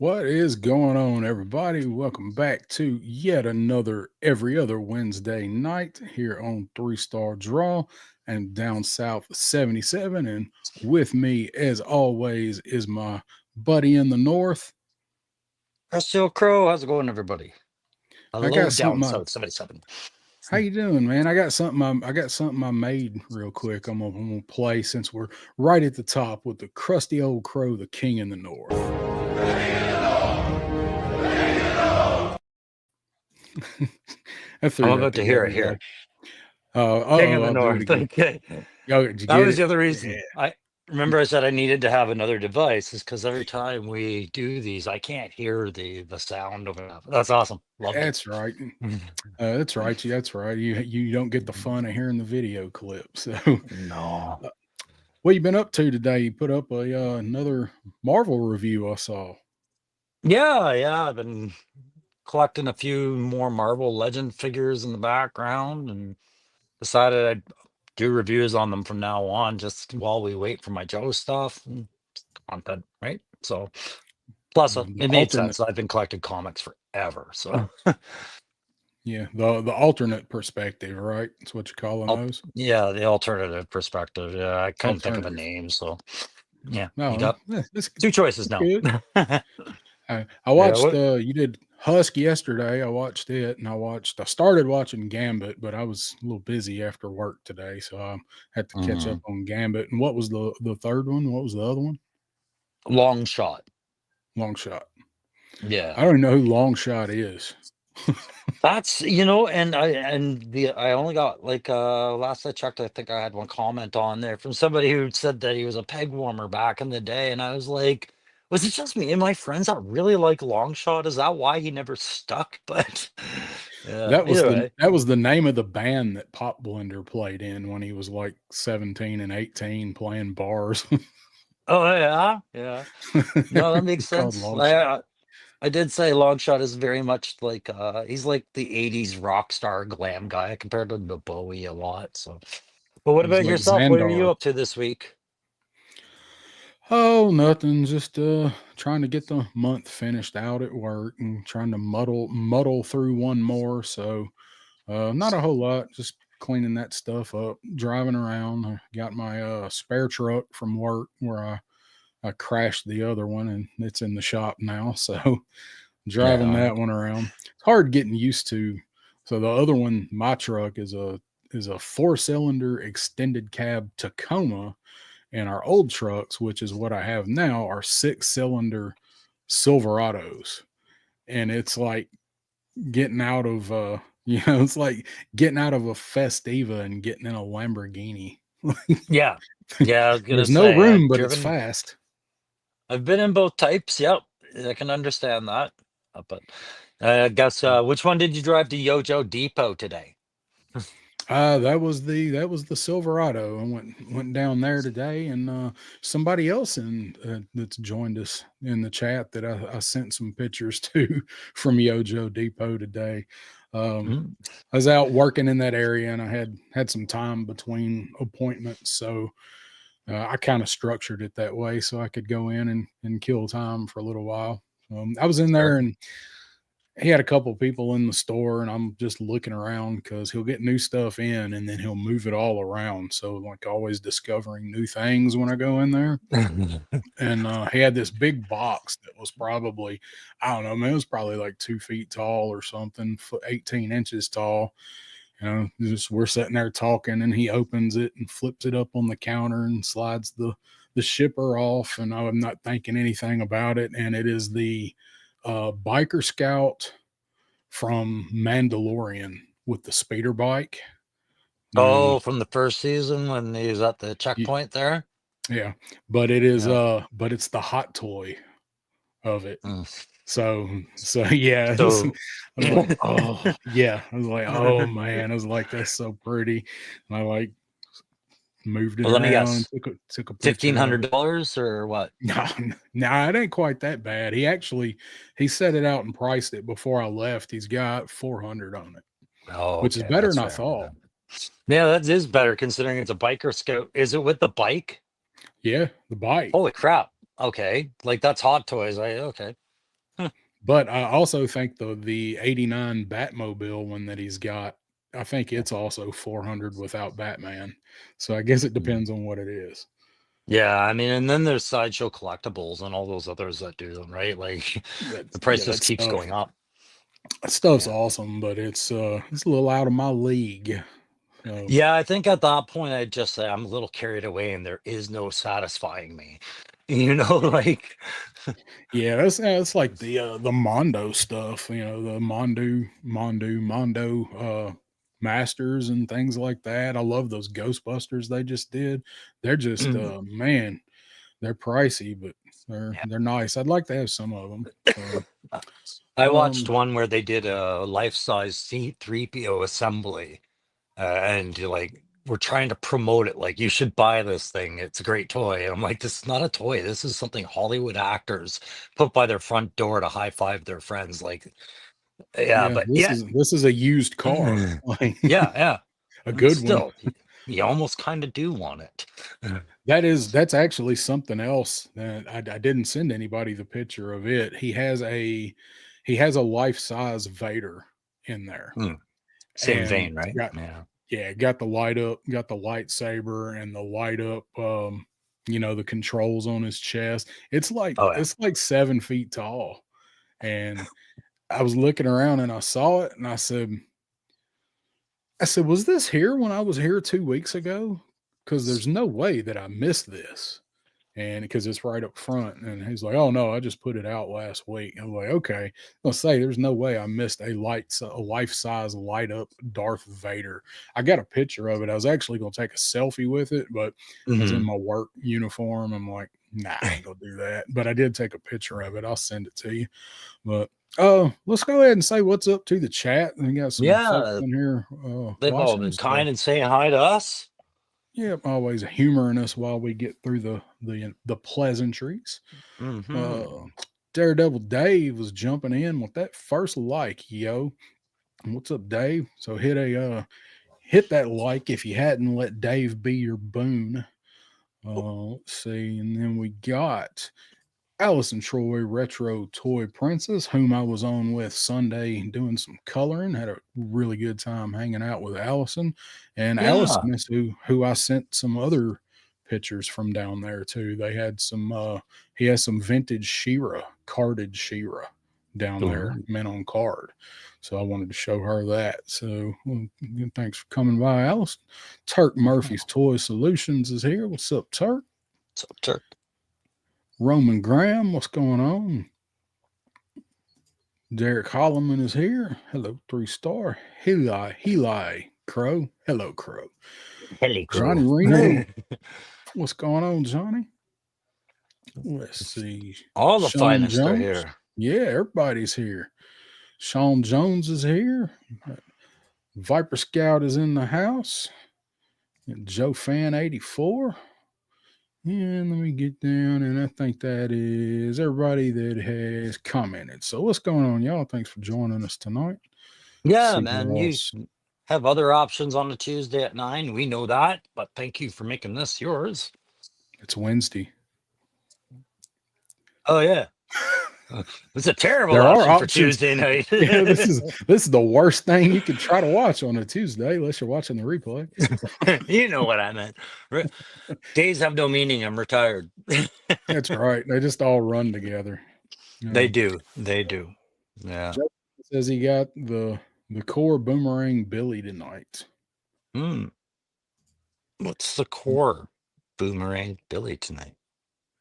What is going on, everybody? Welcome back to yet another every other Wednesday night here on Three Star Draw and down south 77. And with me, as always, is my buddy in the north. Crusty Crow, how's it going, everybody? I Hello, got down something. south 77. How you doing, man? I got something. I got something I made real quick. I'm gonna play since we're right at the top with the crusty old crow, the king in the north. I I'm threw that about to hear together, it guy. here. King of the I'll do it North. again. Okay. Oh, did you That get was it? the other Yeah. reason. I remember I said I needed to have another device, is because every time we do these, I can't hear the sound of it. That's awesome. Loved it. That's right. That's right. That's right. You don't get the fun of hearing the video clip. So, No. what you been up to today? You put up a another Marvel review I saw. Yeah. I've been collecting a few more Marvel Legend figures in the background and decided I'd do reviews on them from now on, just while we wait for my Joe stuff and content, right? So, plus The it made alternate, sense. I've been collecting comics forever, so yeah, the alternate perspective, right? That's what you're calling those. yeah, the alternative perspective. Yeah, I couldn't think of a Alternative. name, so yeah, you No, got that's two choices now. good. I Yeah, watched what? you did Husk yesterday. I watched it and I started watching Gambit, but I was a little busy after work today, so I had to catch up Mhm. on Gambit. And what was the third one? What was the other one? Long shot. Long Shot. Yeah. I don't even know who Long Shot is. That's I only got like last I checked, I think I had one comment on there from somebody who said that he was a peg warmer back in the day, and I was like, was it just me and my friends that really like long shot? Is that why he never stuck? But yeah, either way. That was the name of the band that Pop Blender played in when he was like 17 and 18 playing bars. Oh yeah. No, that makes It's called sense. Long Shot. I did say Longshot is very much like he's like the 80s rock star glam guy. I compared him to Bowie a lot. So, but what He's about like yourself? What are you Xandar. up to this week? Oh, nothing. Just trying to get the month finished out at work and trying to muddle through one more. So not a whole lot. Just cleaning that stuff up, driving around. I got my spare truck from work where I crashed the other one and it's in the shop now. So driving Yeah. that one around. It's hard getting used to. So the other one, my truck is a 4-cylinder extended cab Tacoma, and our old trucks, which is what I have now, are 6-cylinder Silverados. And it's like getting out of it's like getting out of a Festiva and getting in a Lamborghini. Yeah. Yeah, I was gonna There's no say room, but it's fast. I've been in both types. Yep. I can understand that. But I guess which one did you drive to Yojo Depot today? That was the Silverado. I went down there today, and somebody else that's joined us in the chat that I sent some pictures to from Yojo Depot today. Um, Mm. I was out working in that area, and I had some time between appointments, so I kind of structured it that way so I could go in and kill time for a little while. I was in there Sure. and he had a couple people in the store and I'm just looking around because he'll get new stuff in and then he'll move it all around. So like always discovering new things when I go in there. And he had this big box that was probably, I don't know, man, it was probably like 2 feet tall or something, 18 inches tall. Just we're sitting there talking and he opens it and flips it up on the counter and slides the shipper off. And I'm not thinking anything about it. And it is the biker scout from Mandalorian with the speeder bike. Oh, And from the first season when he was at the checkpoint there? yeah, but it is Yeah. but it's the hot toy of it. Mm. So yeah, So I was like, oh yeah. I was like, oh man. I was like, that's so pretty. And I like moved it well, let me around and guess. took a Fifteen picture of hundred it. dollars or what? No, no, it ain't quite that bad. He set it out and priced it before I left. He's got 400 on it, Oh, which is okay, better that's than I fair. thought. Yeah. Yeah, that is better considering it's a biker scout. Is it with the bike? Yeah, the bike. Holy crap. Okay. Like that's Hot Toys. Okay. But I also think the '89 Batmobile one that he's got, I think it's also 400 without Batman. So I guess it Mm. depends on what it is. Yeah, I mean, and then there's Sideshow Collectibles and all those others that do them, right? Like the That's price yeah, just keeps going up. that stuff's Yeah. awesome, but it's a little out of my league. So Yeah, I think at that point I'd just say I'm a little carried away and there is no satisfying me. You know, like yeah, that's like the Mondo stuff, the Mondo masters and things like that. I love those Ghostbusters they just did. They're just mm, man, they're pricey, but yeah. they're nice. I'd like to have some of them. So Uh, I watched um one where they did a life-size C3PO assembly, and you're like, we're trying to promote it. Like, you should buy this thing. It's a great toy. And I'm like, this is not a toy. This is something Hollywood actors put by their front door to high five their friends. Like, yeah, yeah, but this yeah, is a used car. Like yeah, yeah. a And good one. still, you almost kind of do want it. That's actually something else that I didn't send anybody the picture of it. He has a life-size Vader in there, Hmm. Same and vein, right? got Yeah. yeah, got the light up, got the lightsaber and the light up, the controls on his chest. Oh yeah. It's like 7 feet tall, and I was looking around and I saw it and I said, "Was this here when I was here 2 weeks ago? Because there's no way that I missed this." And because it's right up front. And he's like, "Oh no, I just put it out last week." I'm like, "Okay." I'll say there's no way I missed a life size light up Darth Vader. I got a picture of it. I was actually gonna take a selfie with it, but I was in Hmm. my work uniform. I'm like, nah, I ain't gonna do that. But I did take a picture of it. I'll send it to you. But let's go ahead and say what's up to the chat. We got some folks Yeah, in here they've all watching. been So kind and saying hi to us. yeah, always humoring us while we get through the pleasantries. Uh, Hmm. Daredevil Dave was jumping in with that first like, yo. What's up, Dave? So hit that like if you hadn't let Dave be your boon. Let's see, and then we got Allison Troy, Retro Toy Princess, whom I was on with Sunday doing some coloring. Had a really good time hanging out with Allison. And Yeah. Allison is who I sent some other pictures from down there too. They had he has some vintage Shira, carded Shira down there, Ooh. men on card. So I wanted to show her that. So well, thanks for coming by, Allison. Turk Murphy's Toy Solutions is here. What's up, Turk? So Turk. Roman Graham, what's going on? Derek Holloman is here. Hello, 3 star. Heli, Crow. Hello, Crow. Helly Johnny Crow. Reno. What's going on, Johnny? Let's see. All the Sean finest are Jones. here. Yeah, everybody's here. Sean Jones is here. Viper Scout is in the house. And Joe Fan 84. And let me get down, and I think that is everybody that has commented. So what's going on, y'all? Thanks for joining us tonight. Yeah, See man. who You else. have other options on a Tuesday at 9. We know that, but thank you for making this yours. It's Wednesday. Oh yeah. It's a terrible There are option for options. Tuesday night. Yeah, this is the worst thing you could try to watch on a Tuesday, unless you're watching the replay. You know what I meant. Days have no meaning. I'm retired. That's right. They just all run together. They Uh, do. They do. Yeah. Joe says he got the core boomerang Billy tonight. Hmm. What's the core boomerang Billy tonight?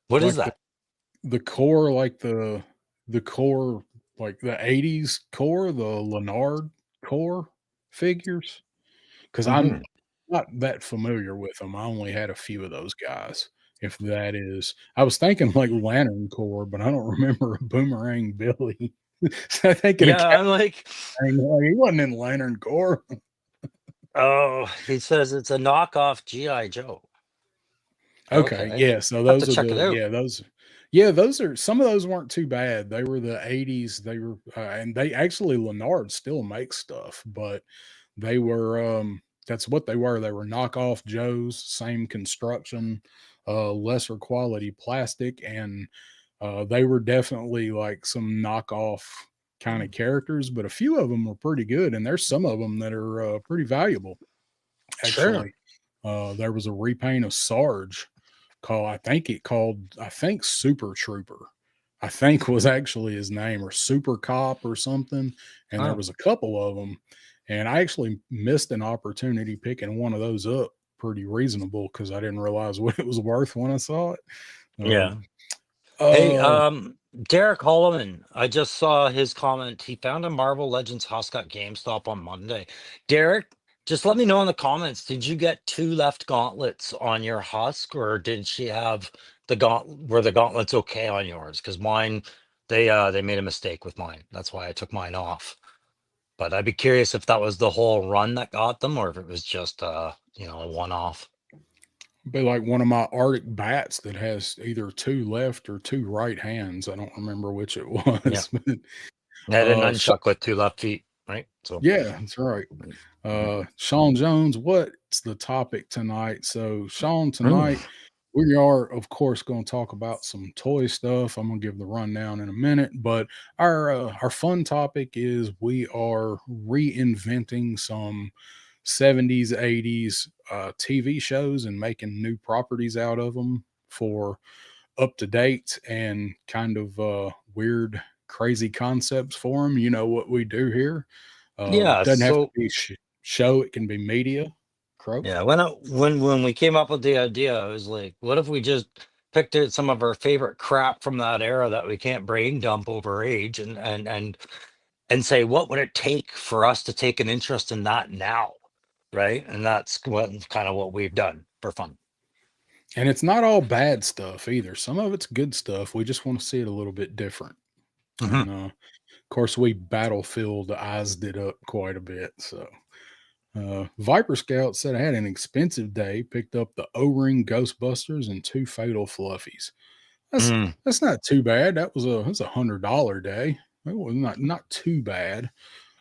What is Like that? the core, like the core, like the '80s core, the Leonard core figures. Because I'm Hmm. not that familiar with them. I only had a few of those guys. If that is, I was thinking like Lantern Corps, but I don't remember a Boomerang Billy. So I think a Yeah, cat. I'm like, Like, he wasn't in Lantern Corps. oh, he says it's a knockoff G.I. Joe. Okay, Okay. yeah. So Have to those are check it the out. yeah those yeah those are some of those weren't too bad. They were the '80s. They were and they actually Leonard still makes stuff, but they were that's what they were. They were knockoff Joes, same construction, lesser quality plastic, and They were definitely like some knockoff kind of characters, but a few of them were pretty good, and there's some of them that are pretty valuable. Sure. Actually, there was a repaint of Sarge called I think Super Trooper. I think was actually his name, or Super Cop or something. And there Oh, was a couple of them, and I actually missed an opportunity picking one of those up pretty reasonable because I didn't realize what it was worth when I saw it. yeah. Um, Hey, uh, Derek Holloman, I just saw his comment. He found a Marvel Legends husk at GameStop on Monday. Derek, just let me know in the comments. Did you get two left gauntlets on your husk, or did she have were the gauntlets okay on yours? Because mine, they made a mistake with mine. That's why I took mine off. But I'd be curious if that was the whole run that got them, or if it was just a one-off. be like one of my Arctic bats that has either two left or two right hands. I don't remember which it Yeah. was, but I had a so, nunchuck with two left feet, right? So. yeah, that's right. Sean Jones, what's the topic tonight? So, Sean, Mm. tonight we are, of course, going to talk about some toy stuff. I'm going to give the rundown in a minute, but our fun topic is we are reinventing some 70s, 80s TV shows and making new properties out of them for up to date and kind of weird, crazy concepts for them. You know what we do here. Yeah, Doesn't have to so be show; it can be media. Crow. yeah, when we came up with the idea, I was like, what if we just picked out some of our favorite crap from that era that we can't brain dump over age, and say what would it take for us to take an interest in that now, right? And that's what kind of what we've done for fun. And it's not all bad stuff either. Some of it's good stuff. We just want to see it a little bit different. Mhm. And of course, we battlefield eyes it up quite a bit. So Viper Scout said I had an expensive day, picked up the O-ring Ghostbusters and two Fatal Fluffies. That's Mm, that's not too bad. That's $100 day. It was not too bad.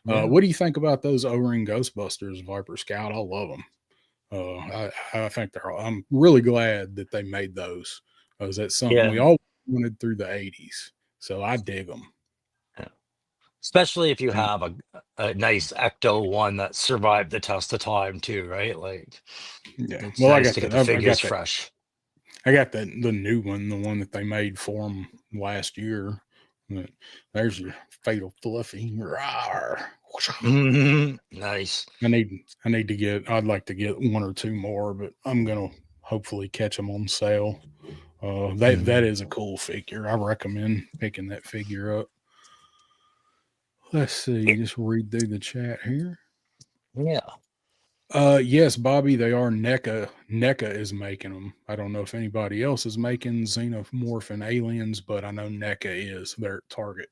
yeah, What do you think about those O-ring Ghostbusters, Viper Scout? I love them. I think I'm really glad that they made those. Because that's something yeah, we all wanted through the '80s. So I dig them. yeah. Especially if you And have a nice Ecto one that survived the test of time too, right? Like yeah, it's well, nice to get the figures fresh. I got that the new one, the one that they made for them last year. But there's your fatal fluffy. Rawr. Nice. I need to get. I'd like to get one or two more, but I'm gonna hopefully catch them on sale. That Mhm. is a cool figure. I recommend picking that figure up. Let's see. Just read through the chat here. Yeah. Yes, Bobby, they are NECA. NECA is making them. I don't know if anybody else is making xenomorph and aliens, but I know NECA is. They're at Target.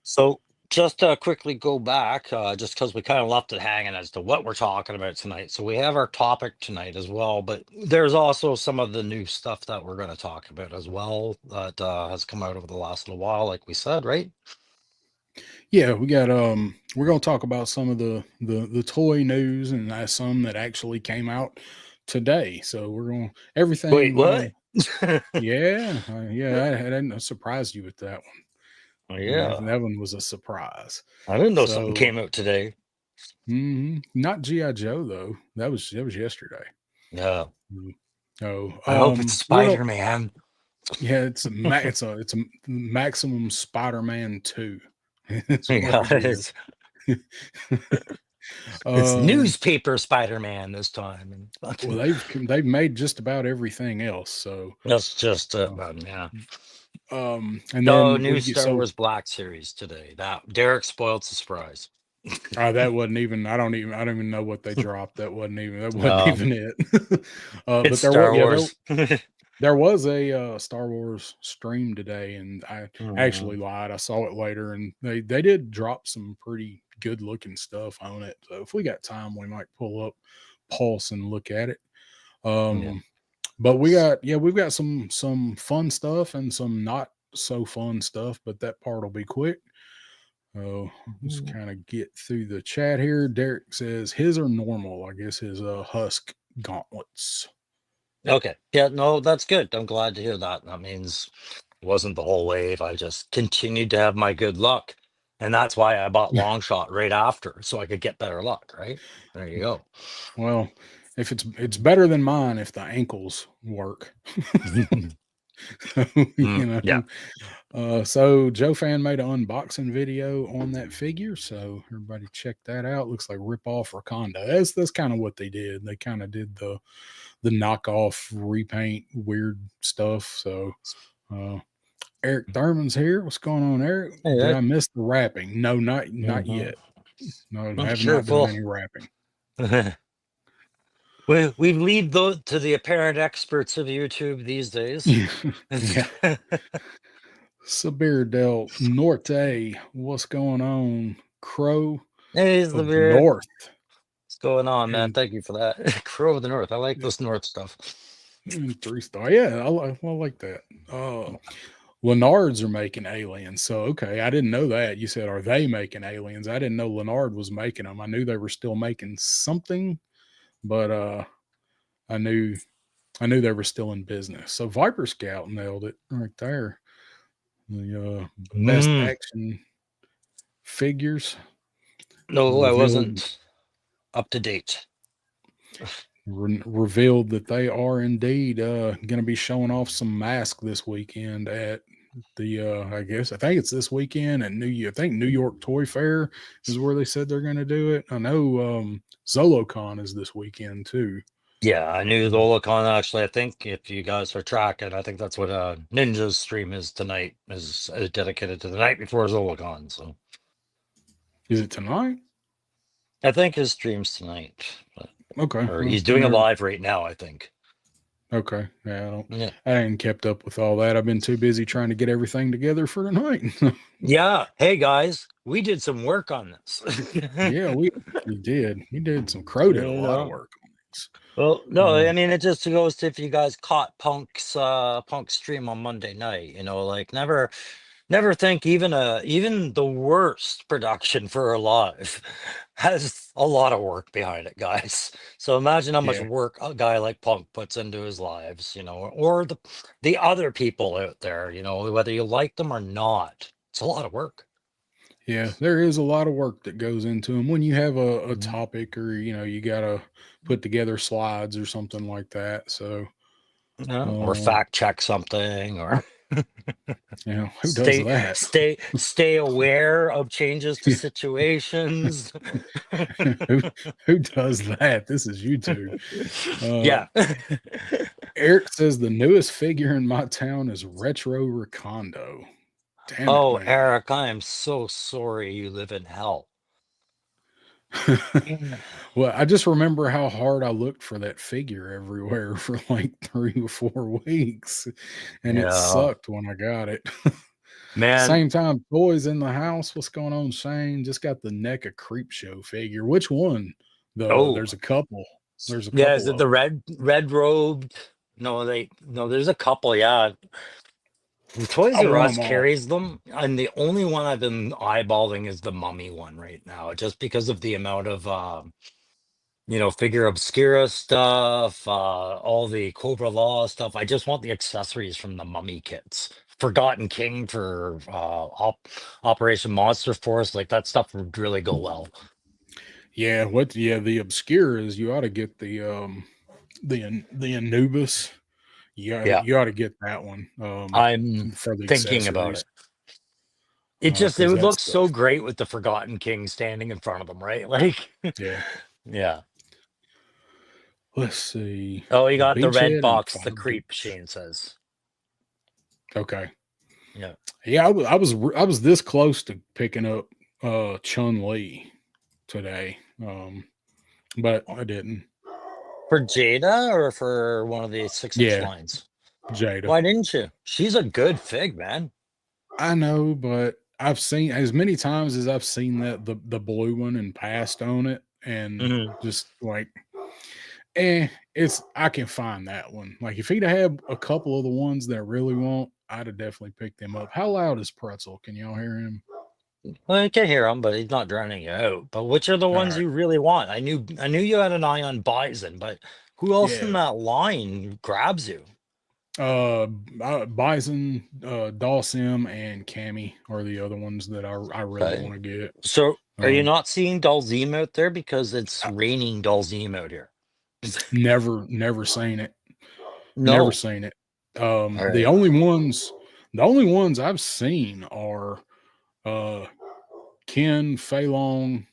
So just to quickly go back, just because we kind of left it hanging as to what we're talking about tonight. So we have our topic tonight as well, but there's also some of the new stuff that we're going to talk about as well that has come out over the last little while, like we said, right? Yeah, we got we're gonna talk about some of the toy news and some that actually came out today. So we're going Wait, everything what? yeah, I surprised you with that Oh, one. yeah. That one was a surprise. I didn't know something So came out today. not GI Joe though. That was yesterday. Yeah. Mm. Oh, I hope it's we're gonna Spider-Man. yeah, it's a maximum Spider-Man 2. That's what Yeah, it it is. is. It's um newspaper Spider-Man this time. well, And they've made just about everything else. So that's just uh, yeah. and No then new we get Star so Wars Black series today. That Derek spoiled the surprise. that wasn't even I don't even know what they dropped. That wasn't No, even it. it's But there was Star Wars. there was a Star Wars stream today, and I Mhm. actually lied. I saw it later, and they did drop some pretty good looking stuff on it. So if we got time, we might pull up Pulse and look at it. Yeah. Um, but we've got some fun stuff and some not so fun stuff, but that part will be quick. Oh, just Mhm. kind of get through the chat here. Derek says his are normal. I guess his husk gauntlets. Okay. Yeah, no, that's good. I'm glad to hear that. That means Wasn't the whole wave. I just continued to have my good luck. And that's why I bought long shot right after, so I could get better luck, right? There you go. Well, if it's better than mine if the ankles work. Mm, you yeah. know. So Joe Fan made an unboxing video on that figure, so everybody check that out. Looks like rip off Wakanda. That's kind of what they did. They kind of did the knockoff repaint weird stuff. So uh Eric Thurman's here. What's going on, Eric? Did Hey, I miss the rapping? No, not mhm. yet. No, I'm have sure not done we'll any rapping. we leave those to the apparent experts of YouTube these days. Yeah. Sabir Del Norte, what's going on? Crow Hey, of the Severe. North. What's going on, man? And, Thank you for that. Crow of the North. I like this North stuff. and 3 star. Yeah, I like that. Lenards are making aliens. So okay, I didn't know that. You said, are they making aliens? I didn't know Lenard was making them. I knew they were still making something, but I knew they were still in business. So Viper Scout nailed it right there. The best Mm. action figures No, I revealed wasn't up to date. revealed that they are indeed going to be showing off some masks this weekend at the I think it's this weekend at I think New York Toy Fair is where they said they're going to do it. I know ZoloCon is this weekend too. Yeah, I knew the Olacon actually. I think if you guys are tracking, I think that's what Ninja's stream is tonight, is dedicated to the night before Zolacon. So Is it tonight? I think his stream's tonight, Okay, or well, he's doing it live right now, I think. okay. Yeah, Yeah. I ain't kept up with all that. I've been too busy trying to get everything together for tonight. Yeah. Hey guys, we did some work on this. Yeah, we did. We did some Crow did a You lot of know. work on this. Well, no, I Um, mean it just goes to if you guys caught Punk's stream on Monday night, like never think even the worst production for a live has a lot of work behind it, guys. So imagine how much yeah, work a guy like Punk puts into his lives, or the other people out there, whether you like them or not. It's a lot of work. yeah, there is a lot of work that goes into them when you have a Mhm. topic or you got to put together slides or something like that. So, Yeah, or uh, fact check something, or who does stay that? stay aware of changes to situations. who who does that? This is YouTube. Uh, Yeah. Eric says the newest figure in my town is Retro Recondo. Damn it, Oh, man. Eric, I am so sorry you live in hell. Well, I just remember how hard I looked for that figure everywhere for like 3 or 4 weeks, and it Yeah, sucked when I got it. man. Same time, toys in the house. What's going on, Shane? Just got the NECA Creep Show figure. Which one? Oh, There's a couple. There's a yeah. Is couple it of the them. red robed? No. There's a couple. Yeah, Toys I R want Us them all. carries them, and the only one I've been eyeballing is the Mummy one right now, just because of the amount of figure obscura stuff, all the Cobra Law stuff. I just want the accessories from the Mummy kits. Forgotten King for Operation Monster Force, like that stuff would really go well. Yeah, what? Yeah, the obscure is you ought to get the Anubis. Yeah, You ought to get that one I'm for the thinking about accessories it. It because would that look so stuff. great with the Forgotten King standing in front of them, right? Like, Yeah. yeah. Let's see. Oh, you got the red Beachhead and box, the Five creep, Dukes. Shane says. Okay. Yeah. Yeah, I was this close to picking up Chun Li today, but I didn't. For Jada or for one of the 6-inch Yeah, lines? Jada. Why didn't you? She's a good fig, man. I know, but I've seen as many times as I've seen that the blue one and passed on it, and Mhm. just like, it's I can find that one. Like if he'd have had a couple of the ones that I really want, I'd have definitely picked them up. How loud is Pretzel? Can y'all hear him? Well, you can hear him, but he's not drowning you out. But which are the All ones right. you really want? I knew you had an eye on Bison, but who else in Yeah. that line grabs you? Bison, Dawsim, and Cammy are the other ones that I really Okay. want to get. So are you Um, not seeing Dalzim out there because it's I, raining Dalzim out here? never seen it. Never No. seen it. All The right. only ones I've seen are uh Ken, Fei Long,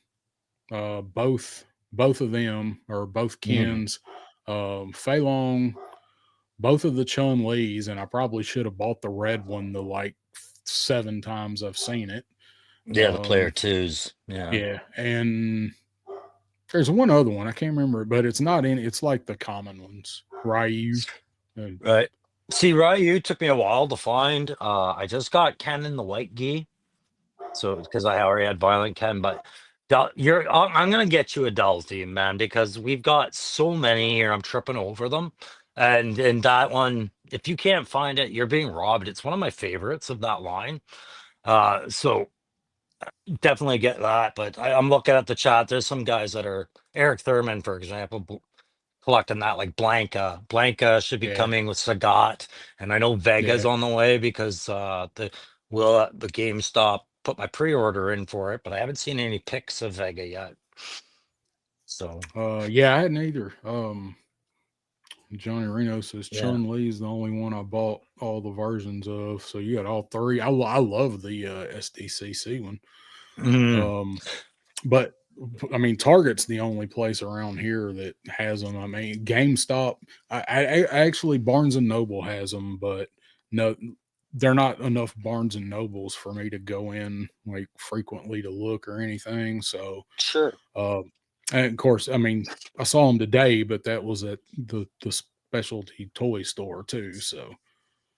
both of them or both Mhm. Kens, Fei Long, both of the Chun Lees, and I probably should have bought the red one the like 7 times I've seen it. Yeah, the player Um, twos. Yeah. yeah, and there's one other one I can't remember, but it's not in. It's like the common ones, Ryu. Uh, Right. See, Ryu took me a while to find. I just got Ken in the white gi. So because I already had Violent Ken, but I'm gonna get you a Dell theme, man, because we've got so many here. I'm tripping over them, and that one, if you can't find it, you're being robbed. It's one of my favorites of that line. So definitely get that. But I'm looking at the chat. There's some guys that are Eric Thurman, for example, collecting that like Blanca. Blanca should be yeah, coming with Sagat, and I know Vega's yeah. on the way because the GameStop put my pre-order in for it, but I haven't seen any pics of Vega yet. So Yeah, I hadn't either. Johnny Reno says yeah. Chun Li's the only one I bought all the versions of. So you got all three. I love the SDCC one. Mm, Um, but I mean, Target's the only place around here that has them. I mean, GameStop. I actually Barnes and Noble has them, but no, they're not enough Barnes and Nobles for me to go in like frequently to look or anything. So sure. uh, and of course, I mean, I saw them today, but that was at the specialty toy store too. So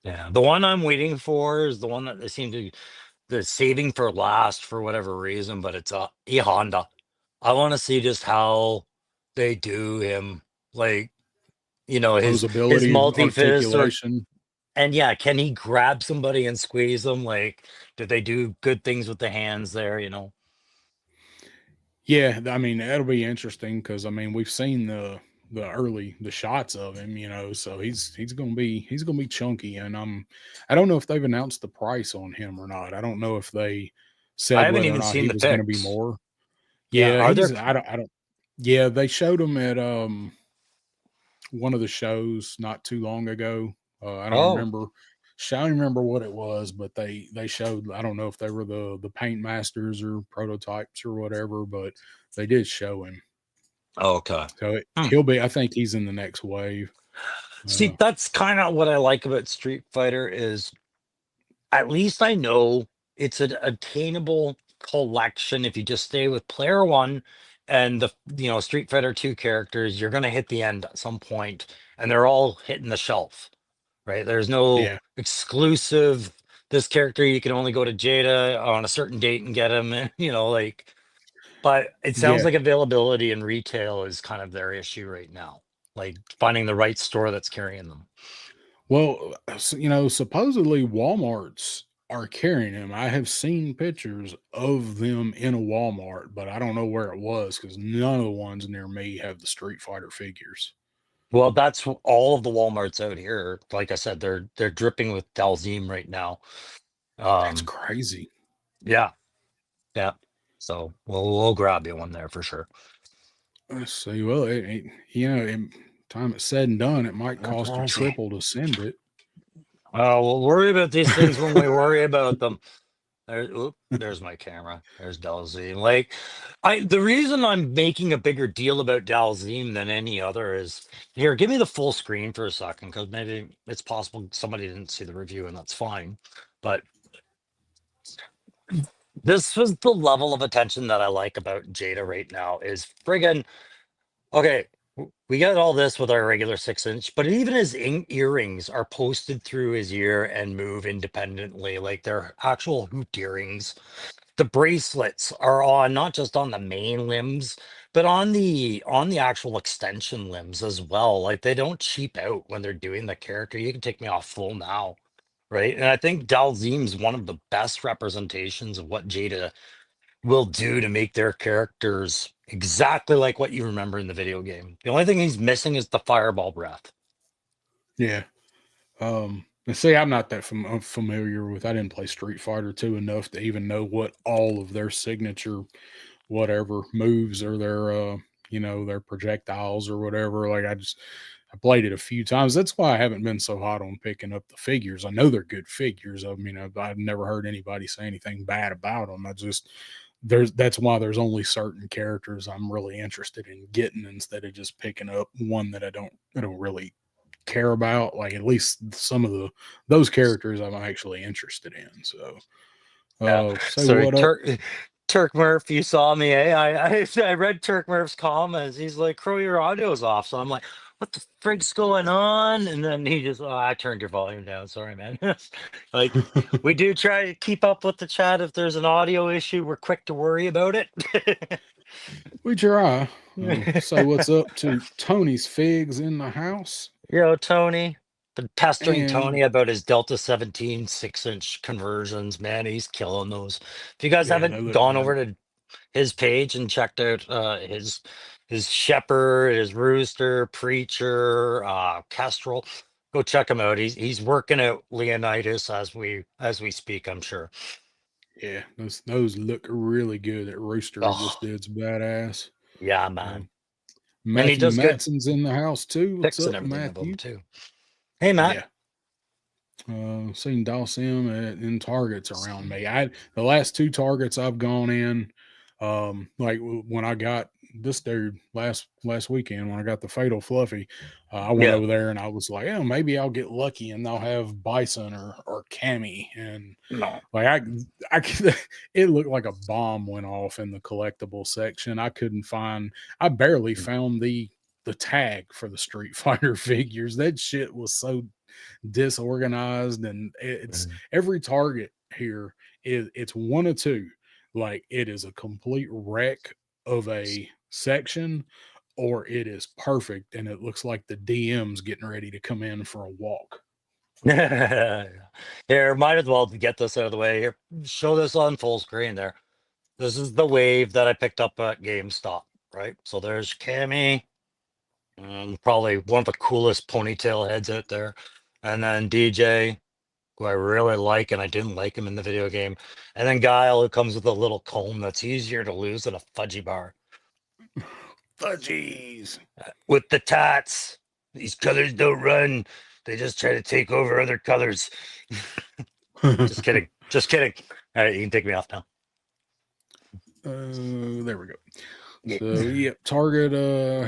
Yeah, the one I'm waiting for is the one that they seem to they're saving for last for whatever reason, but it's a Honda. I want to see just how they do him, like those his ability multi fist or articulation. and yeah, can he grab somebody and squeeze them? Like, did they do good things with the hands there? Yeah, I mean that'll be interesting because I mean we've seen the shots of him, so he's gonna be chunky, and I don't know if they've announced the price on him or not. I don't know if they I said haven't whether or even not seen he the was gonna be pics. more. Yeah, Yeah, are there? I don't. Yeah, they showed him at one of the shows not too long ago. I don't Oh, remember. I don't remember what it was, but they showed. I don't know if they were the paint masters or prototypes or whatever, but they did show him. okay. So Hmm. he'll be. I think he's in the next wave. See, that's kind of what I like about Street Fighter is at least I know it's an attainable collection. If you just stay with player one and the Street Fighter 2 characters, you're gonna hit the end at some point, and they're all hitting the shelf, right? There's no Yeah, exclusive. This character you can only go to Jada on a certain date and get him, and like. But it sounds yeah. like availability in retail is kind of their issue right now, like finding the right store that's carrying them. Well, supposedly Walmart's are carrying him. I have seen pictures of them in a Walmart, but I don't know where it was because none of the ones near me have the Street Fighter figures. Well, that's all of the Walmarts out here. Like I said, they're dripping with Dalzim right now. That's Um, crazy. yeah, yeah. So we'll grab you one there for sure. Let's see. Well, time it's said and done, it might That's cost you crazy. triple to send it. We'll worry about these things when we worry about them. There's my camera. There's Dalzim. Like, the reason I'm making a bigger deal about Dalzim than any other is here. Give me the full screen for a second, because maybe it's possible somebody didn't see the review, and that's fine. But this was the level of attention that I like about Jada right now. Is friggin' okay. We got all this with our regular 6-inch, but even his earrings are posted through his ear and move independently, like they're actual hoop earrings. The bracelets are on not just on the main limbs, but on the actual extension limbs as well. Like they don't cheap out when they're doing the character. You can take me off full now, right? And I think Dalzim's one of the best representations of what Jada will do to make their characters exactly like what you remember in the video game. The only thing he's missing is the fireball breath. Yeah. And see, I'm not that familiar with. I didn't play Street Fighter 2 enough to even know what all of their signature whatever moves or their their projectiles or whatever. Like I played it a few times. That's why I haven't been so hot on picking up the figures. I know they're good figures. I mean, I've never heard anybody say anything bad about them. I just that's why there's only certain characters I'm really interested in getting instead of just picking up one that I don't really care about. Like at least some of those characters I'm actually interested in. So Yeah. say So what up. Turk Murph, you saw me, eh? I read Turk Murph's comments. He's like, "Crow, your audio's off." So I'm like, "What the frig's going on?" And then he just, "Oh, I turned your volume down. Sorry, man." Like, we do try to keep up with the chat. If there's an audio issue, we're quick to worry about it. We try. Say what's up to Tony's Figs in the house. Yo, Tony. Been pestering And Tony about his Delta 17 6-inch conversions. Man, he's killing those. If you guys yeah, they haven't look gone good. over to his page and checked out his shepherd, his rooster, preacher, kestrel, go check him out. He's working out Leonidas as we speak, I'm sure. Yeah, those look really good. That rooster he just Oh, did's badass. yeah, Uh, man. And he Matthew does good Matson's in the house too. What's pics and up, everything of them Matthew? too. Hey, Matt. Yeah. Seen Dawsim in targets around me. I the last two targets I've gone in, like when I got this dude last weekend when I got the fatal fluffy, I went Yeah. over there and I was like, oh, maybe I'll get lucky and they'll have bison or cami and No. like it looked like a bomb went off in the collectible section. I couldn't find. I barely found the tag for the Street Fighter figures. That shit was so disorganized and it's Mhm. every target here is it's one or two, like it is a complete wreck of a section or it is perfect and it looks like the DM's getting ready to come in for a walk. Here, might as well get this out of the way. Here, show this on full screen there. This is the wave that I picked up at GameStop, right? So there's Cammy, probably one of the coolest ponytail heads out there. And then DJ, who I really like, and I didn't like him in the video game. And then Guile, who comes with a little comb that's easier to lose than a fudgy bar. Fudgies. With the tats, these colors don't run. They just try to take over other colors. Just kidding. Just kidding. All right, you can take me off now. There we go. Yeah. So yeah, Target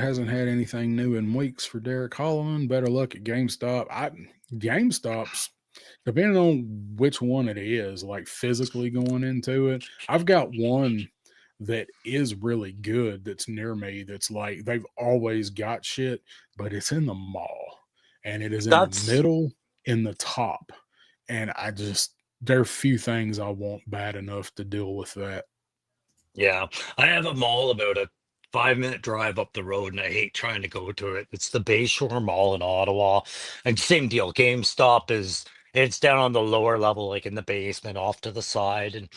hasn't had anything new in weeks for Derek Holloman. Better luck at GameStop. GameStop's depending on which one it is, like physically going into it. I've got one that is really good that's near me that's like they've always got shit, but it's in the mall and it is in the That's middle in the top. And there are few things I want bad enough to deal with that. Yeah. I have a mall about a 5-minute drive up the road, and I hate trying to go to it. It's the Bayshore Mall in Ottawa. And same deal. GameStop it's down on the lower level, like in the basement off to the side. And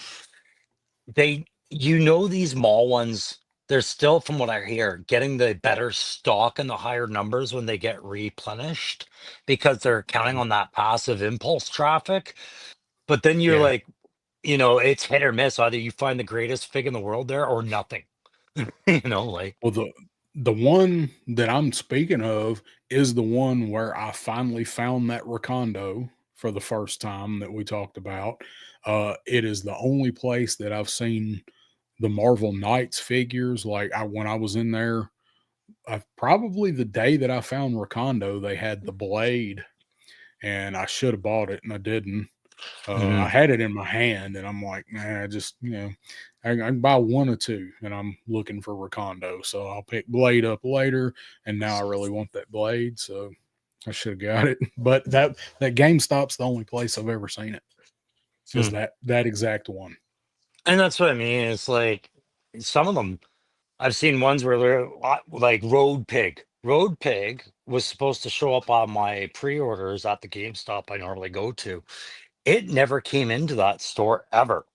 these mall ones, they're still, from what I hear, getting the better stock and the higher numbers when they get replenished because they're counting on that passive impulse traffic. But then you're Yeah. like, it's hit or miss. Either you find the greatest fig in the world there or nothing. Like, Well, the one that I'm speaking of is the one where I finally found that Recondo for the first time that we talked about. It is the only place that I've seen the Marvel Knights figures. Like when I was in there, probably the day that I found Recondo, they had the blade, and I should have bought it and I didn't. I mhm. had it in my hand, and I'm like, nah, just I can buy one or two, and I'm looking for Recondo, so I'll pick Blade up later. And now I really want that Blade, so I should have got it. But that GameStop's the only place I've ever seen it. Is Mm. that exact one? And that's what I mean. It's like some of them, I've seen ones where they're like Road Pig. Road Pig was supposed to show up on my pre-orders at the GameStop I normally go to. It never came into that store ever.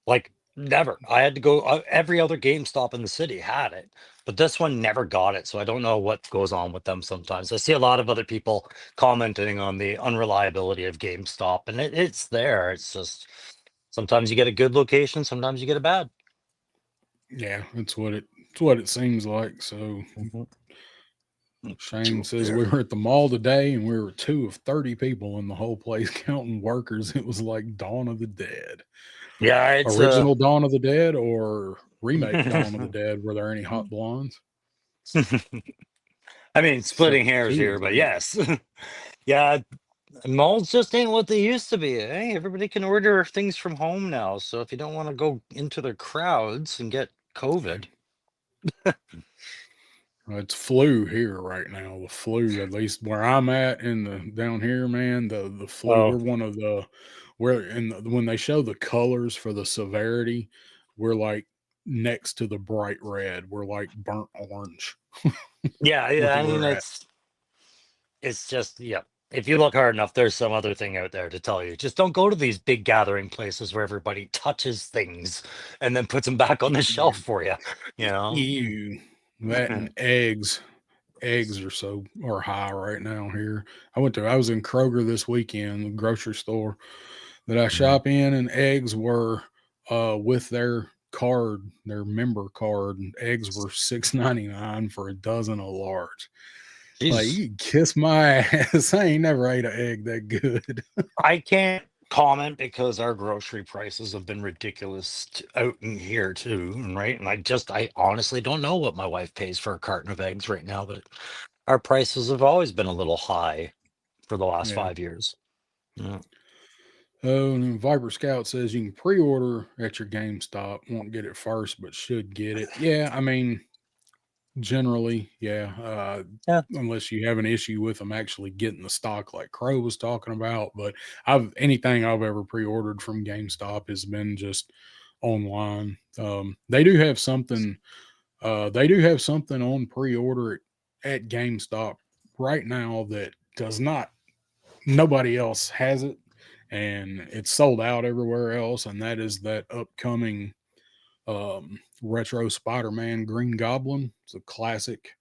Like Never. I had to go. Every other GameStop in the city had it, but this one never got it. So I don't know what goes on with them sometimes. I see a lot of other people commenting on the unreliability of GameStop, and it's there. It's just sometimes you get a good location, sometimes you get a bad. Yeah, it's what it seems like. So Mhm. Shane says we were at the mall today and we were two of 30 people in the whole place counting workers. It was like Dawn of the Dead. Yeah, it's Original Dawn of the Dead or remake Dawn of the Dead? Were there any hot blondes? I mean, So splitting hairs two here, of but 30. yes. Yeah, malls just ain't what they used to be. Hey, everybody can order things from home now. So if you don't want to go into the crowds and get COVID. It's flu here right now. The flu, at least where I'm at in the down here, man. The flu. Oh, We're one of the where when they show the colors for the severity, we're like next to the bright red. We're like burnt orange yeah, where yeah. I mean, we're at. it's just yeah. If you look hard enough, there's some other thing out there to tell you. Just don't go to these big gathering places where everybody touches things and then puts them back on the shelf Ew, for you. You know. ew. That and eggs. Eggs are high right now here. I was in Kroger this weekend, the grocery store that I Mhm. shop in, and eggs were with their member card, and eggs were $6.99 for a dozen of large. Like Jeez. you can kiss my ass. I ain't never ate an egg that good. I can't comment because our grocery prices have been ridiculous out in here too, right? And I honestly don't know what my wife pays for a carton of eggs right now, but our prices have always been a little high for the last Yeah. 5 years. Yeah. Oh, and then Viper Scout says you can pre-order at your GameStop. Won't get it first, but should get it. Yeah, I mean, generally, yeah. Yeah. Unless you have an issue with them actually getting the stock, like Crow was talking about. But I've anything I've ever pre-ordered from GameStop has been just online. They do have something. They do have something on pre-order at GameStop right now that does not. Nobody else has it, and it's sold out everywhere else. And that is that upcoming retro Spider-Man Green Goblin. It's a classic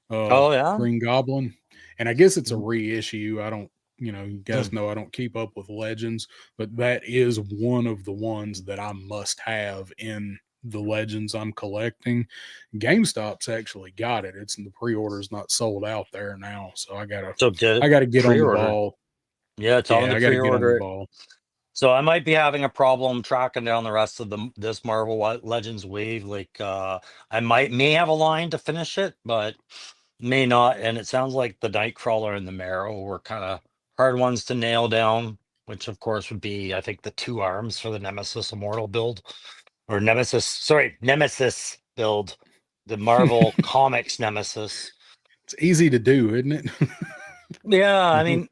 Oh yeah. Green Goblin, and I guess it's a Mhm. reissue. I don't, you guys Hmm. know I don't keep up with Legends, but that is one of the ones that I must have in the Legends I'm collecting. GameStop's actually got it. It's the pre-order's not sold out there now, so So did I it gotta get on the pre-order. ball. Yeah, tell them Yeah, to I gotta get on the pre-order it. ball. So I might be having a problem tracking down the rest of this Marvel Legends wave. Like I may have a line to finish it, but may not. And it sounds like the Nightcrawler and the Marrow were kind of hard ones to nail down, which of course would be, I think, the two arms for the Nemesis Immortal build. Or Nemesis, sorry, Nemesis build. The Marvel It's Comics Nemesis. easy to do, isn't it? Yeah, I mean,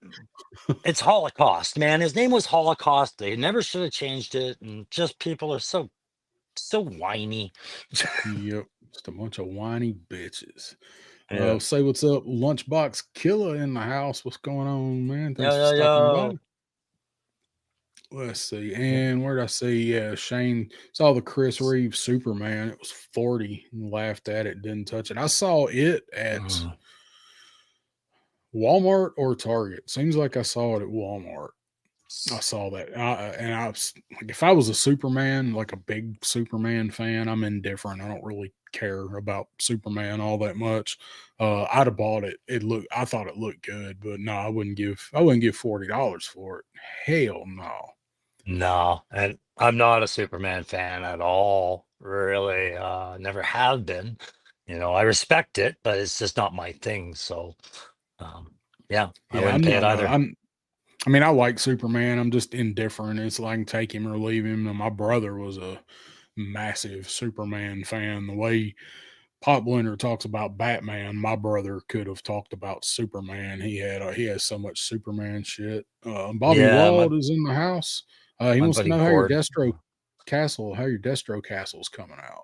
it's Holocaust, man. His name was Holocaust. They never should have changed it. And just people are so whiny. Yep, just a bunch of whiny bitches. Yeah. Say what's up, Lunchbox Killer in the house. What's going on, man? Yo, Thanks for yo, stopping by. yo. Let's see. Yeah. And where did I see? Yeah, Shane saw the Chris Reeve Superman. It was 40 and laughed at it, didn't touch it. I saw it at Mm. Walmart or Target. Seems like I saw it at Walmart. I saw that. And I was like, if I was a Superman, like a big Superman fan, I'm indifferent. I don't really care about Superman all that much. I'd have bought it. I thought it looked good, but no, I wouldn't give $40 for it. Hell no. No, and I'm not a Superman fan at all. Really, never have been. I respect it, but it's just not my thing. So, um, yeah, I Yeah, wouldn't I'm pay it not. either. I mean, I like Superman. I'm just indifferent. It's like I can take him or leave him. And my brother was a massive Superman fan. The way Pop Blender talks about Batman, my brother could have talked about Superman. He has so much Superman shit. Bobby Yeah, my Wald is in the house. He my wants to buddy know Gord. How your Destro Castle's coming out.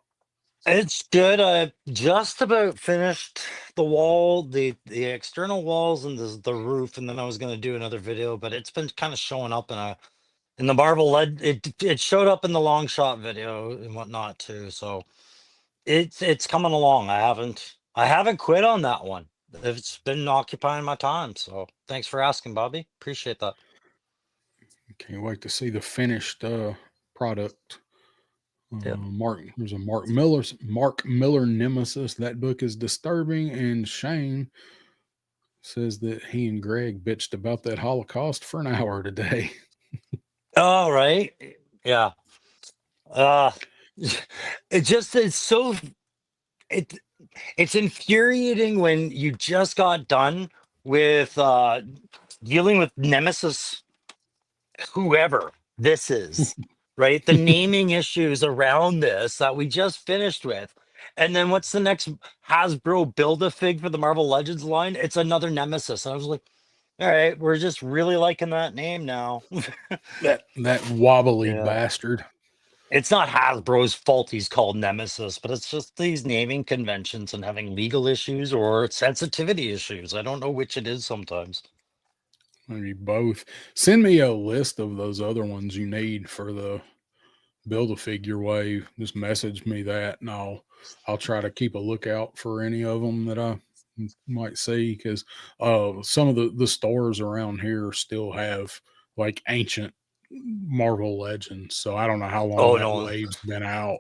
It's good. I just about finished the external walls and the roof, and then I was going to do another video, but it's been kind of showing up in a And the Marvel it showed up in the long shot video and whatnot too. So it's coming along. I haven't quit on that one. It's been occupying my time. So thanks for asking, Bobby. Appreciate that. Can't wait to see the finished product. Yeah. There's a Mark Miller Nemesis. That book is disturbing, and Shane says that he and Greg bitched about that Holocaust for an hour today. All right. Yeah. Uh it's so it it's infuriating when you just got done with dealing with Nemesis, whoever this is, right? The naming issues around this that we just finished with. And then what's the next Hasbro build a fig for the Marvel Legends line? It's another Nemesis. I was like, all right, we're just really liking that name now. That wobbly Yeah. bastard. It's not Hasbro's fault he's called Nemesis, but it's just these naming conventions and having legal issues or sensitivity issues. I don't know which it is sometimes. Maybe both. Send me a list of those other ones you need for the build a figure wave. Just message me that, and I'll try to keep a lookout for any of them that I might see, because some of the stores around here still have like ancient Marvel Legends. So I don't know how long Oh that no, wave's been out.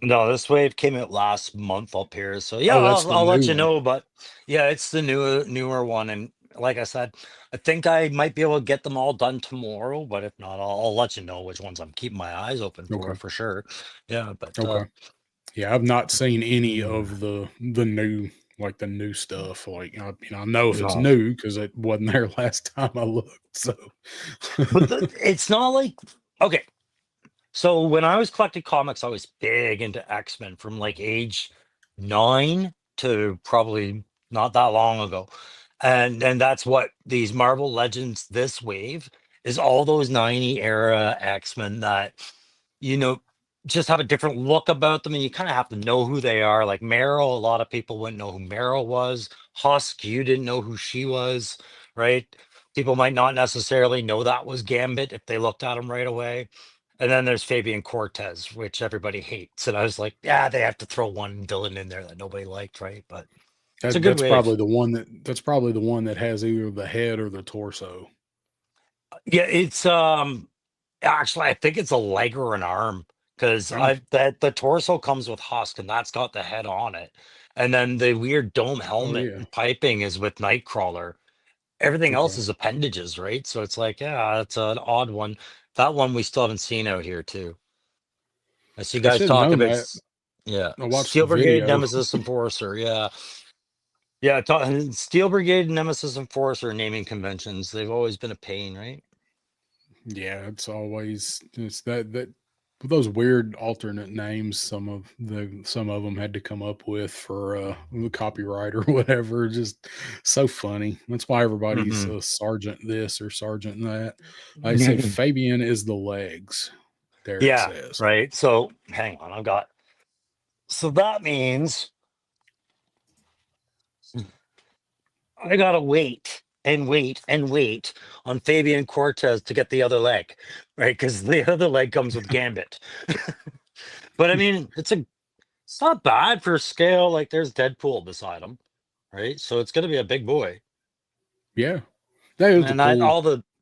no, this wave came out last month up here. So yeah, Oh, that's I'll the I'll let new you one. know. But yeah, it's the newer one. And like I said, I think I might be able to get them all done tomorrow. But if not, I'll let you know which ones I'm keeping my eyes open Okay. for sure. Yeah, but Okay. Yeah, I've not seen any mm, of the new, like the new stuff. Like I know if it's no. new because it wasn't there last time I looked. So But it's not like okay. So when I was collecting comics, I was big into X-Men from like age 9 to probably not that long ago. And that's what these Marvel Legends this wave is, all those 90 era X-Men that you know just have a different look about them, and you kind of have to know who they are. Like Meryl, a lot of people wouldn't know who Meryl was. Husk, you didn't know who she was, right? People might not necessarily know that was Gambit if they looked at him right away. And then there's Fabian Cortez, which everybody hates. And I was like, yeah, they have to throw one villain in there that nobody liked, right? But it's a good that's wave. probably the one that's probably the one that has either the head or the torso. Yeah, it's actually I think it's a leg or an arm, because Oh, I that the torso comes with Husk and that's got the head on it. And then the weird dome oh helmet yeah. and piping is with Nightcrawler. Everything else Okay. is appendages, right? So it's like, yeah, it's an odd one. That one we still haven't seen out here too. I see I guys should have talk known about that. yeah, I watched the Steel Brigade, video. Nemesis, Enforcer. Yeah, yeah. Steel Brigade, Nemesis, Enforcer naming conventions. They've always been a pain, right? Yeah, it's that those weird alternate names some of them had to come up with for the copyright or whatever. Just so funny. That's why everybody's Hmm. sergeant this or sergeant that. I say Fabian is the legs. Derek Yeah, says. right. So hang on, I've got. So that means I gotta wait and wait and wait on Fabian Cortez to get the other leg, right? Because the other leg comes with Gambit. But I mean, it's not bad for scale. Like there's Deadpool beside him, right? So it's gonna be a big boy. Yeah, that is a And I cool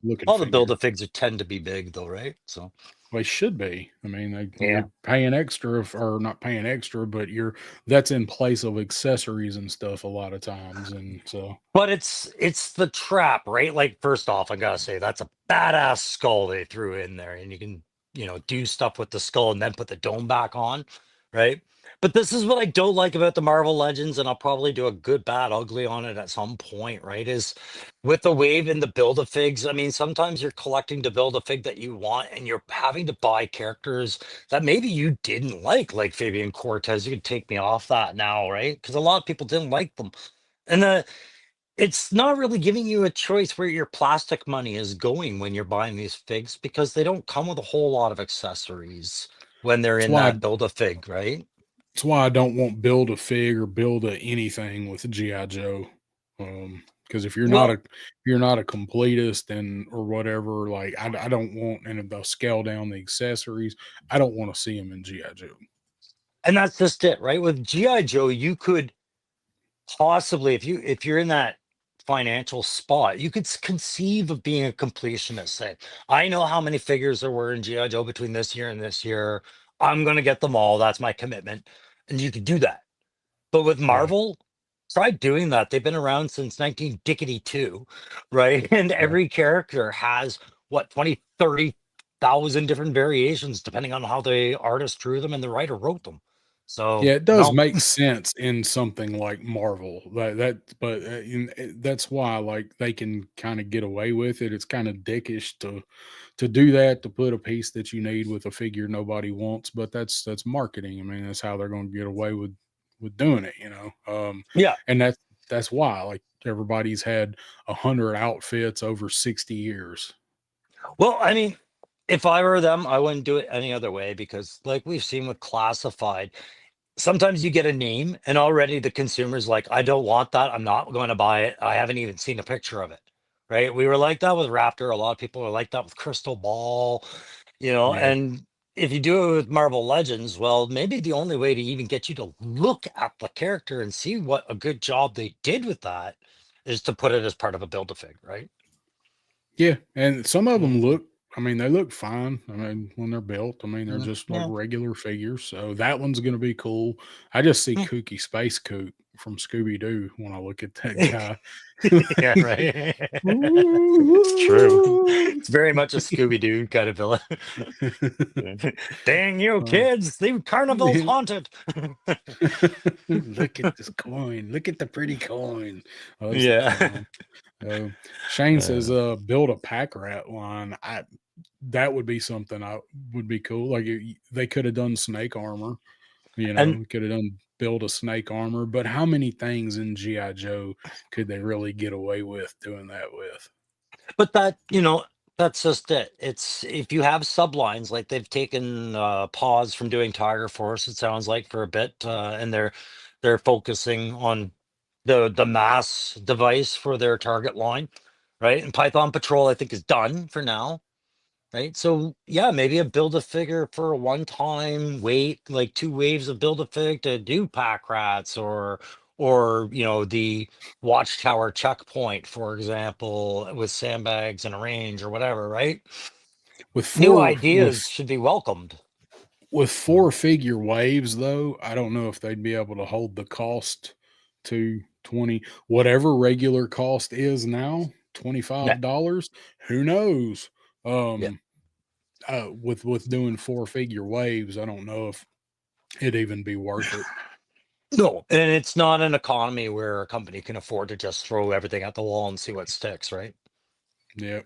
looking all the build figure. a figs are tend to be big though, right? So They should be. I mean, yeah. you're paying extra, or not paying extra, but that's in place of accessories and stuff a lot of times, and so But it's the trap, right? Like first off, I gotta say that's a badass skull they threw in there, and you can do stuff with the skull and then put the dome back on, right? But this is what I don't like about the Marvel Legends, and I'll probably do a good, bad, ugly on it at some point, right? Is with the wave and the build a figs. I mean, sometimes you're collecting to build a fig that you want, and you're having to buy characters that maybe you didn't like Fabian Cortez. You can take me off that now, right? Because a lot of people didn't like them. And it's not really giving you a choice where your plastic money is going when you're buying these figs, because they don't come with a whole lot of accessories when they're that's in why that build a fig, right? that's why I don't want build a fig or build a anything with GI Joe. Because Well, if you're not a completist and or whatever, like I don't want, and if they'll scale down the accessories, I don't want to see them in GI Joe. and that's just it, right? With GI Joe, you could possibly, if you're in that financial spot, you could conceive of being a completionist. Say, I know how many figures there were in GI Joe between this year and this year. I'm going to get them all. That's my commitment, and you could do that. But with Right. Marvel, try doing that. They've been around since 19 dickety 2, right? And Yeah. every character has what 20, 30,000 different variations depending on how the artist drew them and the writer wrote them. So Yeah, it does no, make sense in something like Marvel. But that's why like they can kind of get away with it. It's kind of dickish to do that, to put a piece that you need with a figure nobody wants, but that's marketing. I mean, that's how they're going to get away with doing it, you know. yeah. And that's why like everybody's had 100 outfits over 60 years. Well, I mean, if I were them, I wouldn't do it any other way because, like we've seen with classified, sometimes you get a name and already the consumer's like, I don't want that. I'm not going to buy it. I haven't even seen a picture of it. Right. We were like that with Raptor. A lot of people are like that with Crystal Ball, Yeah. and if you do it with Marvel Legends, well, maybe the only way to even get you to look at the character and see what a good job they did with that is to put it as part of a build-a-fig, right? Yeah, and some of them Mhm. look, I mean, they look fine. I mean, when they're built, I mean, they're Yeah. just like Yeah. regular figures. So that one's going to be cool. I just see Yeah. Kooky Space Kook from Scooby Doo when I look at that guy. Yeah, right. It's true. Ooh. It's very much a Scooby-Doo kind of villain. Dang you Uh, kids, the carnival's haunted. look at this coin. Look at the pretty coin. Oh, that's the Yeah. clown. Uh, Shane says, Uh, build a pack rat line. That would be something I would be cool. Like they could have done snake armor, you and know, could have done build a snake armor. But how many things in GI Joe could they really get away with doing that with? but that's just it. It's if you have sublines, like they've taken pause from doing Tiger Force, it sounds like for a bit, and they're focusing on the mass device for their target line, right? And Python Patrol, I think, is done for now. Right. So yeah, maybe a build a figure for a one time wait, like 2 waves of build a fig to do pack rats or the watchtower checkpoint, for example, with sandbags and a range or whatever, right? With New four ideas should be welcomed. with 4 figure waves though, I don't know if they'd be able to hold the cost to 20, whatever regular cost is now, Yeah. $25. Who knows? Yeah. Um with doing 4 figure waves, I don't know if it'd even be worth it. No, and it's not an economy where a company can afford to just throw everything at the wall and see what sticks, right? Yeah.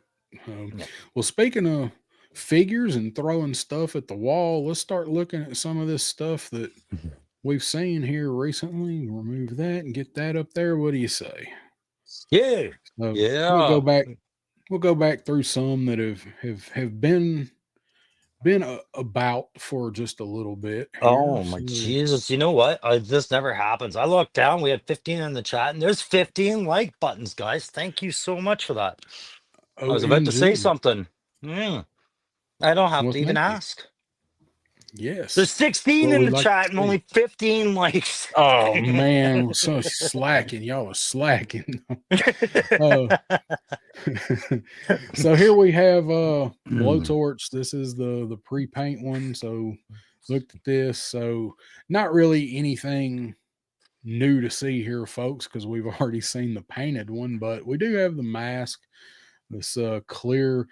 Um, Yeah. well, speaking of figures and throwing stuff at the wall, let's start looking at some of this stuff that we've seen here recently. Remove that and get that up there. What do you say? Yeah. So we'll Yeah. go back. We'll go back through some that have been about for just a little bit here. Oh my So, Jesus. You know what? This never happens. I looked down, we had 15 in the chat, and there's 15 like buttons, guys. Thank you so much for that. I was about to say OMG. something. Yeah, I don't have Well, to even thank you. ask. There's Yes. That's 16 what in we the like to chat and see. only 15 likes. Oh man, so slacking. Y'all are slacking. uh, so here we have blowtorch. This is the pre-paint one. So looked at this. So not really anything new to see here, folks, because we've already seen the painted one, but we do have the mask. This clear.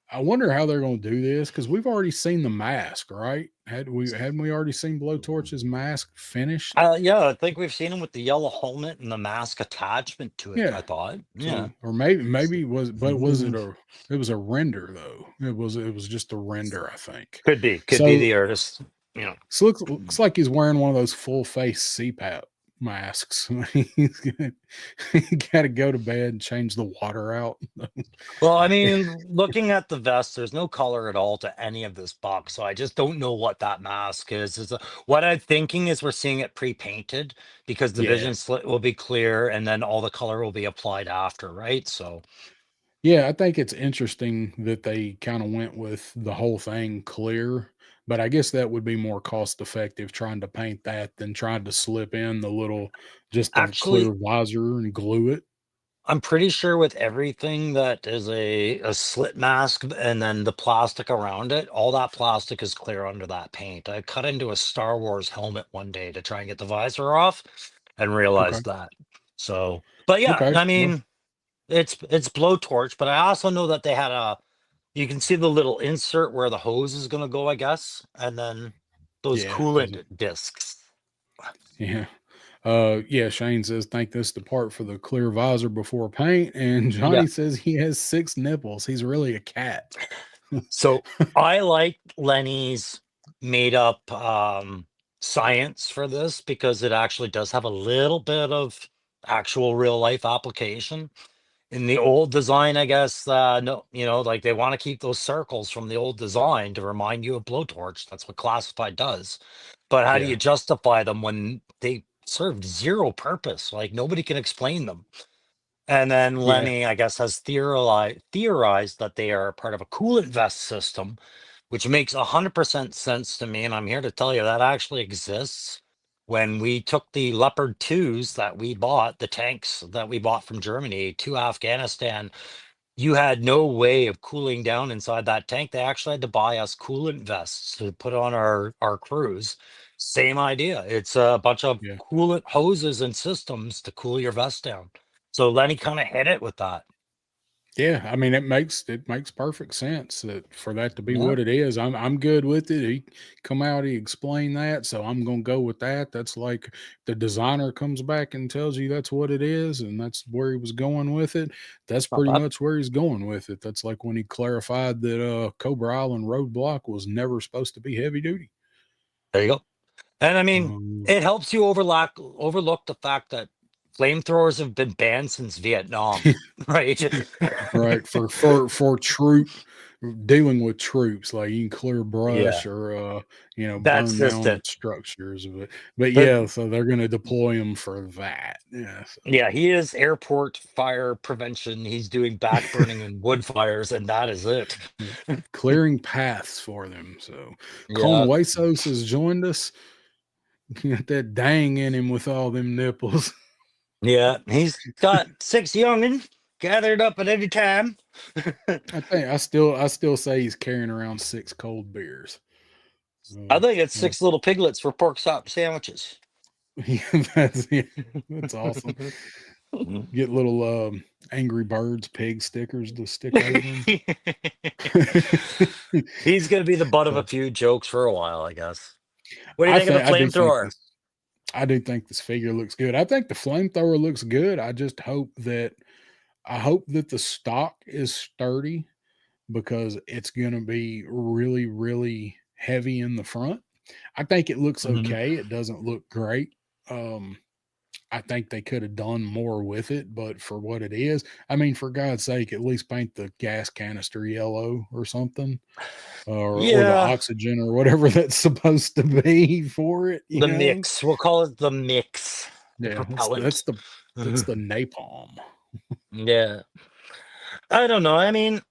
I wonder how they're going to do this because we've already seen the mask, right? Hadn't we already seen Blowtorch's mask finished? Yeah, I think we've seen him with the yellow helmet and the mask attachment to it, Yeah. I thought. Yeah. So, or maybe was it it was a render though. It was just a render, I think. Could be So, the artist. so looks like he's wearing one of those full face CPAP masks. He's got, he got to go to bed and change the water out. Well, I mean, looking at the vest, there's no color at all to any of this box, so I just don't know what that mask is. What I'm thinking is we're seeing it pre-painted because the Yeah. vision slit will be clear and then all the color will be applied after, right? So Yeah, I think it's interesting that they kind of went with the whole thing clear, but I guess that would be more cost effective trying to paint that than trying to slip in the little just the clear actually, visor and glue it. I'm pretty sure with everything that is a slit mask and then the plastic around it, all that plastic is clear under that paint. I cut into a Star Wars helmet one day to try and get the visor off and Okay. realized that. So, but yeah, Okay. I Well, mean, it's blowtorch, but I also know that they had a you can see the little insert where the hose is going to go, I guess, and then those yeah. Those coolant discs. yeah. Yeah, Shane says, "Think this the part for the clear visor before paint." And Yeah. Johnny says he has 6 nipples. He's really a cat. So I like Lenny's made up science for this because it actually does have a little bit of actual real life application. In the old design, I guess, no, like they want to keep those circles from the old design to remind you of blowtorch. That's what classified does. But how do Yeah. you justify them when they served zero purpose? Like nobody can explain them. And then Yeah. Lenny, I guess, has theorized that they are part of a coolant vest system, which makes 100% sense to me. And I'm here to tell you that actually exists. When we took the Leopard 2s that we bought, the tanks that we bought from Germany to Afghanistan, you had no way of cooling down inside that tank. They actually had to buy us coolant vests to put on our crews. Same idea. It's a bunch of Yeah. coolant hoses and systems to cool your vest down. So Lenny kind of hit it with that. Yeah, I mean, it makes perfect sense that for that to be Yeah. what it is. I'm good with it. He come out, he explained that, so I'm gonna go with that. That's like the designer comes back and tells you that's what it is, and that's where he was going with it. That's Not pretty bad. much where he's going with it. That's like when he clarified that Cobra Island roadblock was never supposed to be heavy duty. There you go. And I mean, Um, it helps you overlook the fact that flamethrowers have been banned since Vietnam, right? right for troop dealing with troops, like you can clear Yeah, brush or that's burn just down it. structures, but But yeah, so they're going to deploy them for that. Yeah, so yeah, he is airport fire prevention. He's doing back burning and wood fires, and that is it. yeah. Clearing paths for them. So Yeah, Conhuesos has joined us. Got that dang in him with all them nipples. yeah, he's got 6 youngins gathered up at any time. I still say he's carrying around 6 cold beers. I Uh, think it's well, 6 little piglets for pork chop sandwiches. yeah, that's awesome. Get little Angry Birds pig stickers to stick over them. He's gonna be the butt of a So few jokes for a while, I guess. What do you I think of the think flamethrower? I do think this figure looks good. I think the flamethrower looks good. I hope that the stock is sturdy because it's gonna be really, really heavy in the front. I think it looks Mhm. okay. It doesn't look great. Um, I think they could have done more with it, but for what it is, I mean, for God's sake, at least paint the gas canister yellow or something, or the Yeah, oxygen or whatever that's supposed to be for it. You the know? mix. We'll call it the mix. The Yeah, propellant. that's the napalm. Yeah. I don't know. I mean,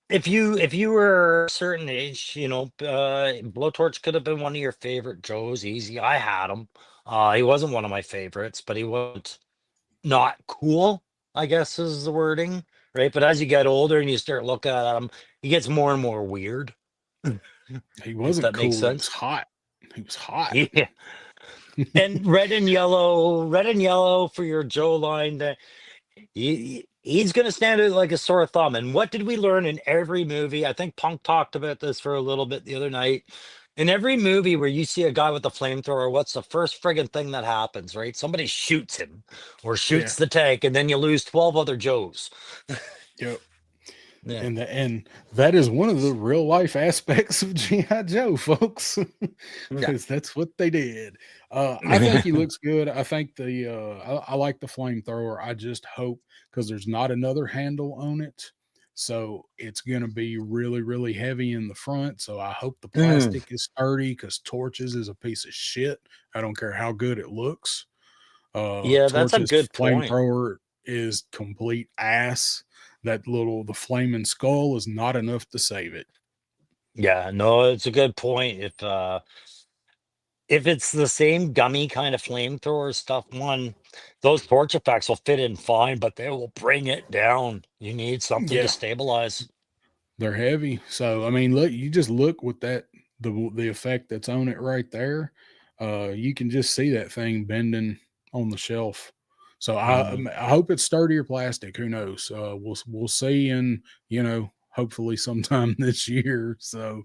if you were a certain age, Blowtorch could have been one of your favorite Joes. Easy. I had him. He wasn't one of my favorites, but he wasn't not cool, I guess is the wording, right? But as you get older and you start looking at him, he gets more and more weird, He if wasn't that makes cool. He was sense. hot. He was hot. Yeah. And red and yellow for your Joe line. He's going to stand out like a sore thumb. And what did we learn in every movie? I think Punk talked about this for a little bit the other night. In every movie where you see a guy with a flamethrower, what's the first friggin' thing that happens, right? Somebody shoots him or Yeah. shoots the tank, and then you lose 12 other Joes. Yep. Yeah. And that is one of the real life aspects of GI Joe, folks, Yeah. because that's what they did. I think he looks good. I think I like the flamethrower. I just hope, because there's not another handle on it, so it's gonna be really really heavy in the front. So I hope the Mm, plastic is sturdy, because Torches is a piece of shit. I don't care how good it looks. yeah, that's a Torch's good point. flamethrower is complete ass. The flaming skull is not enough to save it. Yeah, no, it's a good point. If it's the same gummy kind of flamethrower stuff one, those torch effects will fit in fine, but they will bring it down. You need something to Yeah, stabilize. they're heavy. So I mean, look, you just look with the effect that's on it right there. You can just see that thing bending on the shelf. So Mm. I hope it's sturdier plastic. Who knows? We'll see in, hopefully sometime this year. So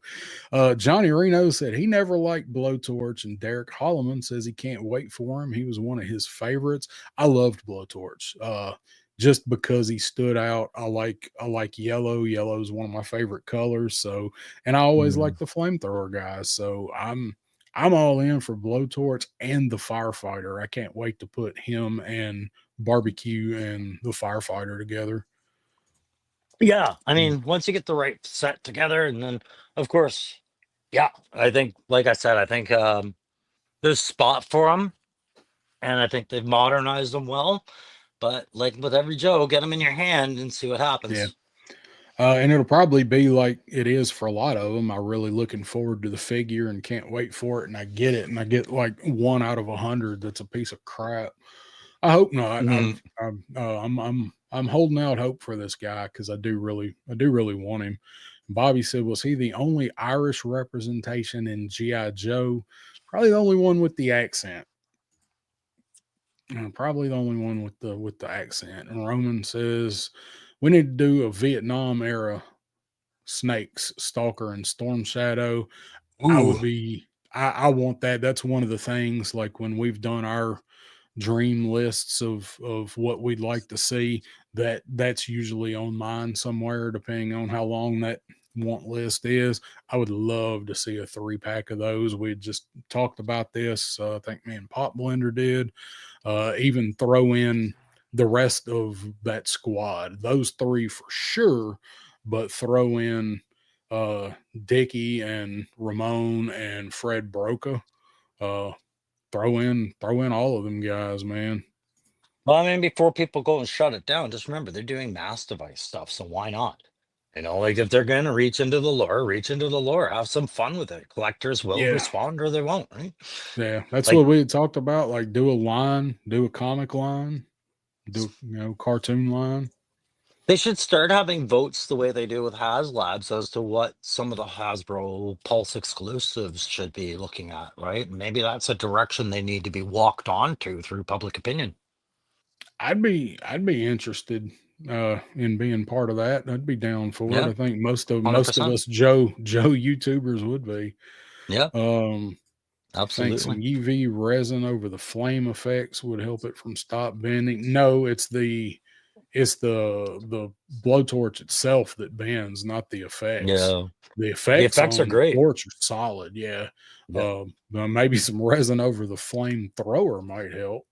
Johnny Reno said he never liked Blowtorch, and Derek Holloman says he can't wait for him. He was one of his favorites. I loved Blowtorch. Just because he stood out. I like yellow. Yellow is one of my favorite colors. So, and I always Mm. like the flamethrower guys. So I'm all in for Blowtorch and the firefighter. I can't wait to put him and barbecue and the firefighter together. Yeah, I Mm. mean, once you get the right set together, and then, of course, yeah, I think, like I said, I think there's spot for them, and I think they've modernized them well. But like with every Joe, get them in your hand and see what Yeah. happens. And it'll probably be like it is for a lot of them. I'm really looking forward to the figure and can't wait for it. And I get it, and I get like 1 out of 100 that's a piece of crap. I hope not. Mhm. I'm holding out hope for this guy, because I do really want him. Bobby said, was he the only Irish representation in GI Joe? Probably the only one with the accent. Probably the only one with the accent. And Roman says we need to do a Vietnam era Snakes, Stalker, and Storm Shadow. I Ooh, would be. I want that. That's one of the things. Like when we've done our dream lists of what we'd like to see, that's usually on mine somewhere, depending on how long that want list is. I would love to see a 3 pack of those. We just talked about this. I think me and Pop Blender did. Even throw in the rest of that squad, those three for sure, but throw in uh, Dickie and Ramon and Fred Broca. Uh, throw in all of them guys, man. well, I mean, before people go and shut it down, just remember they're doing mass device stuff, so why not? Like if they're gonna reach into the lore, reach into the lore, have some fun with it. Collectors will Yeah, respond or they won't, right? yeah, that's Like what we had talked about. Like do a line, do a comic line, do cartoon line. they should start having votes the way they do with HasLabs as to what some of the Hasbro Pulse exclusives should be looking at, right? Maybe that's a direction they need to be walked onto through public opinion. I'd be interested in being part of that. I'd be down for it. Yeah, I think most of 100%. us Joe YouTubers would be. Yeah, Um I think some absolutely. UV resin over the flame effects would help it from stop bending. No, it's the blowtorch itself that bends, not the effects. Yeah. The The effects effects are on the great. torch are solid. Yeah. Yeah. Maybe some resin over the flame thrower might help.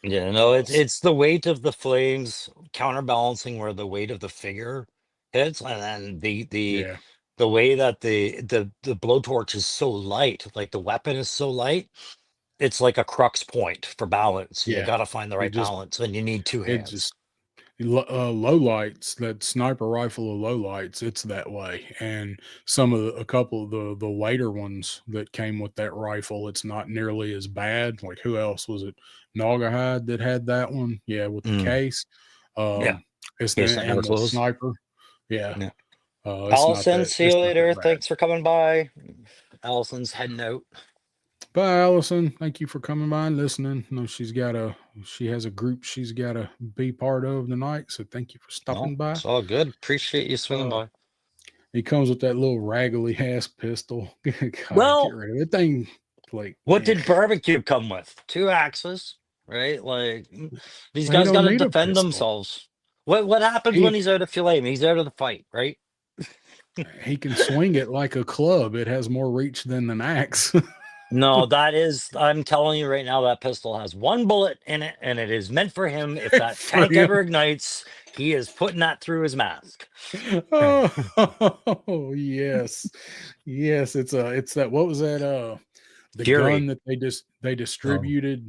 Yeah, no, it's So, it's the weight of the flames counterbalancing where the weight of the figure hits, and then yeah, the way that the blowtorch is so light, like the weapon is so light, it's like a crux point for balance. You yeah. got to find the It right just balance, and you need two it hands. just low lights, that sniper rifle of low lights, it's that way. And a couple of the later ones that came with that rifle, it's not nearly as bad. Like who else was it? Naugahyde that had that one, yeah, with the Mm, case. yeah, um it's the case never and the closed. sniper, yeah. Yeah. It's not Allison, that see it's you not that later. bad. Thanks for coming by. Allison's heading out. Bye, Allison. Thank you for coming by and listening. I know she has a group she's got to be part of tonight, so thank you for No, stopping by. it's all good. Appreciate you swinging uh by. He comes with that little raggedy ass pistol. God, get Well, rid of it. That thing. Like, what eh. did barbecue come with? Two axes, right? Like these Well, he guys don't got to need a defend pistol. themselves. What happens when He he's out of flame? He's out of the fight, right? he can swing it like a club. It has more reach than an axe. No, that is, I'm telling you right now, that pistol has one bullet in it, and it is meant for him. If that For tank him. ever ignites, he is putting that through his mask. Oh, yes. Yes, it's that what was that the gun Fury. that they Oh. distributed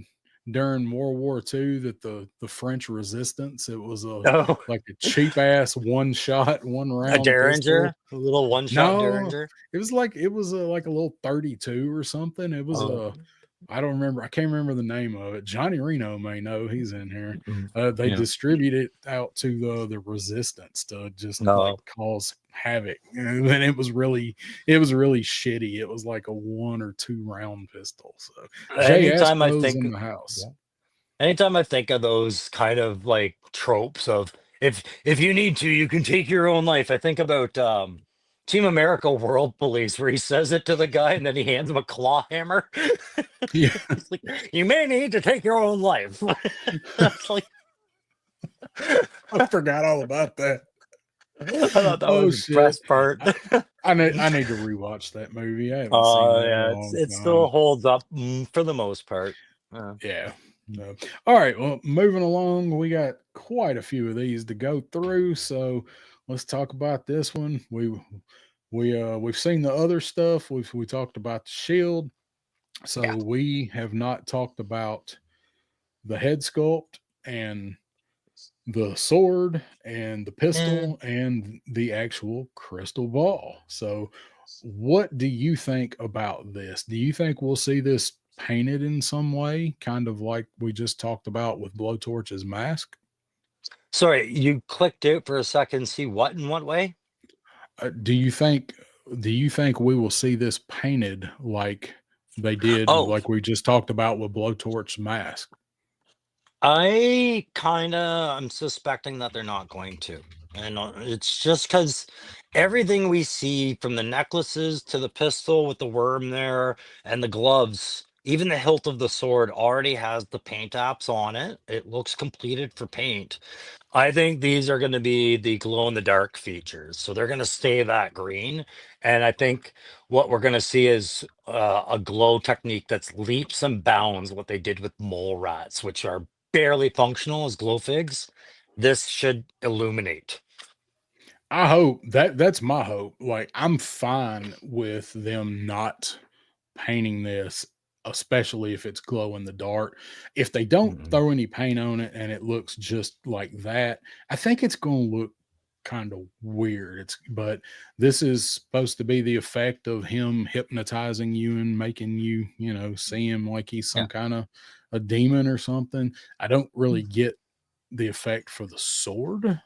during World War II that the French resistance, it was a Oh, like a cheap ass one shot, one a round pistol. Derringer, a little one-shot No, Derringer. it was like a little 32 or something. It was Oh, a I don't remember. I can't remember the name of it. Johnny Reno may know. He's in here. mm, They yeah. distribute it out to the resistance to just like No. cause havoc. And it was really shitty. It was like a one or two round pistol. So Jay Anytime I Astro's think, in the house. yeah. Anytime I think of those kind of like tropes of if you need to, you can take your own life. I think about Team America World Police, where he says it to the guy and then he hands him a claw hammer. Yeah, He's like, "You may need to take your own life." That's like, I forgot all about that. I thought that Oh was the shit. best part. I, I need to rewatch that movie. I haven't seen that in a Yeah, long it still time. holds up for the most part. Yeah. No. All right. Well, moving along, we got quite a few of these to go through. So let's talk about this one. We've seen the other stuff. We talked about the shield. Yeah. So we have not talked about the head sculpt and the sword and the Eh. pistol and the actual crystal ball. So what do you think about this? Do you think we'll see this painted in some way, kind of like we just talked about with Blowtorch's mask? Sorry, you clicked out for a second. See what in what way? Uh, do you think do you think we will see this painted like they did, Oh, like we just talked about with Blowtorch's mask? I'm suspecting that they're not going to. And it's just because everything we see from the necklaces to the pistol with the worm there and the gloves, even the hilt of the sword already has the paint apps on it. It looks completed for paint. I think these are going to be the glow in the dark features. So they're going to stay that green. And I think what we're going to see is a glow technique that's leaps and bounds what they did with mole rats, which are barely functional as glow figs. This should illuminate. I hope that's my hope. Like I'm fine with them not painting this, especially if it's glow in the dark. If they don't Mhm. throw any paint on it and it looks just like that, I think it's going to look kind of weird. But this is supposed to be the effect of him hypnotizing you and making you, see him like he's some Yeah. kind of a demon or something. I don't really get the effect for the sword,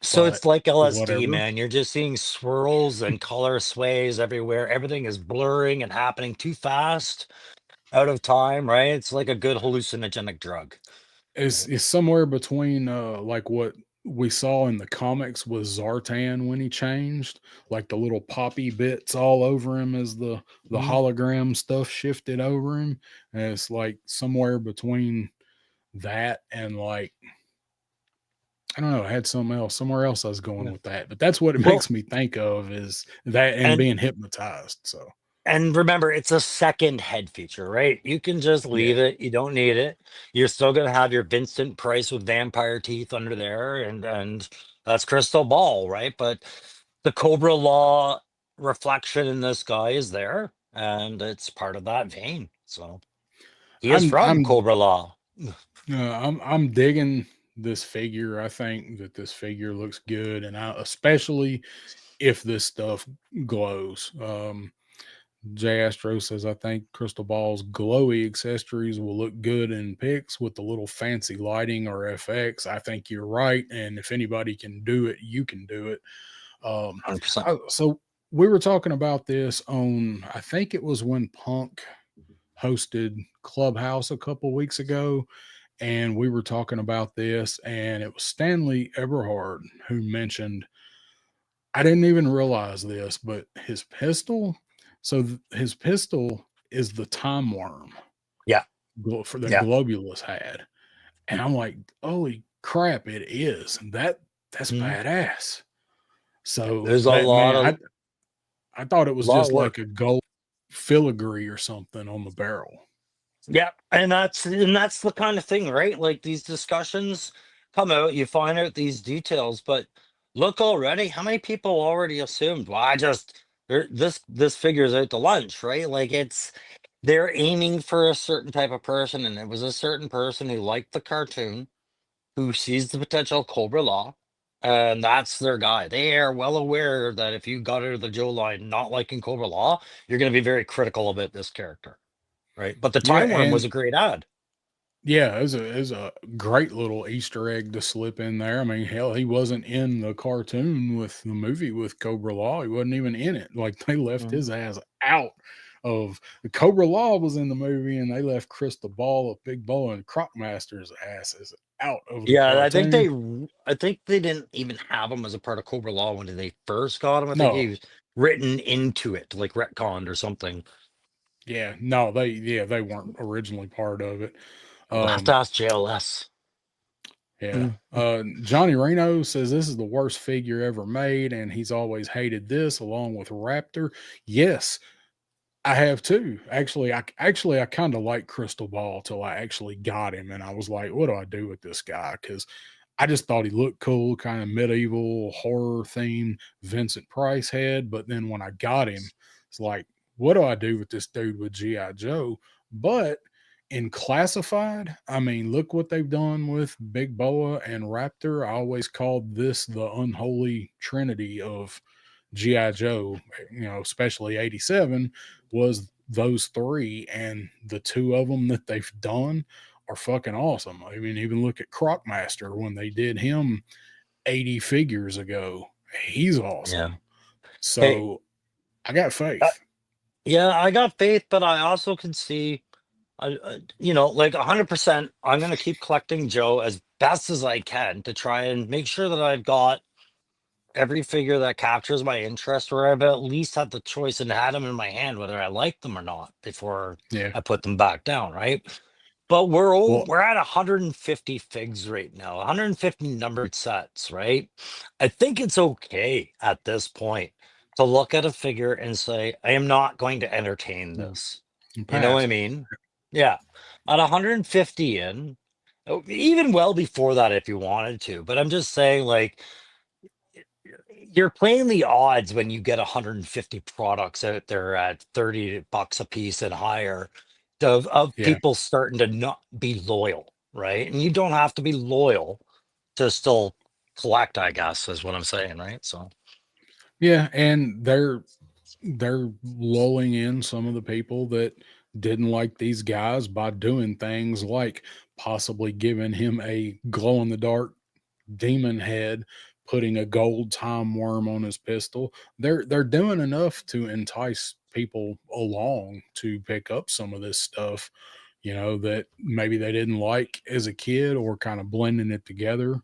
So but it's like LSD, whatever. man. You're just seeing swirls and color sways everywhere. Everything is blurring and happening too fast, out of time, right? It's like a good hallucinogenic drug. Right? Is somewhere between like what we saw in the comics with Zartan when he changed, like the little poppy bits all over him as the Mhm. hologram stuff shifted over him. And it's like somewhere between that and like I don't know, I had somewhere else I was going Yeah. with that. But that's what it Well, makes me think of is that and and being hypnotized. So and remember, it's a second head feature, right? You can just yeah. leave it. You don't need it. You're still gonna have your Vincent Price with vampire teeth under there, and that's Crystal Ball, right? But the Cobra Law reflection in this guy is there, and it's part of that vein. So he is from I'm Cobra Law. I'm digging this figure. I think that this figure looks good, and especially if this stuff glows. Jay Astro says I think Crystal Ball's glowy accessories will look good in pics with the little fancy lighting or FX. I think you're right, and if anybody can do it, you can do it. 100%. So we were talking about this on I think it was when Punk hosted Clubhouse a couple weeks ago, and we were talking about this, and it was Stanley Eberhard who mentioned. I didn't even realize this, but his pistol. So his pistol is the time worm Yeah, for that yeah. Globulus had, and I'm like, holy crap, it is that. That's Mhm. badass. So There's a that lot man, of I thought it was lot of just work. like a gold filigree or something on the barrel. Yeah, and that's the kind of thing, right? Like these discussions come out, you find out these details, but look already, how many people already assumed, well, this figures out the lunch, right? Like they're aiming for a certain type of person, and it was a certain person who liked the cartoon, who sees the potential Cobra Law, and that's their guy. They are well aware that if you got out of the Joe line not liking Cobra Law, you're going to be very critical about this character, right? But the Yeah, Time Worm was and a great ad. yeah, it was a great little Easter egg to slip in there. I mean, hell, he wasn't in the cartoon with the movie with Cobra Law. He wasn't even in it. Like they left Mhm. his ass out of the Cobra Law was in the movie, and they left Crystal Ball of Big Boy and Crockmaster's asses out of the Yeah, cartoon. I think they didn't even have him as a part of Cobra Law when they first got him. I think he No, was written into it, like retconned or something. yeah, no, they weren't originally part of it. I'll have to Um, ask JLS. Yeah. Mm. Johnny Reno says this is the worst figure ever made, and he's always hated this along with Raptor. Yes, I have too. Actually I kind of like Crystal Ball till I actually got him, and I was like, what do I do with this guy? Because I just thought he looked cool, kind of medieval horror theme Vincent Price had. But then when I got him, it's like, what do I do with this dude with G.I. Joe? But in classified, I mean, look what they've done with Big Boa and Raptor. I always called this the unholy trinity of G.I. Joe, especially 87 was those three. And the two of them that they've done are fucking awesome. I mean, even look at Crockmaster when they did him 80 figures ago. He's Yeah. awesome. Hey, So I got uh, faith. yeah, I got faith, but I also can see, like 100%. I'm gonna keep collecting Joe as best as I can to try and make sure that I've got every figure that captures my interest, or I've at least had the choice and had them in my hand, whether I like them or not, before Yeah. I put them back down, right? But Well, we're at 150 figs right now, 150 numbered sets, right? I think it's okay at this point to look at a figure and say, I am not going to entertain this. You know what I pass. mean? Yeah. At 150 in, even well before that if you wanted to, but I'm just saying, like, you're playing the odds when you get 150 products out there at 30 bucks a piece and higher, of Yeah. people starting to not be loyal, right? And you don't have to be loyal to still collect, I guess, is what I'm saying, right? So Yeah. And they're lulling in some of the people that didn't like these guys by doing things like possibly giving him a glow in the dark demon head, putting a gold time worm on his pistol. They're doing enough to entice people along to pick up some of this stuff, that maybe they didn't like as a kid, or kind of blending it together.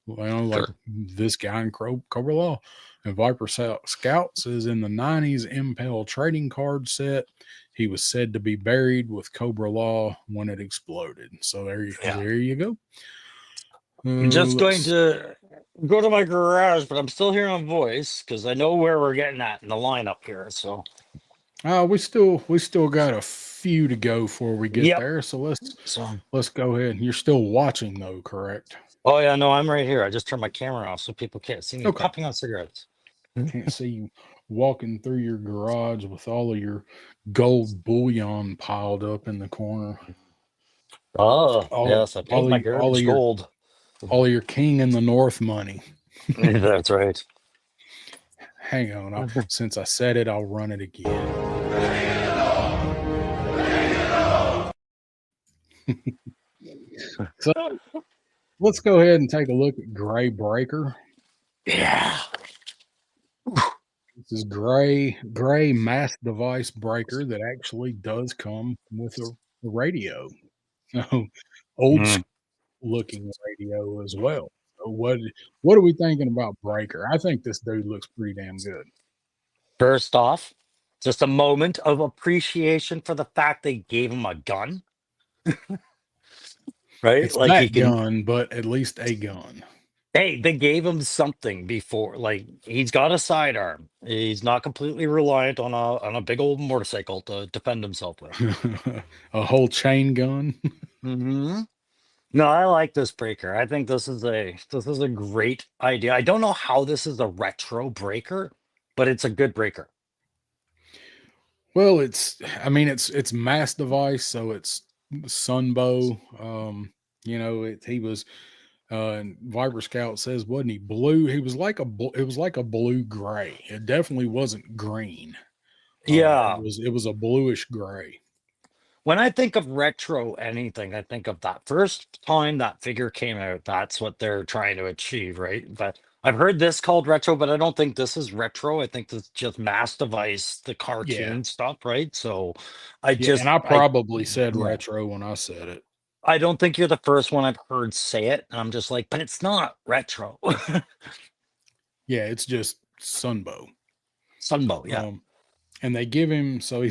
Like sure. this guy in Cobra Law. And Viper Scouts is in the 90s Impel trading card set. He was said to be buried with Cobra Law when it exploded. So Yeah. there you go. I'm just going Let's to go to my garage, but I'm still hearing a voice because I know where we're getting at in the lineup here. So we still got a few to go before we get yep. there. So So let's go ahead. You're still watching though, correct? oh yeah, no, I'm right here. I just turned my camera off so people can't see me Okay. puffing on cigarettes. Can't see you walking through your garage with all of your gold bullion piled up in the corner. Oh, All yes, I paint all of, my all of garbage your gold. all of your king in the north money. That's right. Hang on. Since I said it, I'll run it again. So let's go ahead and take a look at Gray Breaker. Yeah. This is gray mass device breaker that actually does come with a radio. So old Mm. school looking radio as well. So what are we thinking about Breaker? I think this dude looks pretty damn good. First off, just a moment of appreciation for the fact they gave him a gun, right? It's Like he that can, gun, but at least a gun. Hey, they gave him something before. Like he's got a sidearm. He's not completely reliant on a big old motorcycle to defend himself with. A whole chain gun. Hmm. No, I like this breaker. I think this is a great idea. I don't know how this is a retro breaker, but it's a good breaker. Well, I mean, it's mass device, so it's Sunbow. He was, and Viper Scout says, wasn't he blue? He was like it was like a blue gray. It definitely wasn't green. Yeah. It was a bluish gray. When I think of retro anything, I think of that first time that figure came out. That's what they're trying to achieve, right? But I've heard this called retro, but I don't think this is retro. I think this is just Mass Device, the Yeah, cartoon stuff, right? So I yeah, and just I I probably said yeah. retro when I said it. I don't think you're the first one I've heard say it. And I'm just like, but it's not retro. Yeah, it's just Sunbow. Sunbow, yeah. Um, and they give him so he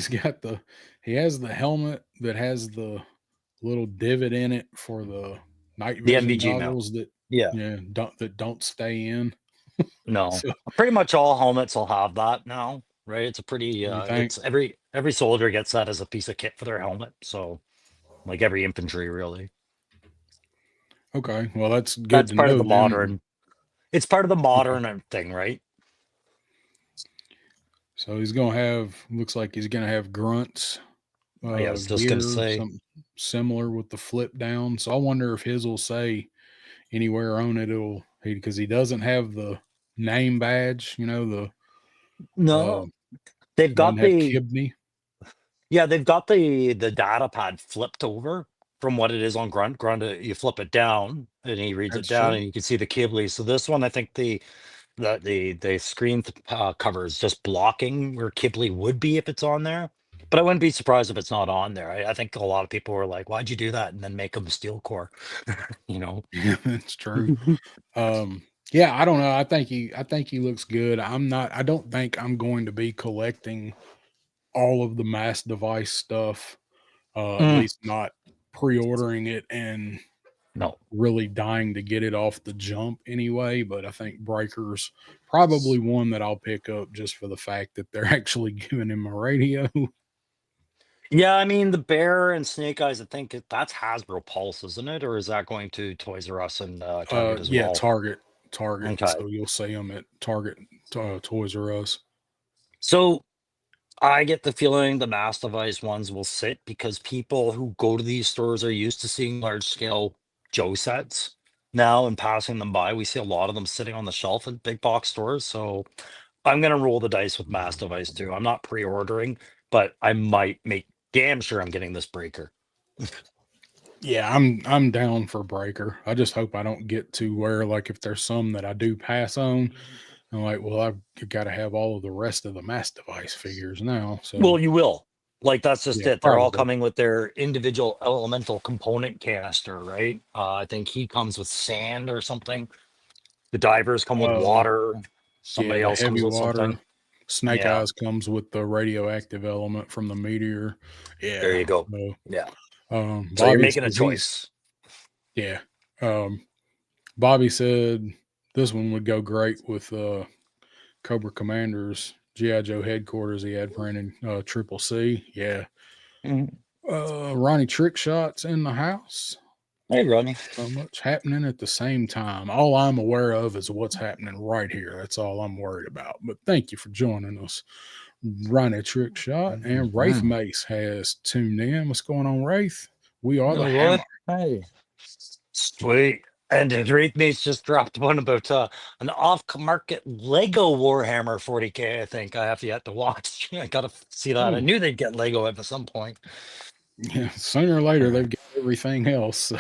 has the helmet that has the little divot in it for the night The vision MVG mount. goggles that Yeah. don't stay in. No. So Pretty much all helmets will have that now, right? It's a pretty you think, it's every soldier gets that as a piece of kit for their helmet. So like every infantry really. okay, well that's good That's to part of know the then. modern it's part of the Okay, modern thing, right? so he's gonna have looks like he's gonna have grunts I was just gonna gear, say something similar with the flip down. So I wonder if his will say anywhere on it because he doesn't have the name badge, uh no. They've doesn't got have the Kibney. Yeah, they've got the data pad flipped over from what it is on Grunt. Grunt, you flip it down and he reads it That's down, true. and you can see the Kibble. So this one, I think the screen cover is just blocking where Kibble would be if it's on there. But I wouldn't be surprised if it's not on there. I think a lot of people were like, "Why'd you do that?" And then make them steel core, you know. Yeah, that's true. Um, yeah, I don't know. I think he looks good. I don't think I'm going to be collecting all of the mass device stuff. At Mm, least not pre-ordering it and no. really dying to get it off the jump anyway. But I think Breaker's probably one that I'll pick up just for the fact that they're actually giving him a radio. Yeah, I mean the Bear and Snake Eyes. I think that's Hasbro Pulse, isn't it, or is that going to Toys R Us and Target as Yeah, well? Target. Okay. So you'll see them at Target, Toys R Us. So I get the feeling the mass device ones will sit because people who go to these stores are used to seeing large scale Joe sets now and passing them by. We see a lot of them sitting on the shelf at big box stores. So I'm gonna roll the dice with mass device too. I'm not pre-ordering, but I might make damn sure I'm getting this breaker. Yeah, I'm down for Breaker. I just hope I don't get to where like if there's some that I do pass on, I'm like, well, I've got to have all of the rest of the mass device figures now. So Well, you will. Like that's just yeah, it. They're all probably. coming with their individual elemental component canister, right? I think he comes with sand or something. The divers come with Uh, water. yeah, Somebody the else heavy comes with water something. Snake Yeah, Eyes comes with the radioactive element from the meteor. there Yeah. you go. So, Yeah. So you're Bobby making a says he's choice. yeah. Um, Bobby said this one would go great with Cobra Commander's GI Joe headquarters. He had printed Triple C. Yeah. Mhm. Ronnie Trick Shots in the house. Hey, Ronnie. So much happening at the same time. All I'm aware of is what's happening right here. That's all I'm worried about. But thank you for joining us. Ronnie Trick Shot and Wraith Mhm. Mace has tuned in. What's going on, Wraith? We are the No Hammer. what? Hey. Sweet. And Wraith Mace just dropped one about an off-market Lego Warhammer 40K. I think I have yet to watch. I gotta see that. I Oh, knew they'd get Lego at some point. yeah. Sooner or later, they've got everything else. So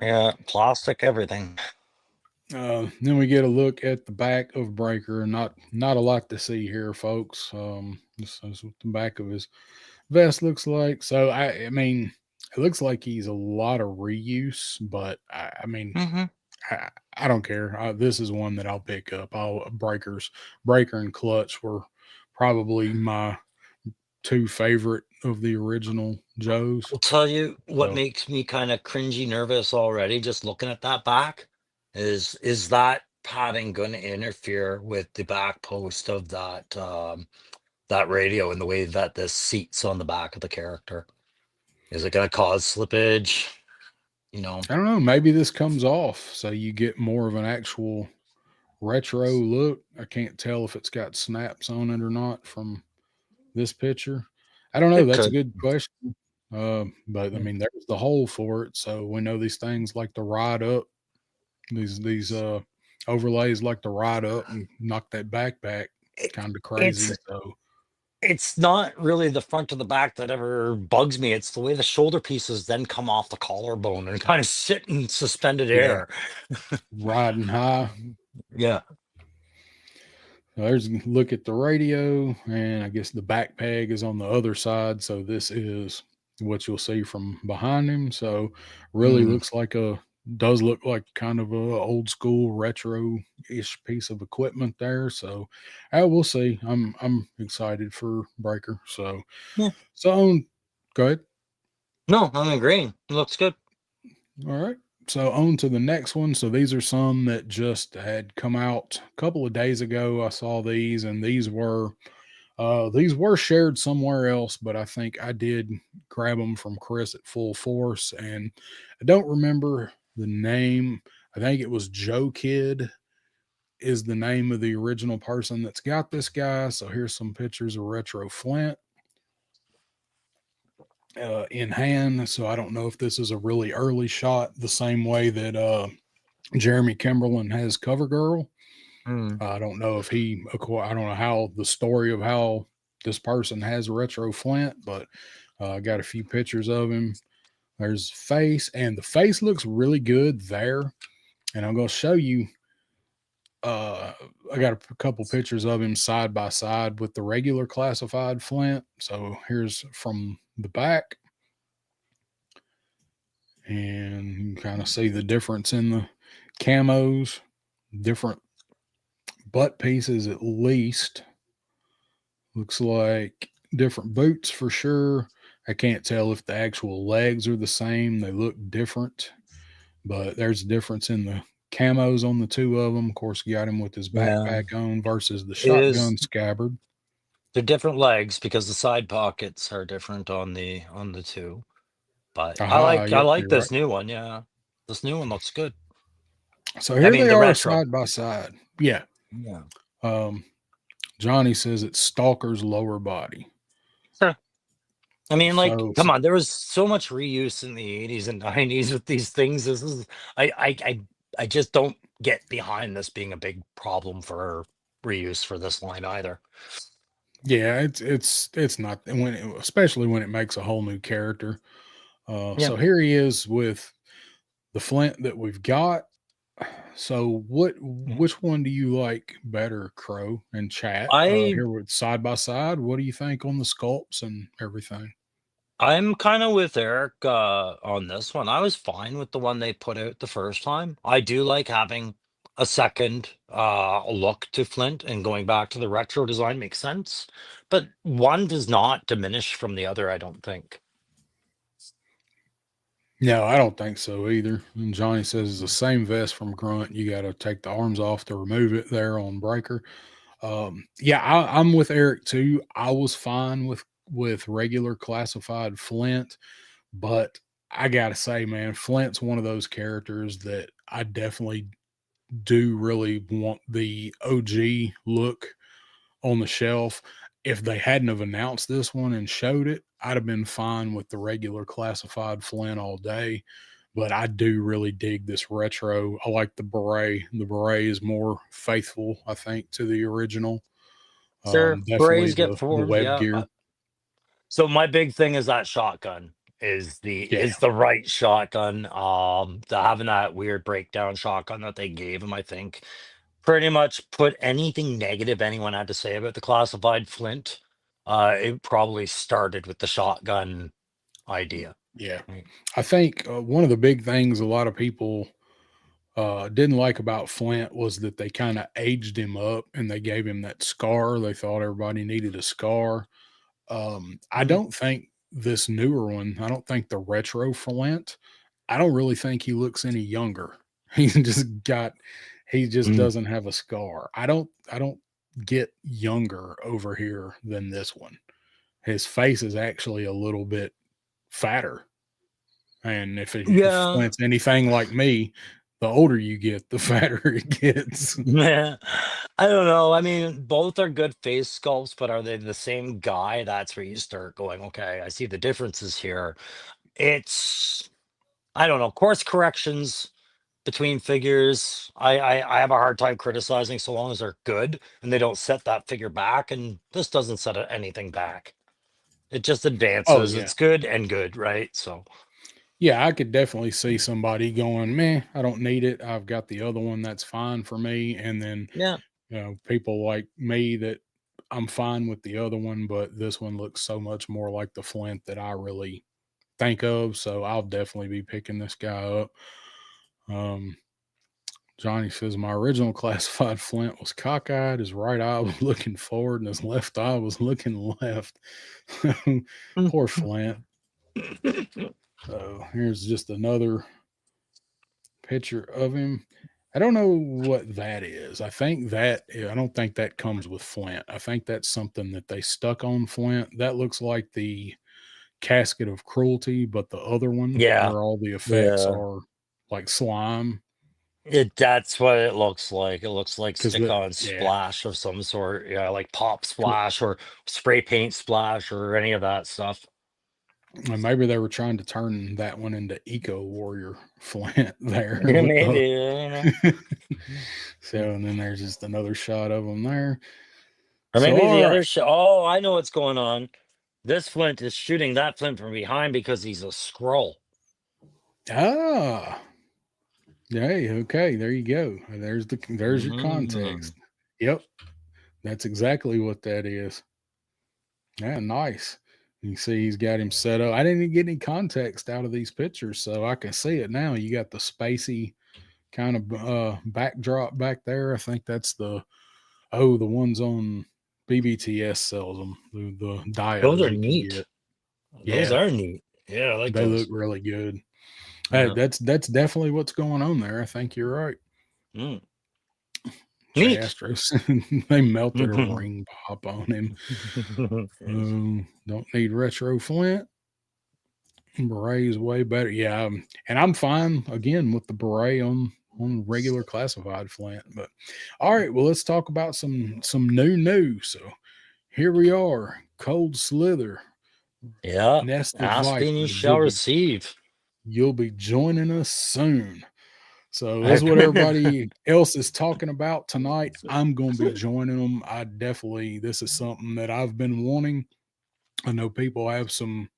Yeah, plastic, everything. then we get a look at the back of Breaker. Not a lot to see here, folks. This is what the back of his vest looks like. So I mean, it looks like he's a lot of reuse, but I mean, Hmm. I don't care. This is one that I'll pick up. Breaker and Clutch were probably my two favorite of the original Joes. I'll tell you what So makes me kind of cringy nervous already just looking at that back is that padding going to interfere with the back post of that radio and the way that this seats on the back of the character? Is it going to cause slippage? You know, I don't know. Maybe this comes off so you get more of an actual retro look. I can't tell if it's got snaps on it or not from this picture. I don't know. it That's a could. good question. But I mean, there's the hole for it, so we know these things like to ride up. These overlays like to ride up and knock that back It, kind of it's crazy. So it's not really the front to the back that ever bugs me. It's the way the shoulder pieces then come off the collarbone and kind of sit in suspended yeah, air. riding high. Yeah. There's a look at the radio, and I guess the back peg is on the other side. So this is what you'll see from behind him. So really Mm, looks like a does look like kind of a old school retro ish piece of equipment there. So we'll see. I'm excited for Breaker. yeah. Go ahead. No, I'm agreeing. It looks good. All right. So on to the next one. So these are some that just had come out a couple of days ago. I saw these, and these were shared somewhere else, but I think I did grab them from Chris at Full Force, and I don't remember the name. I think it was Joe Kid is the name of the original person that's got this guy. So here's some pictures of Retro Flint in hand. So I don't know if this is a really early shot, the same way that Jeremy Kimberlin has CoverGirl. Mm, I don't know if I don't know how the story of how this person has Retro Flint, but I got a few pictures of him. There's face, and the face looks really good there. And I'm going to show you. I got a couple pictures of him side by side with the regular classified Flint. So here's from the back, and you can kind of see the difference in the camos, different butt pieces at least. Looks like different boots for sure. I can't tell if the actual legs are the same. They look different, but there's a difference in the camos on the two of them. Of course, you got him with his yeah. backpack on versus the It is. shotgun scabbard. They're different legs because the side pockets are different on the two. But Aha, I yep, like you're right. this new one. Yeah, this new one looks good. So I here mean they the are retro. side by side. Yeah. Yeah. Um, Johnny says it's Stalker's lower body. Sure. I mean, like, So come on, there was so much reuse in the 80s and 90s with these things. This is I just don't get behind this being a big problem for reuse for this line either. yeah, it's not especially when it makes a whole new character. Yeah. So here he is with the Flint that we've got. So Mhm. which one do you like better, Crow and chat? I Here with side by side. What do you think on the sculpts and everything? I'm kind of with Eric on this one. I was fine with the one they put out the first time. I do like having a second look to Flint, and going back to the retro design makes sense. But one does not diminish from the other, I don't think. No, I don't think so either. And Johnny says it's the same vest from Grunt. You got to take the arms off to remove it there on Breaker. Yeah, I'm with Eric too. I was fine with regular classified Flint, but I gotta say, man, Flint's one of those characters that I definitely do really want the OG look on the shelf. If they hadn't have announced this one and showed it, I'd have been fine with the regular classified Flint all day. But I do really dig this retro. I like the beret. The beret is more faithful, I think, to the original. Sure, Definitely berets get the formed, web yeah. gear. So my big thing is that shotgun Yeah, is the right shotgun. Having that weird breakdown shotgun that they gave him, I think, pretty much put anything negative anyone had to say about the classified Flint. It probably started with the shotgun idea. yeah. Right. I think one of the big things a lot of people didn't like about Flint was that they kind of aged him up and they gave him that scar. They thought everybody needed a scar. I Mm. don't think this newer one, I don't think the retro Flint, I don't really think he looks any younger. He's just got He just Mm. doesn't have a scar. I don't get younger over here than this one. His face is actually a little bit fatter. And if Yeah. Flint's anything like me, the older you get, the fatter it gets. Yeah. I don't know. I mean, both are good face sculpts, but are they the same guy? That's where you start going, okay, I see the differences here. It's, I don't know, course corrections between figures. I have a hard time criticizing so long as they're good and they don't set that figure back. And this doesn't set anything back. It just Oh advances. yeah. It's good and good, right? So Yeah, I could definitely see somebody going, "Meh, I don't need it. I've got the other one that's fine for me." And then, yeah. people like me that I'm fine with the other one, but this one looks so much more like the Flint that I really think of. So I'll definitely be picking this guy up. Um, Johnny says my original classified Flint was cockeyed. His right eye was looking forward, and his left eye was looking left. Poor Flint. So here's just another picture of him. I don't know what that is. I don't think that comes with Flint. I think that's something that they stuck on Flint. That looks like the casket of cruelty, but the other one Yeah. where all the effects Yeah. are like slime. That's what it looks like. It looks like Because stick on yeah, splash of some sort. Yeah, like pop splash or spray paint splash or any of that stuff. and maybe they were trying to turn that one into Eco Warrior Flint there Yeah, with the. maybe, you know. So and then there's just another shot of them there. Or So maybe all the right. other shot. Oh, I know what's going on. This Flint is shooting that Flint from behind because he's a scroll. Ah, hey, okay, there you go. There's your Mm. context. Yep, that's exactly what that is. Yeah, nice. You see, he's got him set up. I didn't even get any context out of these pictures, so I can see it now. You got the spacey kind of backdrop back there. I think that's the ones on BBTS sells them, the Those dios are you can neat. get. Those Yeah, are neat. Yeah, I like they look those. really good. Hey, Yeah. that's definitely what's going on there. I think you're right. Mm. Say Neat. Astros, they melted a ring pop on him. Don't need retro Flint. Beret is way better. Yeah, and I'm fine again with the beret on regular classified Flint. But all right, well let's talk about some new. So here we are, Cold Slither, Yeah. Nest of Ask and you Vipers. shall receive. You'll be joining us soon. So this I is what everybody else is talking about tonight. I'm going to be joining them. This is something that I've been wanting. I know people have some,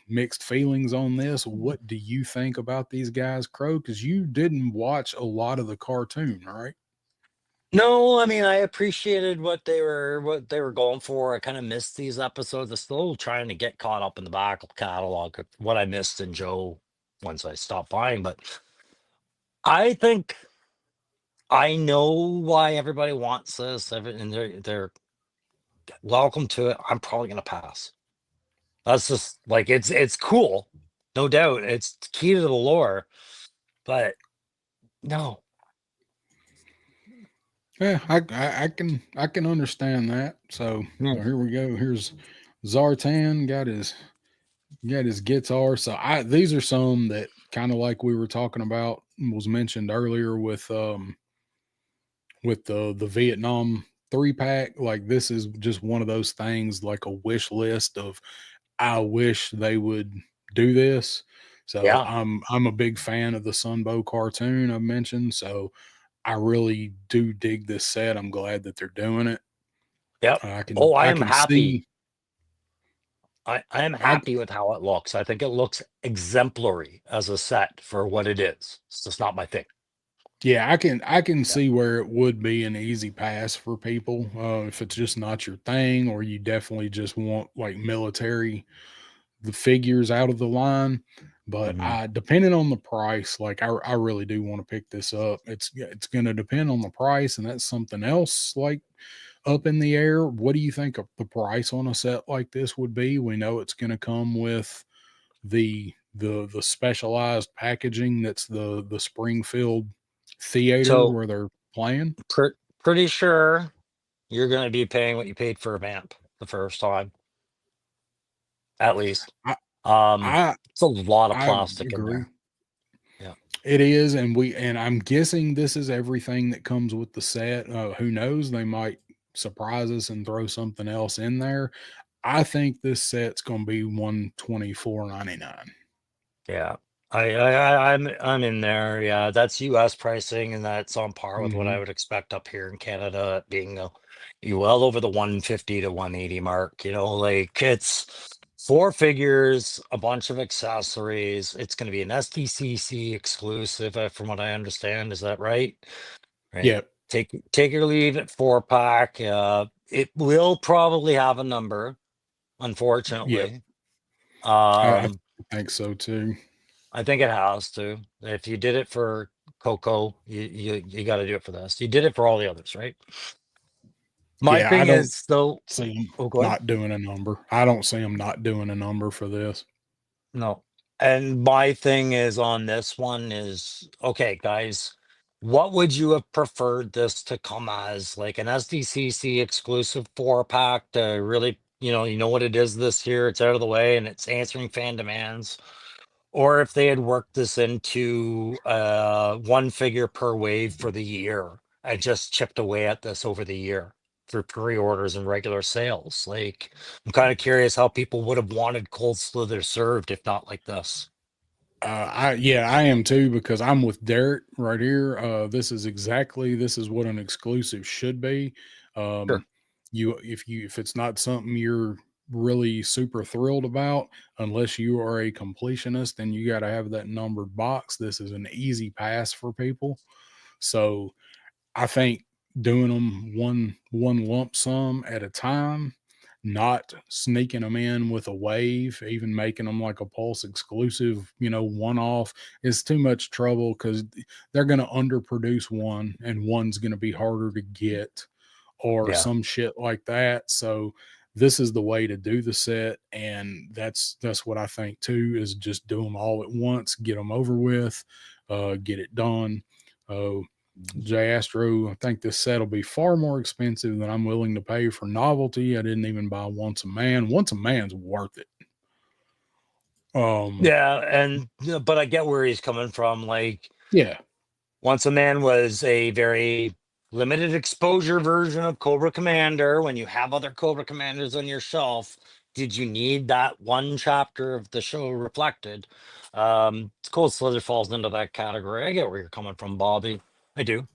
mixed feelings on this. What do you think about these guys, Crow? Because you didn't watch a lot of the cartoon, right? No, I mean I appreciated what they were going for. I kind of missed these episodes. I'm still trying to get caught up in the back catalog of what I missed in Joe once I stopped buying. But I think I know why everybody wants this, and they're welcome to it. I'm probably gonna pass. That's just like it's cool, no doubt. It's key to the lore, but no. Yeah, I can understand that. So Mm. here we go. Here's Zartan got his guitar. So these are some that kind of like we were talking about was mentioned earlier with the Vietnam 3-pack. Like this is just one of those things like a wish list of I wish they would do this. So Yeah. I'm a big fan of the Sunbow cartoon I've mentioned. So I really do dig this set. I'm glad that they're doing it. Yep. I can Oh, I I am can happy. see I am I happy with how it looks. I think it looks exemplary as a set for what it is. It's just not my thing. yeah, I can Yeah. see where it would be an easy pass for people if it's just not your thing, or you definitely just want like military the figures out of the line. But Mhm. I depending on the price, like I really do want to pick this up. It's going to depend on the price, and that's something else like up in the air. What do you think of the price on a set like this would be? We know it's going to come with the specialized packaging that's the Springfield theater So where they're playing. pretty sure you're going to be paying what you paid for a vamp the first time, at least. I Um, I it's a lot of I plastic in agree. there. Yeah, It is, and I'm guessing this is everything that comes with the set. Who knows? They might surprise us and throw something else in there. I think this set's gonna be 124.99. yeah. I'm in there. Yeah, that's U.S. pricing, and that's on par with what I Mhm. would expect up here in Canada, it being you well over the 150 to 180 mark. Like it's four figures, a bunch of accessories. It's going to be an SDCC exclusive, from what I understand. Is that right? Right. Yep, Take or leave it 4 pack. It will probably have a number, yep. unfortunately. I Um, think so too. I think it has to. If you did it for Coco, you got to do it for this. You did it for all the others, right? My Yeah, I thing don't is though. see them Oh, go ahead. not doing a number. I don't see them not doing a number for this. No. And my thing is on this one is okay, guys. What would you have preferred this to come as? Like an SDCC exclusive 4 pack to really, you know what it is this year. It's out of the way and it's answering fan demands. Or if they had worked this into one figure per wave for the year and just chipped away at this over the year through pre-orders and regular sales. Like, I'm kind of curious how people would have wanted Cold Slither served if not like this. I am too because I'm with Derek right here. This is what an exclusive should be. Sure. Um, if it's not something you're really super thrilled about, unless you are a completionist, then you got to have that numbered box. This is an easy pass for people. So I think doing them one lump sum at a time, not sneaking them in with a wave, even making them like a Pulse exclusive, one off is too much trouble because they're going to underproduce one and one's going to be harder to get or Yeah. some shit like that. So this is the way to do the set, and that's what I think too. Is just do them all at once, get them over with, get it done. Uh, J Astro, I think this set will be far more expensive than I'm willing to pay for novelty. I didn't even buy Once a Man. Once a Man's worth it. Um, Yeah, and but I get where he's coming from. Like, yeah, Once a Man was a very limited exposure version of Cobra Commander. When you have other Cobra Commanders on your shelf, did you need that one chapter of the show reflected? Cold Slither falls into that category. I get where you're coming from, Bobby. I do.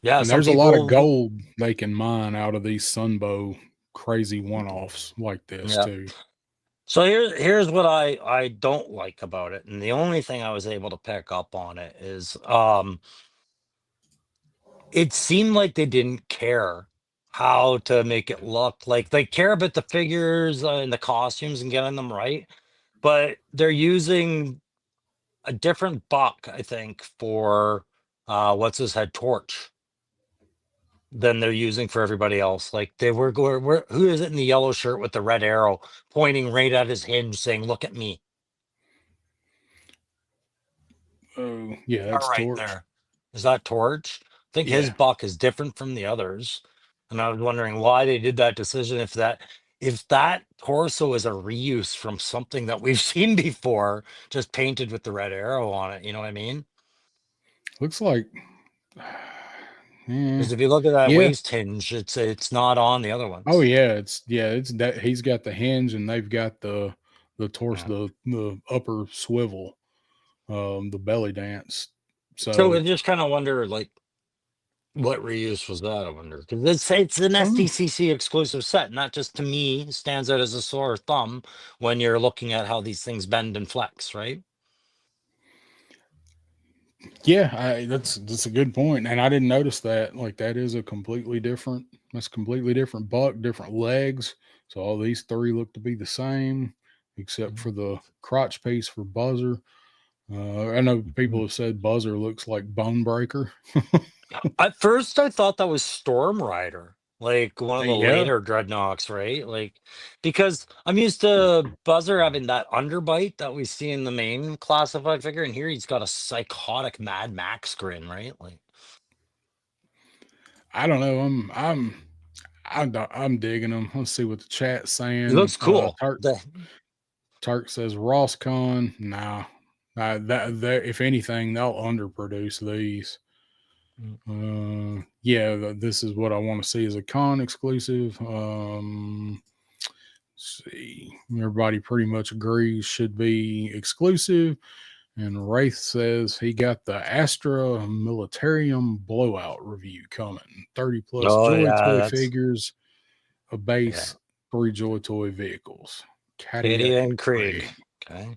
Yeah, and some there's a lot of people. gold they can mine out of these Sunbow crazy one-offs like this Yeah. too. So here's what I don't like about it, and the only thing I was able to pick up on it is it seemed like they didn't care how to make it look. Like they care about the figures and the costumes and getting them right, but they're using a different buck, I think, for what's his head torch than they're using for everybody else. Like they were going, who is it in the yellow shirt with the red arrow pointing right at his hinge, saying, "Look at me." Oh, yeah, All that's right, Torch. there. Is that Torch? I think his Yeah. buck is different from the others. And I was wondering why they did that decision, if that torso is a reuse from something that we've seen before, just painted with the red arrow on it, you know what I mean? Looks like yeah. Because if you look at that Yeah. waist hinge, it's not on the other Oh ones. it's that he's got the hinge and they've got the torso, Yeah. the upper swivel, the belly dance. So I So just kind of wonder, like, what reuse was that? I wonder because it's an I don't know. SDCC exclusive set, not just to me stands out as a sore thumb when you're looking at how these things bend and flex, right? Yeah, that's a good point, and I didn't notice that. Like that is a completely different. That's completely different buck, different legs. So all these three look to be the same, except Mhm. for the crotch piece for Buzzer. I know people Mhm. have said Buzzer looks like Bone Breaker. At first, I thought that was Storm Rider. like one of the Yeah, later dreadnoughts, right? Like, because I'm used to Buzzer having that underbite that we see in the main classified figure, and here he's got a psychotic Mad Max grin, right? Like, I don't know. I'm digging them. Let's see what the chat's he saying. looks cool. Turk says Rosscon. Nah, that if anything, they'll underproduce these. Yeah, this is what I want to see as a con exclusive. See, everybody pretty much agrees should be exclusive. And Wraith says he got the Astra Militarium blowout review coming. 30 plus Oh Joy yeah, Toy that's figures, a yeah. base, 3 Joy Toy vehicles. Katie Katia and and Krieg. Craig. Okay.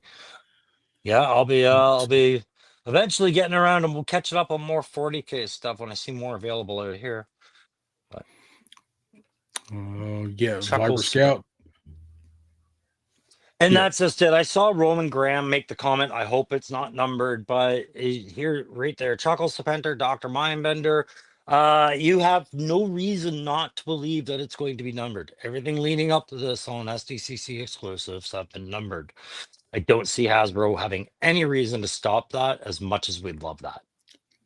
Yeah, I'll be eventually getting around and we'll catch it up on more 40K stuff when I see more available out here. But Yeah, Viper Chuckles. Scout. And Yeah. that's just it. I saw Roman Graham make the comment. I hope it's not numbered, but here, right there, Chuckles Serpenter, Dr. Mindbender. You have no reason not to believe that it's going to be numbered. Everything leading up to this on SDCC exclusives have been numbered. I don't see Hasbro having any reason to stop that as much as we'd love that.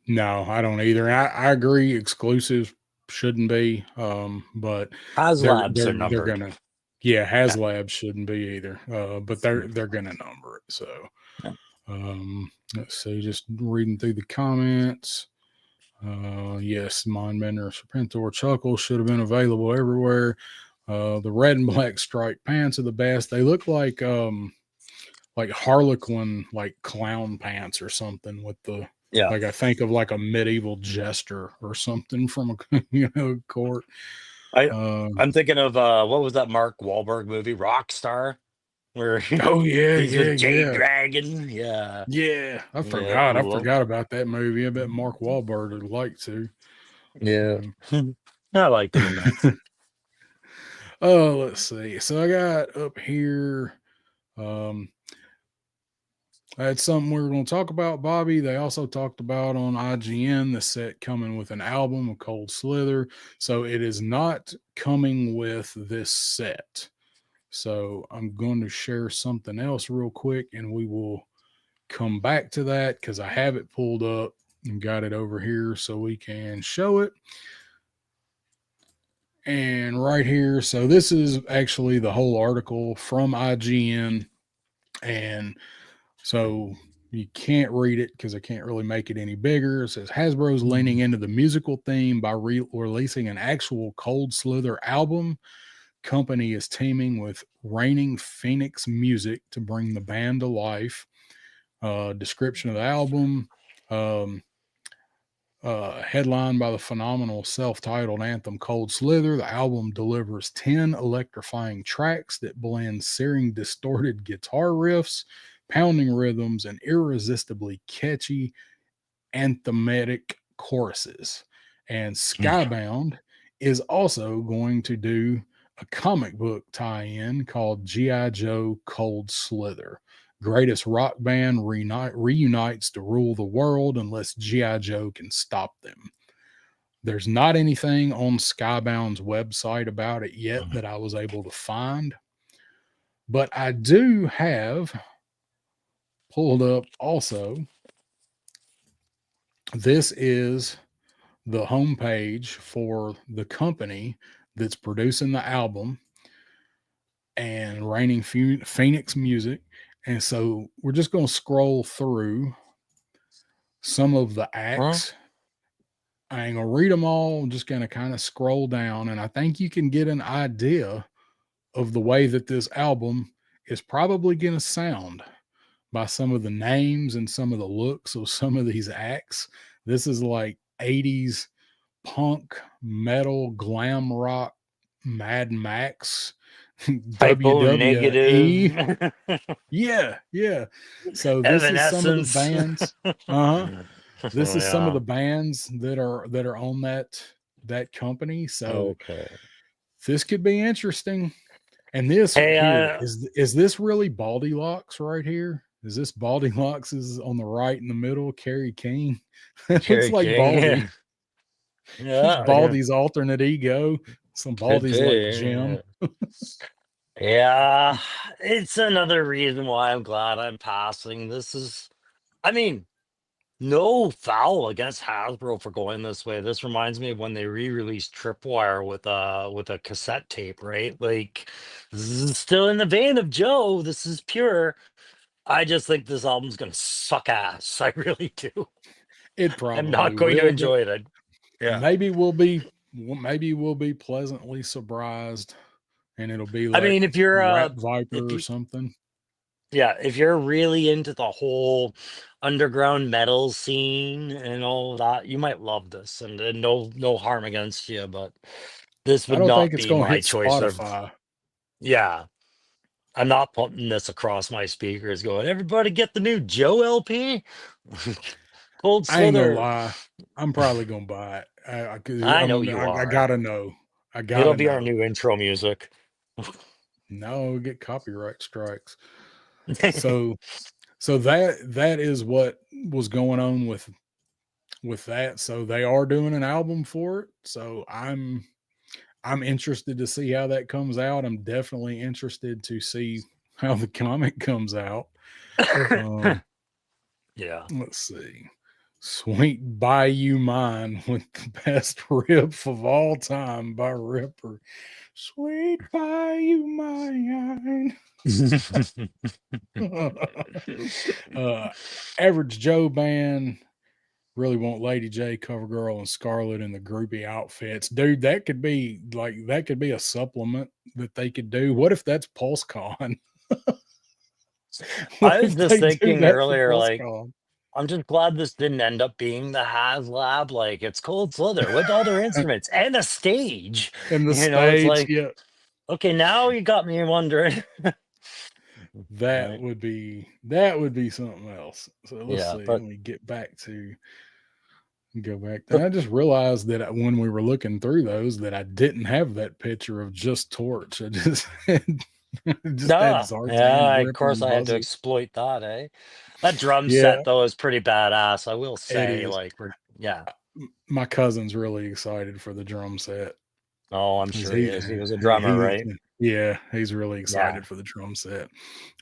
No, I don't either. I agree exclusives shouldn't be. But HasLabs are they're numbered. gonna yeah, Yeah. HasLab shouldn't be either. But they're gonna number it. So Yeah. let's see, just reading through the comments. Yes, Mindbender, Serpentor, Chuckle should have been available everywhere. The red and black striped pants are the best. They look like Harlequin, like clown pants or something with the Yeah. like I think of like a medieval jester or something from a court. I Uh, I'm thinking of what was that Mark Wahlberg movie, Rockstar, where oh yeah, he's yeah, with Jade yeah, Dragon. Yeah. yeah. I Yeah. forgot. I Well, forgot about that movie. I bet Mark Wahlberg would like to. yeah. Um, I liked him in that. oh, let's see. So I got up here. Um, That's something we were going to talk about, Bobby. They also talked about on IGN the set coming with an album of Cold Slither. So it is not coming with this set. So I'm going to share something else real quick and we will come back to that because I have it pulled up and got it over here so we can show it. And right here, so this is actually the whole article from IGN. And so you can't read it because I can't really make it any bigger. It says Hasbro's leaning into the musical theme by releasing an actual Cold Slither album. Company is teaming with Reigning Phoenix Music to bring the band to life. Description of the album. Um, Headlined by the phenomenal self-titled anthem Cold Slither, the album delivers 10 electrifying tracks that blend searing distorted guitar riffs, pounding rhythms, and irresistibly catchy anthematic choruses. And Skybound is also going to do a comic book tie-in called G.I. Joe Cold Slither. Greatest rock band reunites to rule the world unless G.I. Joe can stop them. There's not anything on Skybound's website about it yet that I was able to find, but I do have pulled up also. This is the homepage for the company that's producing the album and Reigning Phoenix Music. And so we're just going to scroll through some of the Huh? acts. I ain't going to read them all. I'm just going to kind of scroll down. And I think you can get an idea of the way that this album is probably going to sound by some of the names and some of the looks of some of these acts. This is like 80s punk, metal, glam rock, Mad Max, Typo WWE. negative. Yeah, yeah. So this is some of the Evanescence. bands. Uh-huh. This Oh is some of yeah. the bands that are on that company. So Okay. this could be interesting. And this Hey, here is this really Baldy Locks right here? Is this Baldy Locks is on the right in the middle? Kerry King. It looks Cherry like King. Baldy. It's Yeah, yeah. Baldy's alternate ego. Some Could baldies like be. Jim. Yeah, it's another reason why I'm glad I'm passing. I mean, no foul against Hasbro for going this way. This reminds me of when they re-released Tripwire with a cassette tape, right? Like, this is still in the vein of Joe. This is pure. I just think this album's gonna suck ass. I really do. It I'm probably not going to will, but enjoy it. Yeah. maybe we'll be pleasantly surprised, and it'll be I like mean, if you're Rat if Viper or you something. yeah, if you're really into the whole underground metal scene and all that, you might love this. And no harm against you, but this I would don't think not it's be gonna my hit choice of Spotify. yeah. I'm not putting this across my speakers going, everybody get the new Joe LP. Cold I ain't gonna Slither. lie. I'm probably gonna buy it. I know you I are. gotta know. I It'll gotta be our know. new intro music. No, get copyright strikes. So that is what was going on with that. So they are doing an album for it. So I'm interested to see how that comes out. I'm definitely interested to see how the comic comes out. Um, Yeah. let's see. Sweet Bayou Mine with the best riff of all time by Ripper. Sweet Bayou Mine. uh, Average Joe Band really want Lady J, Covergirl, and Scarlet in the groupie outfits. Dude, that could be a supplement that they could do. What if that's PulseCon? What I was if just they do thinking that for earlier, like, PulseCon? I'm just glad this didn't end up being the Has Lab. Like, it's Cold Slither with all their instruments and a stage. And the It's stage, like, yeah, okay, now you got me wondering. Right. that would be something else. So let's Yeah. see. Let But me get back to go back. And the, I just realized that when we were looking through those, that I didn't have that picture of just Torch. I just had just had Zartan, yeah, of Ripper, course and I had to Buzzard. exploit that, eh? That drum Yeah, set, though, is pretty badass. I will it say, is. like, yeah. My cousin's really excited for the drum set. Oh, I'm He's sure he he is. He was a drummer, he right? yeah, he's really Yeah. excited for the drum set.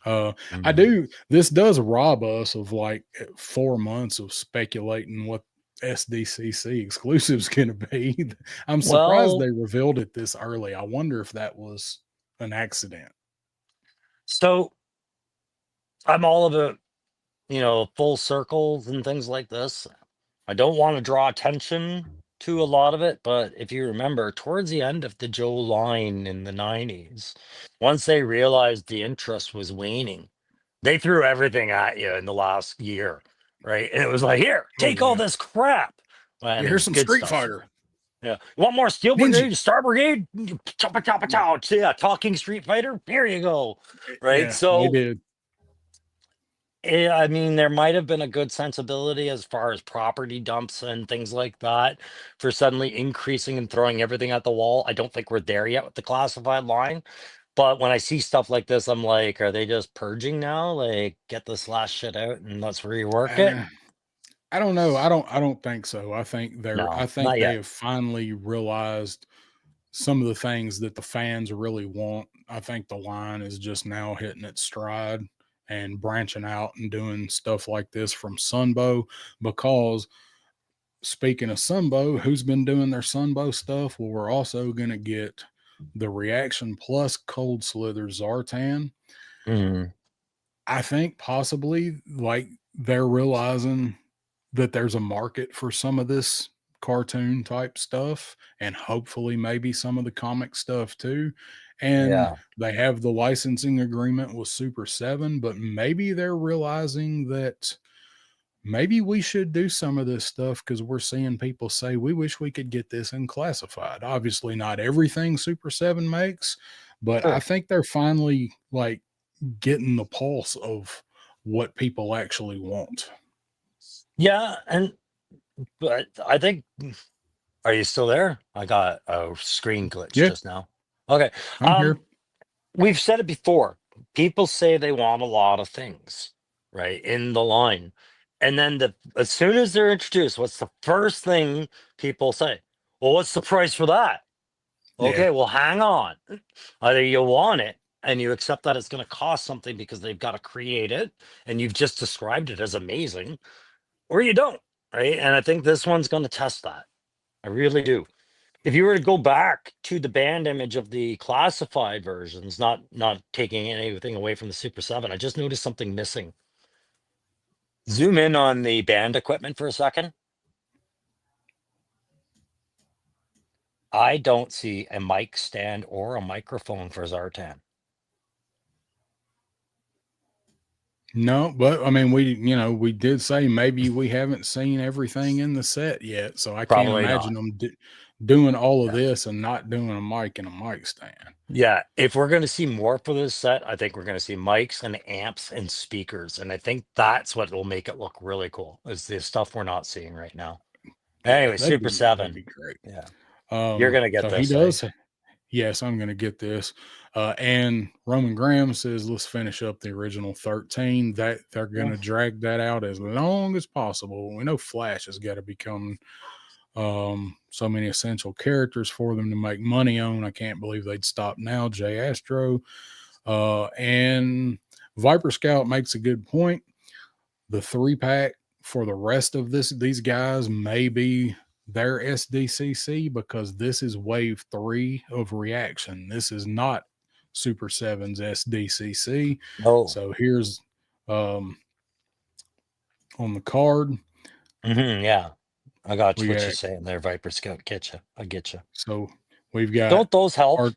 Uh, I Mhm. do. This does rob us of like 4 months of speculating what SDCC exclusive's going to be. I'm surprised Well, they revealed it this early. I wonder if that was an accident. so I'm all about, full circles and things like this. I don't want to draw attention to a lot of it, but if you remember, towards the end of the Joe line in the 90s, once they realized the interest was waning, they threw everything at you in the last year, right? And it was like, here, Oh take all yeah. this crap. I Yeah, here's mean, some good Street stuff. Fighter. Yeah. You want more Steel Ninja. Brigade, Star Brigade? Choppa choppa Yeah. chow. Yeah, talking Street Fighter. Here you go. Right. Yeah, they So did. I mean, there might have been a good sensibility as far as property dumps and things like that for suddenly increasing and throwing everything at the wall. I don't think we're there yet with the classified line. But when I see stuff like this, I'm like, are they just purging now? Like, get this last shit out and let's rework it? Uh, I don't know. I don't think so. I No, think not they yet. have finally realized some of the things that the fans really want. I think the line is just now hitting its stride and branching out and doing stuff like this from Sunbow. Because speaking of Sunbow, who's been doing their Sunbow stuff? Well, we're also going to get the Reaction Plus Cold Slither Zartan. Mhm. I think possibly like they're realizing that there's a market for some of this cartoon type stuff and hopefully maybe some of the comic stuff too. And Yeah. they have the licensing agreement with Super 7, but maybe they're realizing that maybe we should do some of this stuff because we're seeing people say, we wish we could get this in classified. Obviously, not everything Super 7 makes, but I Sure. think they're finally like getting the pulse of what people actually want. Yeah. But I think, are you still there? I got a screen glitch Yeah, just now. Okay. I'm Um, here. we've said it before. People say they want a lot of things, right, in the line. And then as soon as they're introduced, what's the first thing people say? Well, what's the price for that? Yeah. Okay, well, hang on. Either you want it and you accept that it's going to cost something because they've got to create it and you've just described it as amazing, or you don't, right? And I think this one's going to test that. I really do. If you were to go back to the band image of the classified versions, not taking anything away from the Super 7, I just noticed something missing. Zoom in on the band equipment for a second. I don't see a mic stand or a microphone for Zartan. No, but I mean, we did say maybe we haven't seen everything in the set yet, so I can't Probably imagine not. them doing all of Yeah. this and not doing a mic and a mic stand. Yeah, if we're going to see more for this set, I think we're going to see mics and amps and speakers, and I think that's what will make it look really cool. Is the stuff we're not seeing right now. Yeah, Anyway, Super that'd 7. be great. Yeah, you're going to get So he this, eh? does. Yes, I'm going to get this. And Roman Graham says, let's finish up the original 13. That they're going Yeah. to drag that out as long as possible. We know Flash has got to become so many essential characters for them to make money on. I can't believe they'd stop now. Jay Astro and Viper Scout makes a good point. The 3-pack for the rest of these guys may be their SDCC because this is wave 3 of reaction. This is not Super 7's SDCC. Oh, So here's on the card. yeah. I got We what you're got saying there, Viper Scout. Get you. I get you. so we've got Don't those help? our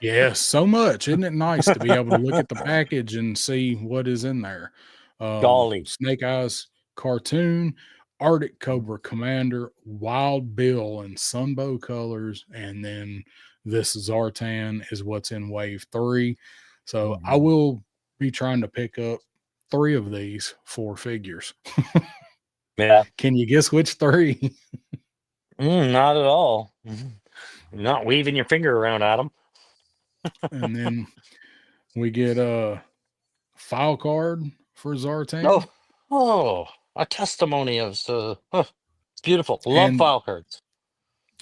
yeah, so much. Isn't it nice to be able to look at the package and see what is in there? Golly. Snake Eyes cartoon, Arctic Cobra Commander, Wild Bill in Sunbow colors, and then this Zartan is what's in wave 3. So I Mhm. will be trying to pick up 3 of these 4 figures. Yeah. Can you guess which 3? Not at all. You're not waving your finger around at them. And then we get a file card for Zartan. Oh, oh, a testimony of it's beautiful. Love And file cards.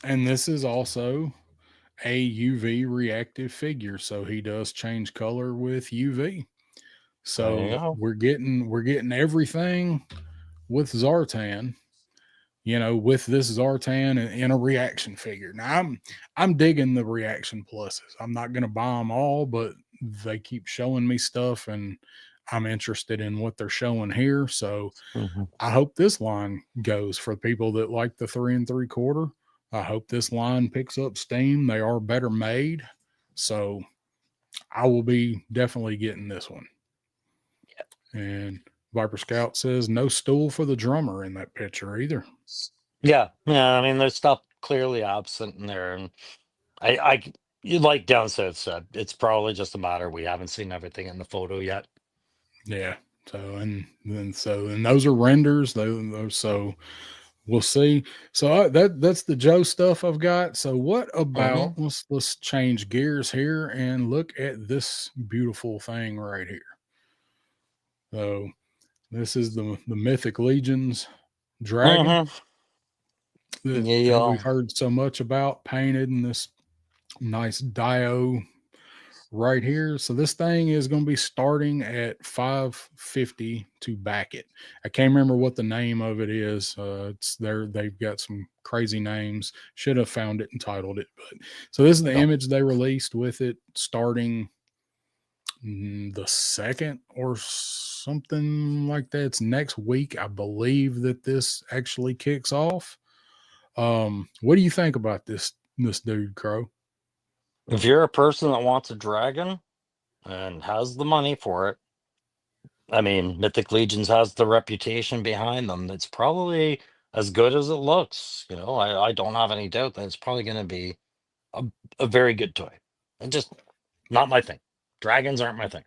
this is also a UV reactive figure, so he does change color with UV. There you So go. we're getting everything with Zartan, with this Zartan in a reaction figure. Now I'm digging the reaction pluses. I'm not gonna buy them all, but they keep showing me stuff and I'm interested in what they're showing here. So Mhm. I hope this line goes for people that like the 3 3/4. I hope this line picks up steam. They are better made. So I will be definitely getting this one. And Viper Scout says no stool for the drummer in that picture either. Yeah, yeah. I mean, there's stuff clearly absent in there, and you like Down South said, it's probably just a matter we haven't seen everything in the photo yet. Yeah. So and those are renders. So we'll see. So that's the Joe stuff I've got. So what about Hmm. let's change gears here and look at this beautiful thing right here. So this is the Mythic Legions dragon Hmm. that Yeah. we've heard so much about, painted in this nice dio right here. So this thing is going to be starting at 550 to back it. I can't remember what the name of it is. It's there. They've got some crazy names. Should have found it and titled it. But so this is the No. image they released with it starting the 2nd or something like that. It's next week, I believe, that this actually kicks off. What do you think about this dude, Crow? If you're a person that wants a dragon and has the money for it, I mean, Mythic Legions has the reputation behind them. It's probably as good as it looks. I don't have any doubt that it's probably going to be a, a very good toy. And just not my thing. Dragons aren't my thing.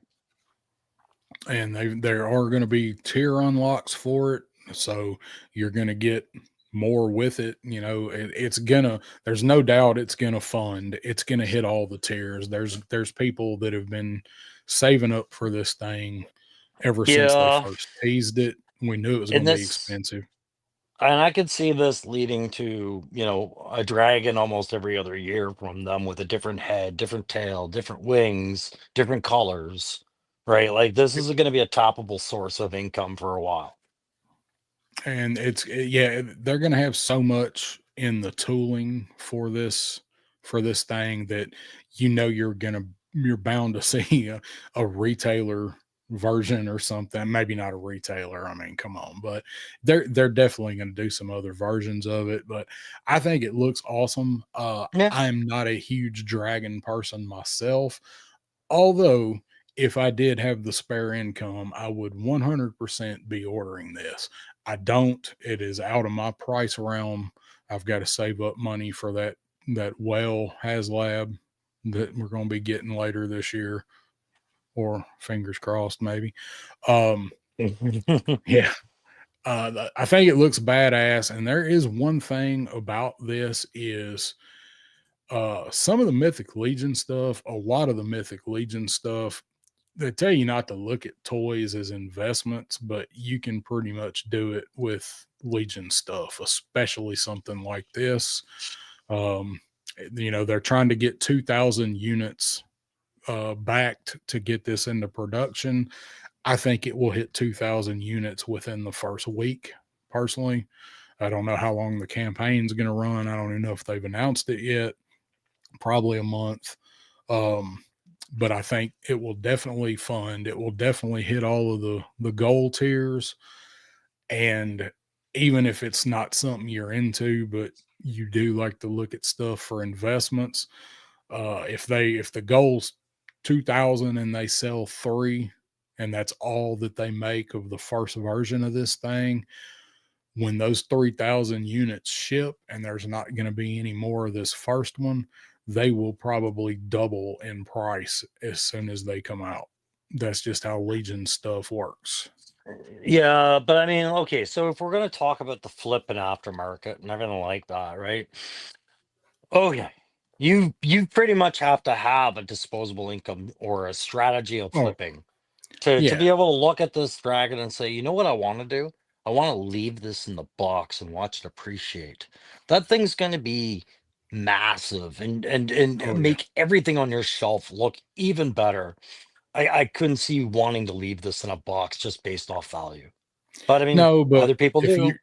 And there are going to be tier unlocks for it, so you're going to get more with it. It's gonna. There's no doubt it's gonna fund. It's gonna hit all the tiers. There's people that have been saving up for this thing ever since they Yeah. first teased it. We knew it was In going to be this expensive. And I could see this leading to, a dragon almost every other year from them with a different head, different tail, different wings, different colors, right? Like this is going to be a toppable source of income for a while. And yeah, they're going to have so much in the tooling for this thing that you're bound to see a retailer version or something. Maybe not a retailer, I mean, come on, but they're definitely going to do some other versions of it. But I think it looks awesome. Yeah. I'm not a huge dragon person myself, although if I did have the spare income, I would 100% be ordering this. I don't. It is out of my price realm. I've got to save up money for that well HasLab that we're going to be getting later this year, or fingers crossed, maybe. Um, yeah, I think it looks badass. And there is one thing about this is some of the Mythic Legion stuff. A lot of the Mythic Legion stuff, they tell you not to look at toys as investments, but you can pretty much do it with Legion stuff, especially something like this. Um, they're trying to get 2,000 units backed to get this into production. I think it will hit 2,000 units within the first week, personally. I don't know how long the campaign's going to run. I don't even know if they've announced it yet. Probably a month. Um, but I think it will definitely fund. It will definitely hit all of the goal tiers. And even if it's not something you're into, but you do like to look at stuff for investments, if the goal's 2,000 and they sell three, and that's all that they make of the first version of this thing, when those 3,000 units ship and there's not going to be any more of this first one, they will probably double in price as soon as they come out. That's just how Legion stuff works. Yeah, but I mean, okay, so if we're going to talk about the flip and aftermarket and everything like that, right? Okay. You pretty much have to have a disposable income or a strategy of Oh, flipping to yeah. be able to look at this dragon and say, you know what I want to do? I want to leave this in the box and watch it appreciate. That thing's going to be massive and Oh, yeah. make everything on your shelf look even better. I couldn't see you wanting to leave this in a box just based off value. But I mean, No, but other people if do. you,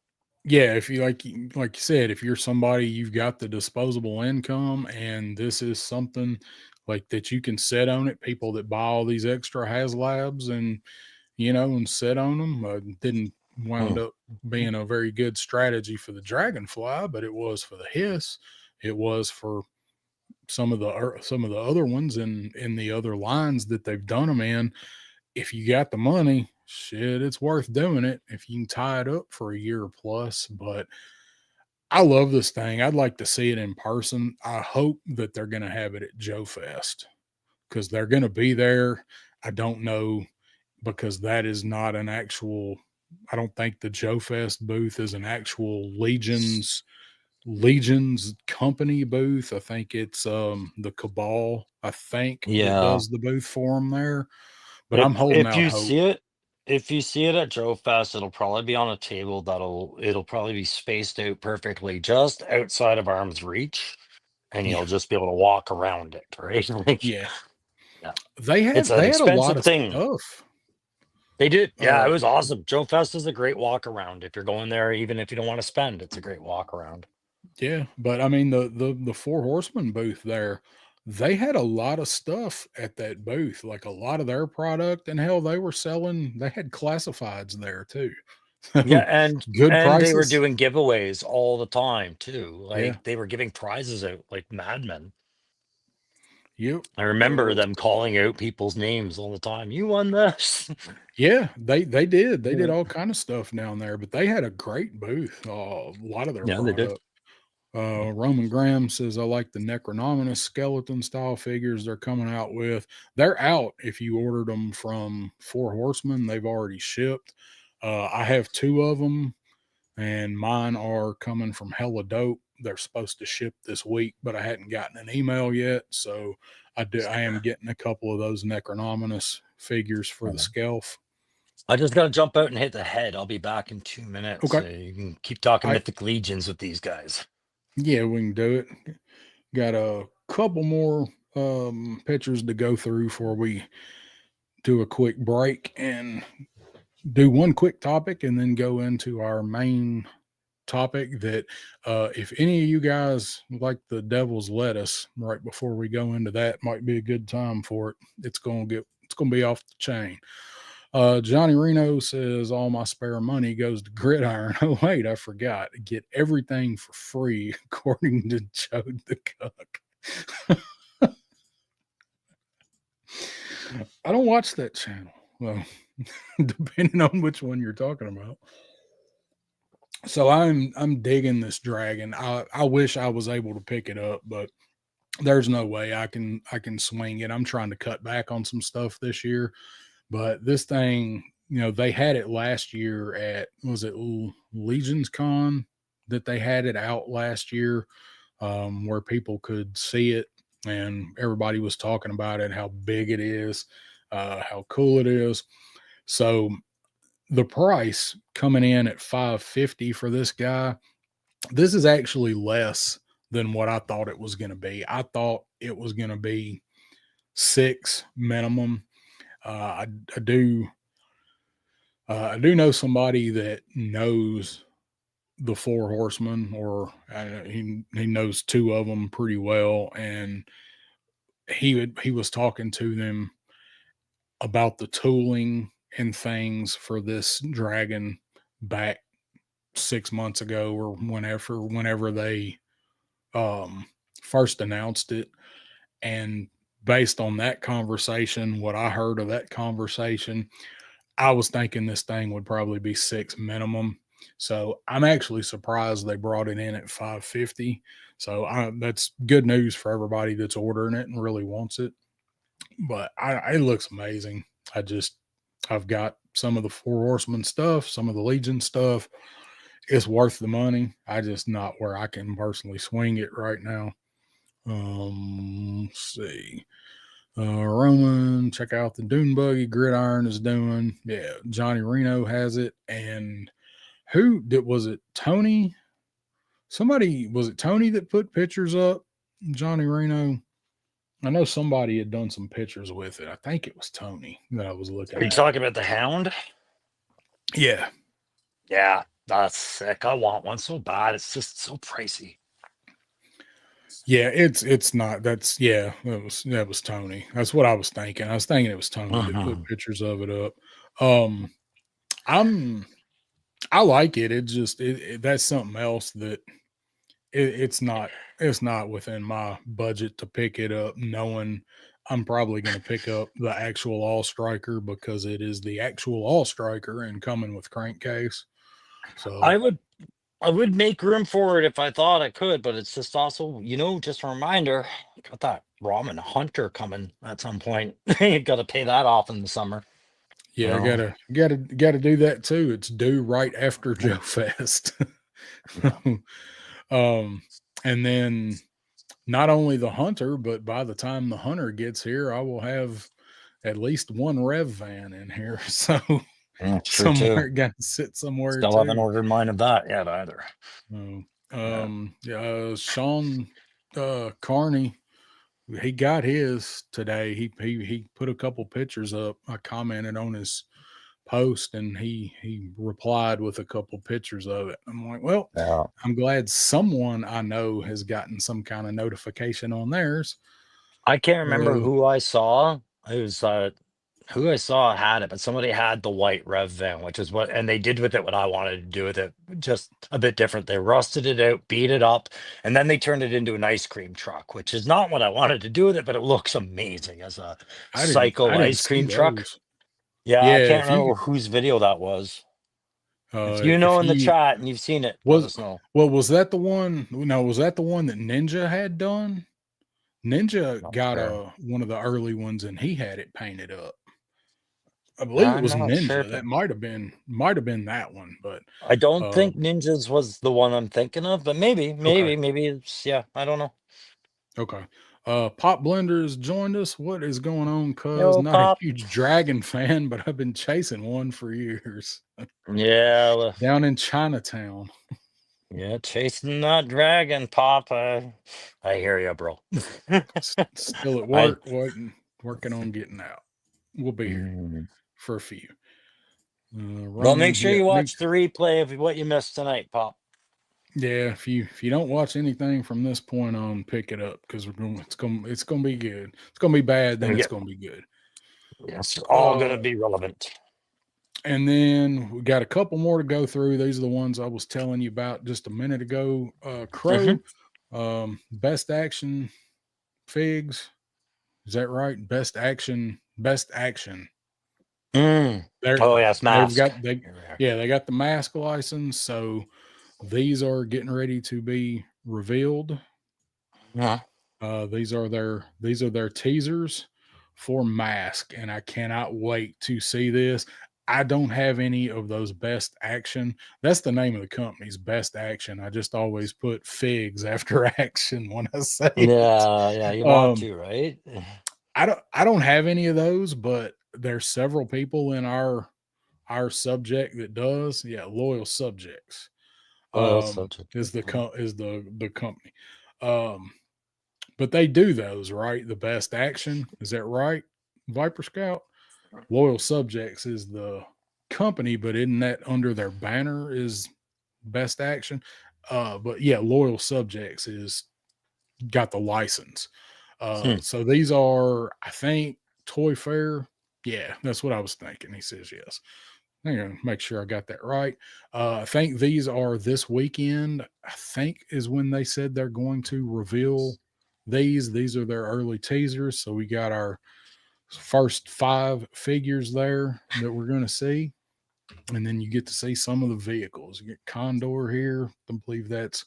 yeah, if you like you said, if you're somebody, you've got the disposable income, and this is something like that you can set on it. People that buy all these extra HasLabs and and sit on them didn't Hmm. wound up being a very good strategy for the Dragonfly, but it was for the Hiss. It was for some of the other ones in the other lines that they've done them in. If you got the money, shit, it's worth doing it if you can tie it up for a year plus. But I love this thing. I'd like to see it in person. I hope that they're going to have it at Joe Fest because they're going to be there. I don't know because that is not an actual. I don't think the Joe Fest booth is an actual Legion's company booth. I think it's the Cabal, I think, that Yeah. does the booth for them there. But If I'm holding if out you hope. see it, if you see it at Joe Fest, it'll probably be on a table it'll probably be spaced out perfectly just outside of arm's reach, and Yeah, you'll just be able to walk around it, right? Like, yeah. yeah, They it's had an they had a lot expensive of thing. stuff. They did, yeah, it Uh, was awesome. Joe Fest is a great walk around if you're going there, even if you don't want to spend. It's a great walk around. yeah, but I mean the Four Horsemen booth there, they had a lot of stuff at that booth, like a lot of their product, and hell, they were selling. They had classifieds there too. Yeah, So and good and they were prices. doing giveaways all the time too. Yeah. Like they were giving prizes out like madmen. Yep. I remember them calling out people's names all the time. You won this. Yeah, they did. They did Yeah, all kind of stuff down there, but they had a great booth. A lot of their yeah, they did. product. Roman Graham says I like the Necronominus skeleton style figures they're coming out with. They're out if you ordered them from Four Horsemen. They've already shipped. I have two of them, and mine are coming from Hella Dope. They're supposed to ship this week, but I hadn't gotten an email yet. So I am getting a couple of those Necronominus figures for the Okay. Skelf. I just gotta jump out and hit the head. I'll be back in 2 minutes. Okay. So you can keep talking I Mythic Legions with these guys. Yeah, we can do it. Got a couple more pictures to go through before we do a quick break and do one quick topic and then go into our main topic that if any of you guys like the devil's lettuce right before we go into that might be a good time for it. It's gonna be off the chain. Johnny Reno says all my spare money goes to gridiron. Oh wait, I forgot. Get everything for free according to Joe the Cook. I don't watch that channel. Well, depending on which one you're talking about. So I'm digging this dragon. I wish I was able to pick it up, but there's no way I can swing it. I'm trying to cut back on some stuff this year, but this thing, they had it last year at was it Legions Con that they had it out last year, where people could see it and everybody was talking about it, how big it is, how cool it is. So the price coming in at 550 for this guy, this is actually less than what I thought it was going to be. I thought it was going to be six minimum. I do know somebody that knows the four horsemen, or he knows two of them pretty well, and he was talking to them about the tooling and things for this dragon back 6 months ago or whenever they um first announced it. And based on that conversation, what I heard of that conversation, I was thinking this thing would probably be six minimum. So I'm actually surprised they brought it in at 550. So that's good news for everybody that's ordering it and really wants it. But it looks amazing. I've got some of the Four Horsemen stuff, some of the Legion stuff. It's worth the money. I just not where I can personally swing it right now. Let's see. Roman, check out the Dune Buggy Gridiron is doing. Yeah, Johnny Reno has it. And who did was it? Tony? Somebody was it Tony that put pictures up? Johnny Reno. I know somebody had done some pictures with it. I think it was Tony that I was looking Are you at. talking about the Hound? Yeah, Yeah, that's sick. I want one so bad. It's just so pricey. yeah, it's not. That's yeah. That was Tony. That's what I was thinking. I was thinking it was Tony that put Mhm. pictures of it up. Um, I'm I like it. It just that's something else that it's not within my budget to pick it up. Knowing I'm probably going to pick up the actual All Striker because it is the actual All Striker and coming with crankcase. So I would I would make room for it if I thought I could, but it's just also, just a reminder, got that ramen hunter coming at some point. You got to pay that off in the summer. You yeah, I know. gotta do that too. It's due right after Joe Fest. Yeah. um, and then not only the hunter, but by the time the hunter gets here, I will have at least one rev van in here. So Yeah, true too. somewhere got to sit somewhere Still haven't too. ordered mine of that yet either. Oh, Yeah. yeah, Sean Carney, he got his today. He put a couple pictures up. I commented on his post and he replied with a couple pictures of it. I'm like, well, Yeah. I'm glad someone I know has gotten some kind of notification on theirs. I can't remember Uh, who I saw. It was who I saw had it, but somebody had the white Rev van, which is what, and they did with it what I wanted to do with it, just a bit different. They rusted it out, beat it up, and then they turned it into an ice cream truck, which is not what I wanted to do with it, but it looks amazing as a I cycle didn't ice see cream truck. those. Yeah, I Yeah, can't if remember you whose video that was. If you know if in the you chat and you've seen it, let was us know. well, was that the one? No, was that the one that Ninja had done? Ninja Not got sure. a one of the early ones and he had it painted up. I believe it I'm was not sure, Ninja. but That might have been that one, but I don't uh think Ninjas was the one I'm thinking of, but maybe, okay. maybe it's, yeah, I don't know. Okay. Pop Blenders joined us. What is going on, cuz? Yo, Not a Pop. huge dragon fan, but I've been chasing one for years. Yeah, Down in Chinatown. yeah, chasing that dragon, Pop. I hear you, bro. Still at I work, working on getting out. We'll be here Mm. for a few. Well, make Roman, sure yeah, you me. watch the replay of what you missed tonight, Pop. Yeah, if you don't watch anything from this point on, pick it up because it's gonna be good. It's gonna be bad, then And it's get gonna be good. It's all Uh, gonna be relevant. and then we got a couple more to go through. These are the ones I was telling you about just a minute ago. Hmm. Crow, best action figs. Is that right? Best action. Mm. They're Oh yes, they've mask. got they Here we are. yeah, they got the mask license. So these are getting ready to be revealed. Yeah. These are their teasers for Mask, and I cannot wait to see this. I don't have any of those best action. That's the name of the company's best action. I just always put figs after action when I say it. Yeah, yeah, you want Um, to, right? I don't have any of those, but there's several people in our subject that does. Yeah, loyal subjects. Loyal subject. Is the company. Um, But they do those, right? The best action. Is that right? Viper Scout? Loyal Subjects is the company, but isn't that under their banner is best action? But yeah, Loyal Subjects is got the license. Hmm. So these are, I think, Toy Fair. Yeah, that's what I was thinking. He says yes. I'm gonna make sure I got that right. I think these are this weekend. I think is when they said they're going to reveal these. These are their early teasers. So we got our first 5 figures there that we're going to see, and then you get to see some of the vehicles. You get Condor here. I believe that's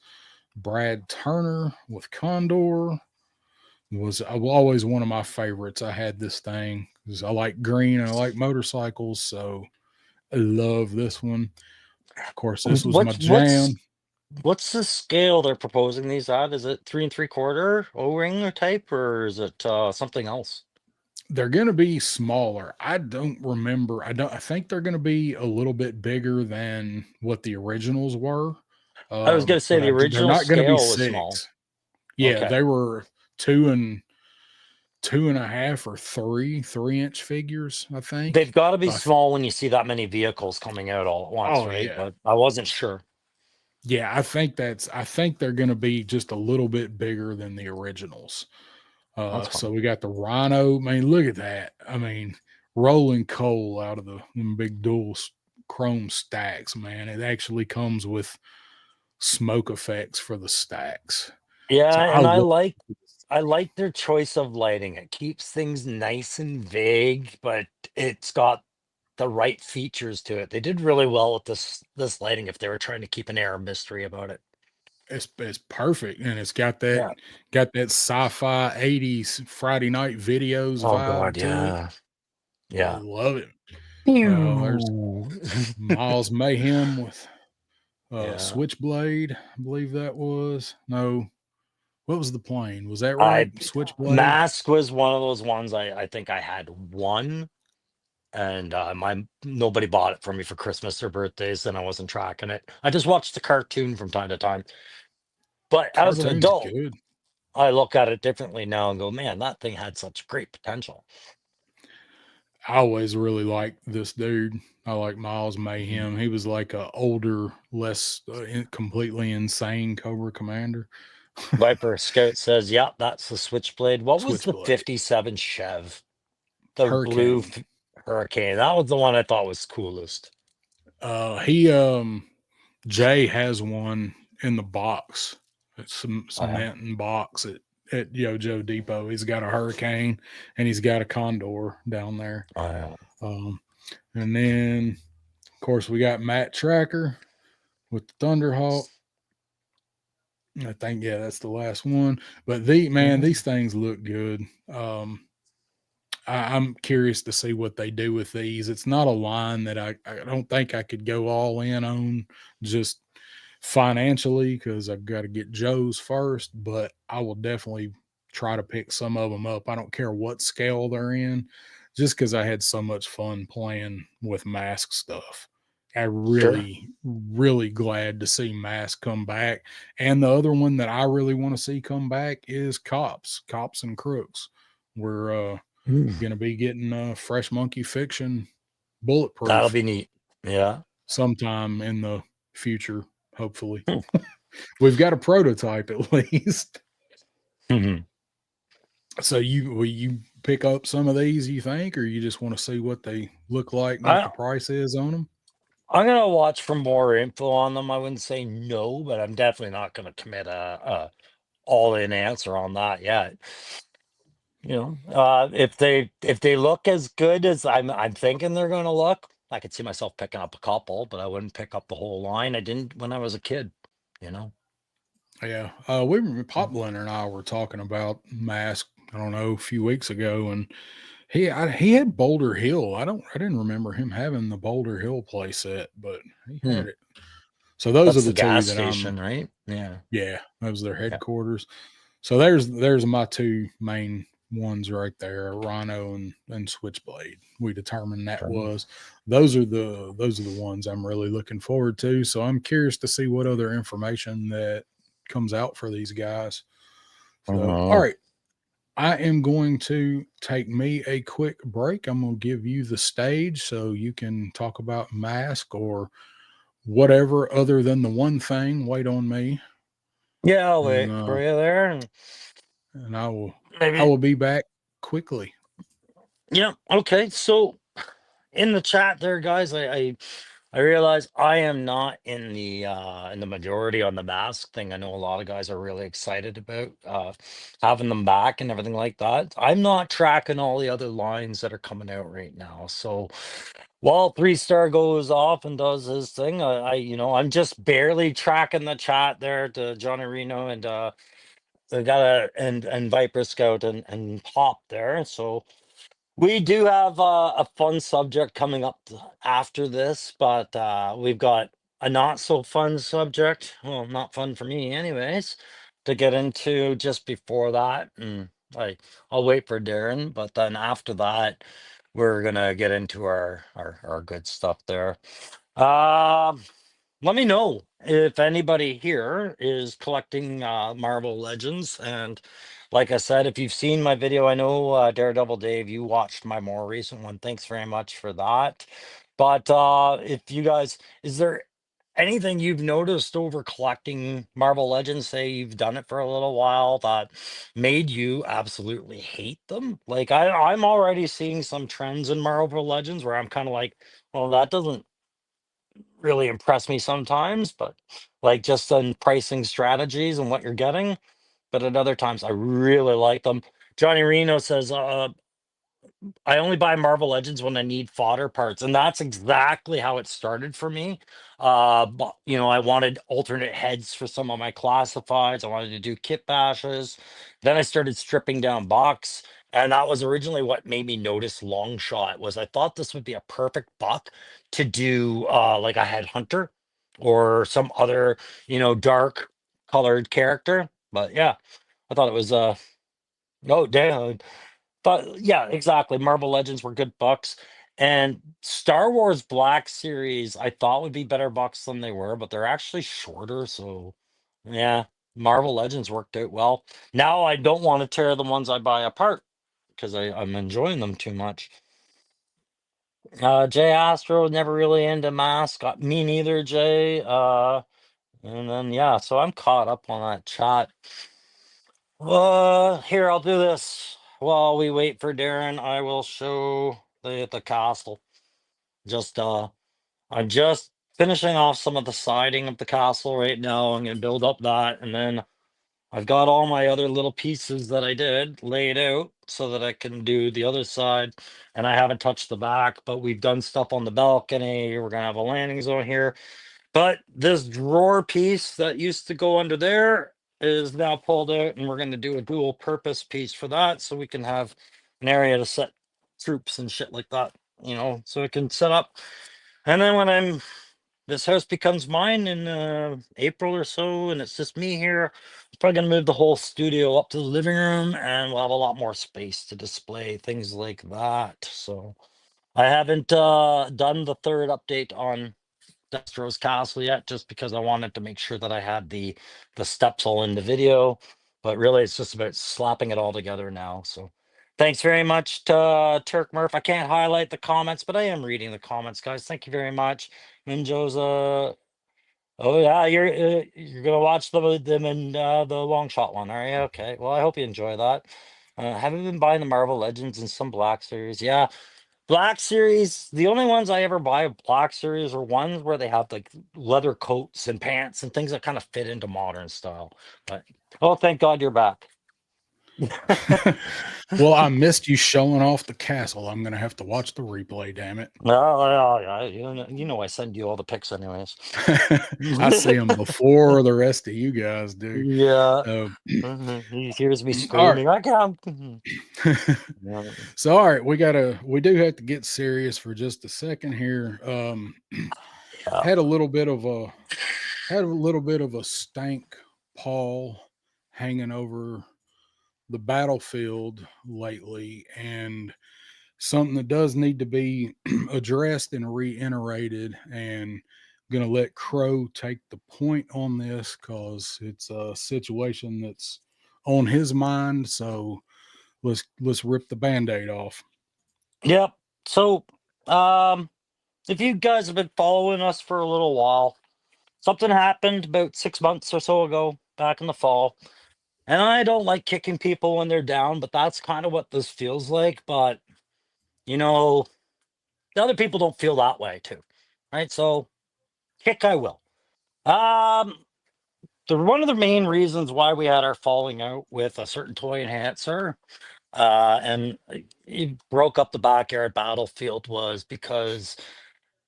Brad Turner with Condor. It was always one of my favorites. I had this thing because I like green and I like motorcycles, so I love this one. Of course, this was my What's jam. what's what's the scale they're proposing these at? Is it 3 3/4 O-ring or type, or is it something else? They're going to be smaller. I don't remember. I think they're going to be a little bit bigger than what the originals were. I was gonna say But the they're original not going to be scale was small. 6. Yeah, Okay. they were 2.5 or 3 3-inch figures, I think. They've got to be So small when you see that many vehicles coming out all at once, oh right? yeah. But I wasn't sure. Yeah, I think they're going to be just a little bit bigger than the originals. That's So fun. we got the Rhino. Man, look at that. I mean, rolling coal out of them big chrome stacks, man. It actually comes with smoke effects for the stacks. Yeah, So I and I love like this. I like their choice of lighting. It keeps things nice and vague, but it's got the right features to it. They did really well with this lighting if they were trying to keep an air of mystery about it. It's perfect, and it's Yeah. got that sci-fi 80s Friday night videos Oh vibe God, to it. yeah. I Yeah. love it. There's Pew. Miles Mayhem with Yeah. Switchblade. I believe that was no. What was the plane? Was that right? I Switchblade. Mask was one of those ones I think I had one, and my nobody bought it for me for Christmas or birthdays, and I wasn't tracking it. I just watched the cartoon from time to time. But as an Cartoon's adult, good. I look at it differently now and go, man, that thing had such great potential. I always really liked this dude. I like Miles Mhm. Mayhem. He was like a older, less completely insane Cobra Commander. Viper Scout says, yeah, that's the Switchblade. What was the Switchblade. 57 Chev? The blue Hurricane. Hurricane. That was the one I thought was coolest. He Jay has one in the box. It's some Oh, yeah. cement and box at Yojo Depot. He's got a Hurricane and he's got a Condor down there. Oh, yeah. Um, and then of course we got Matt Tracker with the Thunderhawk. I think yeah, that's the last one. But Mhm. these things look good. I'm curious to see what they do with these. It's not a line that I don't think I could go all in on just financially because I've got to get Joe's first, but I will definitely. try to pick some of them up. I don't care what scale they're in, just because I had so much fun playing with mask stuff. I Sure. really glad to see mask come back. And the other one that I really want to see come back is cops and crooks. We're Mm, gonna be getting fresh monkey fiction that'll bulletproof be neat. Yeah. sometime in the future, hopefully. Hmm. We've got a prototype at least. Mhm. So will you pick up some of these, you think, or you just want to see what they look like and what I the price is on them? I'm gonna watch for more info on them. I wouldn't say no, but I'm definitely not gonna commit a all in answer on that yet. If they look as good as I'm thinking they're gonna look, I could see myself picking up a couple, but I wouldn't pick up the whole line. I didn't when I was a kid, you know. Yeah. Pop Blender and I were talking about Mask, I don't know, a few weeks ago, and he had Boulder Hill. I didn't remember him having the Boulder Hill playset, but he Hmm. had it. So those are That's the the two gas that I'm station, right? Yeah. yeah, that was their Yeah. headquarters. So there's my two main ones right there, Rhino and Switchblade. We determined that Sure. was those are the ones I'm really looking forward to. So I'm curious to see what other information that comes out for these guys. So all Uh, right, I am going to take me a quick break. I'm going to give you the stage so you can talk about Mask or whatever other than the one thing. Wait on me, yeah, I'll and wait for you there, and and I maybe. will be back quickly. Yeah. Okay. So in the chat there, guys, I realize I am not in the majority on the mask thing. I know a lot of guys are really excited about having them back and everything like that. I'm not tracking all the other lines that are coming out right now. So while Three Star goes off and does his thing, I'm just barely tracking the chat there to Johnny Reno and they got and Viper Scout and Pop there. So we do have a fun subject coming up after this, but we've got a not so fun subject. Well, not fun for me, anyways, to get into just before that. And I'll wait for Darren, but then after that, we're gonna get into our good stuff there. Um, Let me know if anybody here is collecting Marvel Legends. And like I said, if you've seen my video, I know Daredevil Dave, you watched my more recent one. Thanks very much for that. But if you guys, is there anything you've noticed over collecting Marvel Legends? Say you've done it for a little while that made you absolutely hate them? Like I'm already seeing some trends in Marvel Legends where I'm kind of like, well, that doesn't really impress me sometimes, but like just on pricing strategies and what you're getting. But at other times, I really like them. Johnny Reno says, I only buy Marvel Legends when I need fodder parts, and that's exactly how it started for me. But I wanted alternate heads for some of my classifieds. I wanted to do kit bashes. Then I started stripping down box, and that was originally what made me notice Long Shot. Was I thought this would be a perfect buck to do, like a headhunter or some other, dark colored character. But yeah, I thought it was oh damn. But yeah, exactly. Marvel Legends were good bucks. And Star Wars Black Series, I thought would be better bucks than they were, but they're actually shorter. So yeah, Marvel Legends worked out well. Now I don't want to tear the ones I buy apart because I'm enjoying them too much. Jay Astro never really into mask. Me neither, Jay. And then yeah, so I'm caught up on that chat. Here, I'll do this. While we wait for Darren, I will show the castle. Just I'm just finishing off some of the siding of the castle right now. I'm gonna build up that, and then I've got all my other little pieces that I did laid out so that I can do the other side. And I haven't touched the back, but we've done stuff on the balcony. We're gonna have a landing zone here. But this drawer piece that used to go under there is now pulled out, and we're going to do a dual purpose piece for that so we can have an area to set troops and shit like that, so it can set up. And then when this house becomes mine in April or so, and it's just me here, Probably gonna move the whole studio up to the living room, and we'll have a lot more space to display things like that. So I haven't done the third update on Destro's Castle yet, just because I wanted to make sure that I had the steps all in the video. But really, it's just about slapping it all together now. So thanks very much to Turk Murph. I can't highlight the comments, but I am reading the comments, guys. Thank you very much. Minjo's oh yeah, you're gonna watch them in the long shot one, are you? Okay. Well, I hope you enjoy that. Haven't been buying the Marvel Legends and some Black Series. Yeah, Black Series. The only ones I ever buy of Black Series are ones where they have like leather coats and pants and things that kind of fit into modern style. But oh, thank God you're back. Well, I missed you showing off the castle. I'm gonna have to watch the replay. Damn it! Well, yeah, you know I send you all the pics anyways. I see them before the rest of you guys do. Yeah. Uh, He hears me all right. screaming. I can't. Yeah. So, all right, we do have to get serious for just a second here. Yeah. Had a little bit of a stank pall hanging over the battlefield lately, and something that does need to be addressed and reiterated. And going to let Crow take the point on this because it's a situation that's on his mind. So let's rip the band-aid off. Yep. So, if you guys have been following us for a little while, something happened about 6 months or so ago, back in the fall. And I don't like kicking people when they're down, but that's kind of what this feels like. But, you know, the other people don't feel that way too. Right. So, kick I will. Um, one of the main reasons why we had our falling out with a certain toy enhancer and he broke up the backyard battlefield was because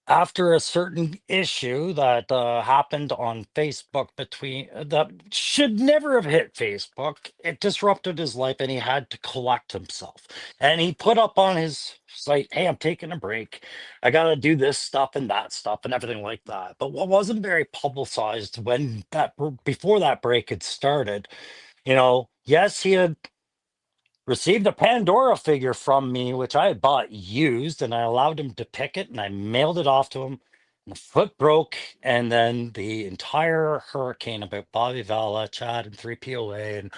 after a certain issue that happened on Facebook that should never have hit Facebook, it disrupted his life and he had to collect himself. And he put up on his site, "Hey, I'm taking a break. I got to do this stuff and that stuff and everything like that." But what wasn't very publicized before that break had started, yes, he had received a Pandora figure from me, which I had bought used, and I allowed him to pick it, and I mailed it off to him. And the foot broke, and then the entire hurricane about Bobby Valla, Chad, and 3POA, and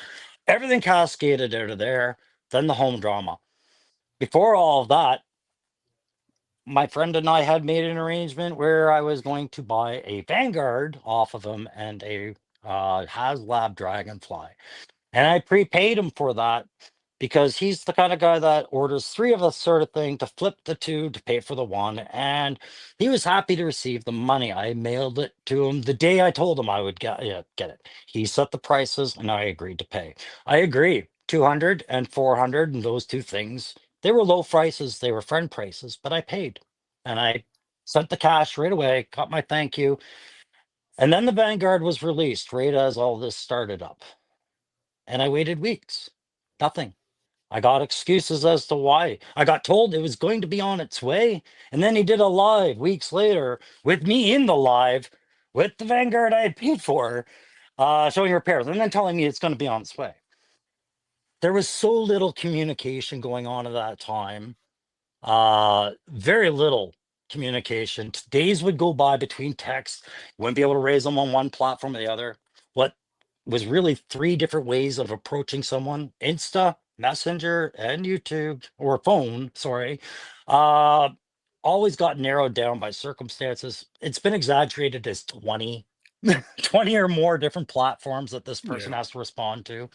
everything cascaded out of there. Then the home drama. Before all of that, my friend and I had made an arrangement where I was going to buy a Vanguard off of him and a HasLab Dragonfly. And I prepaid him for that because he's the kind of guy that orders three of a sort of thing to flip the two to pay for the one. And he was happy to receive the money. I mailed it to him the day I told him I would get it. He set the prices and I agreed to pay. I agree. 200 and 400 and those two things. They were low prices. They were friend prices, but I paid and I sent the cash right away, got my thank you. And then the Vanguard was released right as all this started up. And I waited weeks. Nothing. I got excuses as to why. I got told it was going to be on its way. And then he did a live weeks later with me in the live with the Vanguard I had paid for, showing repairs and then telling me it's going to be on its way. There was so little communication going on at that time. Very little communication. Days would go by between texts. You wouldn't be able to raise them on one platform or the other. What was really three different ways of approaching someone: Insta, Messenger, and YouTube, or phone, sorry. Uh, always got narrowed down by circumstances. It's been exaggerated as 20, 20 or more different platforms that this person Yeah. has to respond to.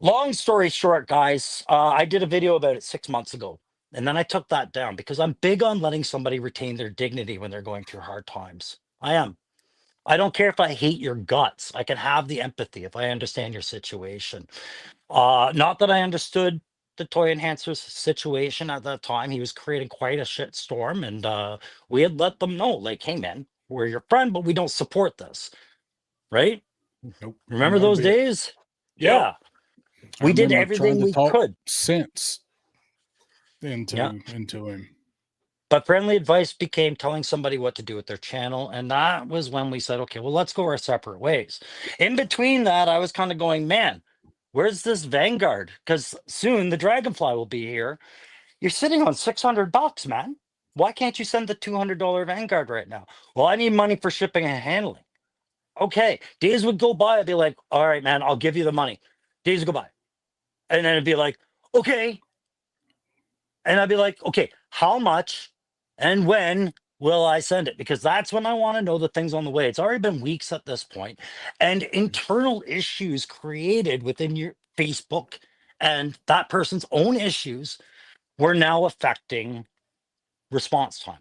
Long story short, guys, I did a video about it 6 months ago. And then I took that down because I'm big on letting somebody retain their dignity when they're going through hard times. I am. I don't care if I hate your guts. I can have the empathy if I understand your situation. Not that I understood the toy enhancer's situation at that time. He was creating quite a shit storm, and we had let them know, like, "Hey, man, we're your friend, but we don't support this." Right? Nope. Remember One those bit. days? Yep. Yeah, I we did remember trying everything to we talk could. sense Yeah. into him. But friendly advice became telling somebody what to do with their channel. And that was when we said, okay, well, let's go our separate ways. In between that, I was kind of going, man, where's this Vanguard? Because soon the Dragonfly will be here. You're sitting on $600, man. Why can't you send the $200 Vanguard right now? Well, I need money for shipping and handling. Okay. Days would go by. I'd be like, all right, man, I'll give you the money. Days would go by. And then it'd be like, okay. And I'd be like, okay, how much and when will I send it? Because that's when I want to know the things on the way. It's already been weeks at this point, and internal issues created within your Facebook and that person's own issues were now affecting response time.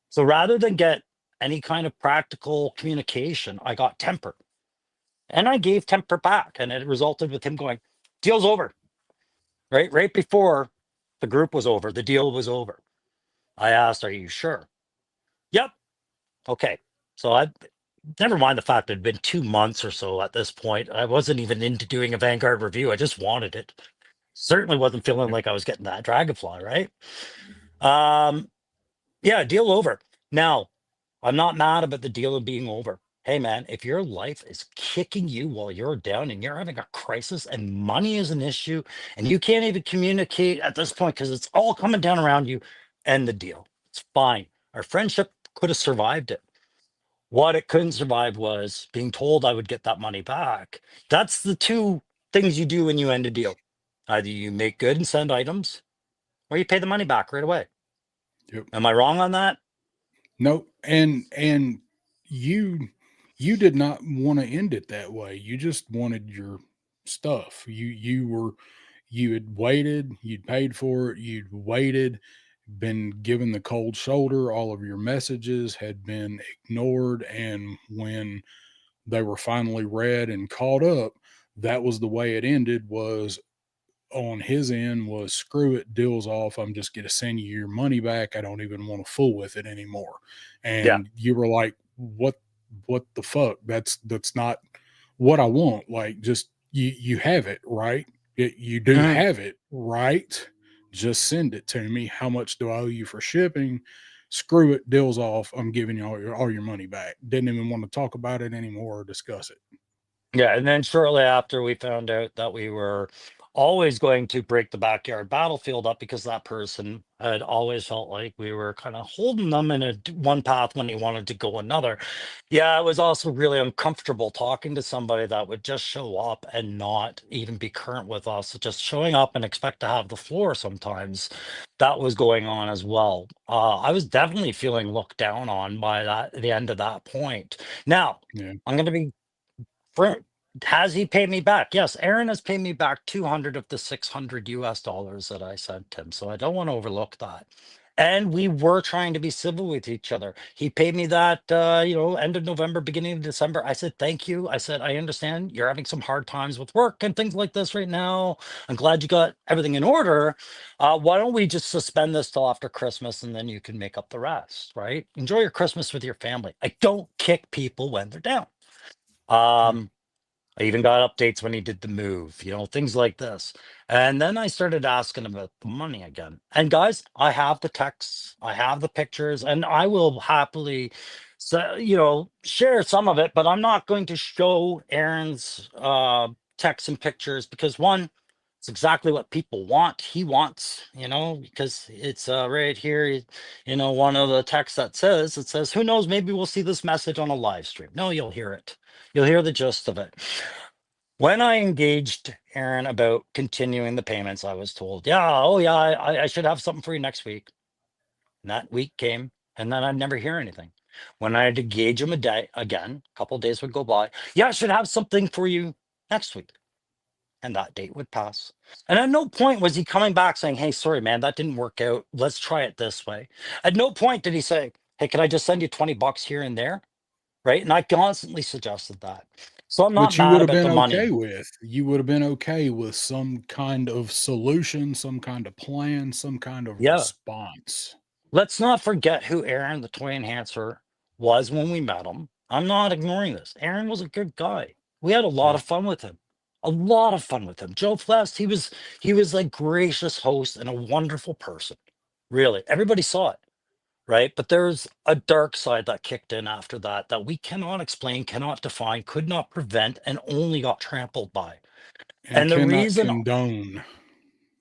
So rather than get any kind of practical communication, I got temper and I gave temper back. And it resulted with him going, deal's over, right? Right before the group was over, the deal was over. I asked, are you sure? Yep. Okay. So I never mind the fact it had been 2 months or so at this point. I wasn't even into doing a Vanguard review. I just wanted it. Certainly wasn't feeling Yeah. like I was getting that Dragonfly, right? Um, yeah, deal over. Now, I'm not mad about the deal of being over. Hey man, if your life is kicking you while you're down and you're having a crisis and money is an issue and you can't even communicate at this point because it's all coming down around you, end the deal. It's fine. Our friendship could have survived it. What it couldn't survive was being told I would get that money back. That's the two things you do when you end a deal. Either you make good and send items or you pay the money back right away. Yep. Am I wrong on that? No, and you you did not want to end it that way. You just wanted your stuff. You had waited, you'd paid for it, you'd waited, been given the cold shoulder, all of your messages had been ignored, and when they were finally read and caught up, that was the way it ended. Was on his end was screw it, deals off. I'm just going to send you your money back. I don't even want to fool with it anymore. Yeah. And you were like, what the fuck? That's not what I want. Like, just you have it, right? You do Mhm. have it, right? Just send it to me. How much do I owe you for shipping? Screw it, deals off. I'm giving you all your money back. Didn't even want to talk about it anymore or discuss it. Yeah, and then shortly after we found out that we were always going to break the backyard battlefield up because that person had always felt like we were kind of holding them in one path when he wanted to go another. Yeah, it was also really uncomfortable talking to somebody that would just show up and not even be current with us, just showing up and expect to have the floor sometimes. That was going on as well. I was definitely feeling looked down on by the end of that point. Now, Yeah. I'm going to be for has he paid me back? Yes, Aaron has paid me back 200 of the 600 US dollars that I sent him. So I don't want to overlook that. And we were trying to be civil with each other. He paid me that, end of November, beginning of December. I said, thank you. I said, I understand you're having some hard times with work and things like this right now. I'm glad you got everything in order. Why don't we just suspend this till after Christmas and then you can make up the rest, right? Enjoy your Christmas with your family. I don't kick people when they're down. Yeah. Um, I even got updates when he did the move, things like this. And then I started asking about the money again. And guys, I have the texts, I have the pictures, and I will happily, share some of it. But I'm not going to show Aaron's texts and pictures because one, it's exactly what people want. He wants, because it's right here. One of the texts it says, "Who knows? Maybe we'll see this message on a live stream." No, you'll hear it. You'll hear the gist of it. When I engaged Aaron about continuing the payments, I was told, yeah, oh yeah, I should have something for you next week. And that week came, and then I'd never hear anything. When I had to gauge him a day again, a couple of days would go by. Yeah, I should have something for you next week. And that date would pass. And at no point was he coming back saying, hey, sorry, man, that didn't work out. Let's try it this way. At no point did he say, hey, can I just send you $20 here and there? Right. And I constantly suggested that. So I'm not Which you mad would have about been the okay money. with. You would have been okay with some kind of solution, some kind of plan, some kind of Yeah. response. Let's not forget who Aaron, the toy enhancer, was when we met him. I'm not ignoring this. Aaron was a good guy. We had a lot Yeah. of fun with him. A lot of fun with him. Joe Flest, he was a gracious host and a wonderful person. Really. Everybody saw it. right? But there's a dark side that kicked in after that that we cannot explain, cannot define, could not prevent, and only got trampled by. and And the cannot reason, condone.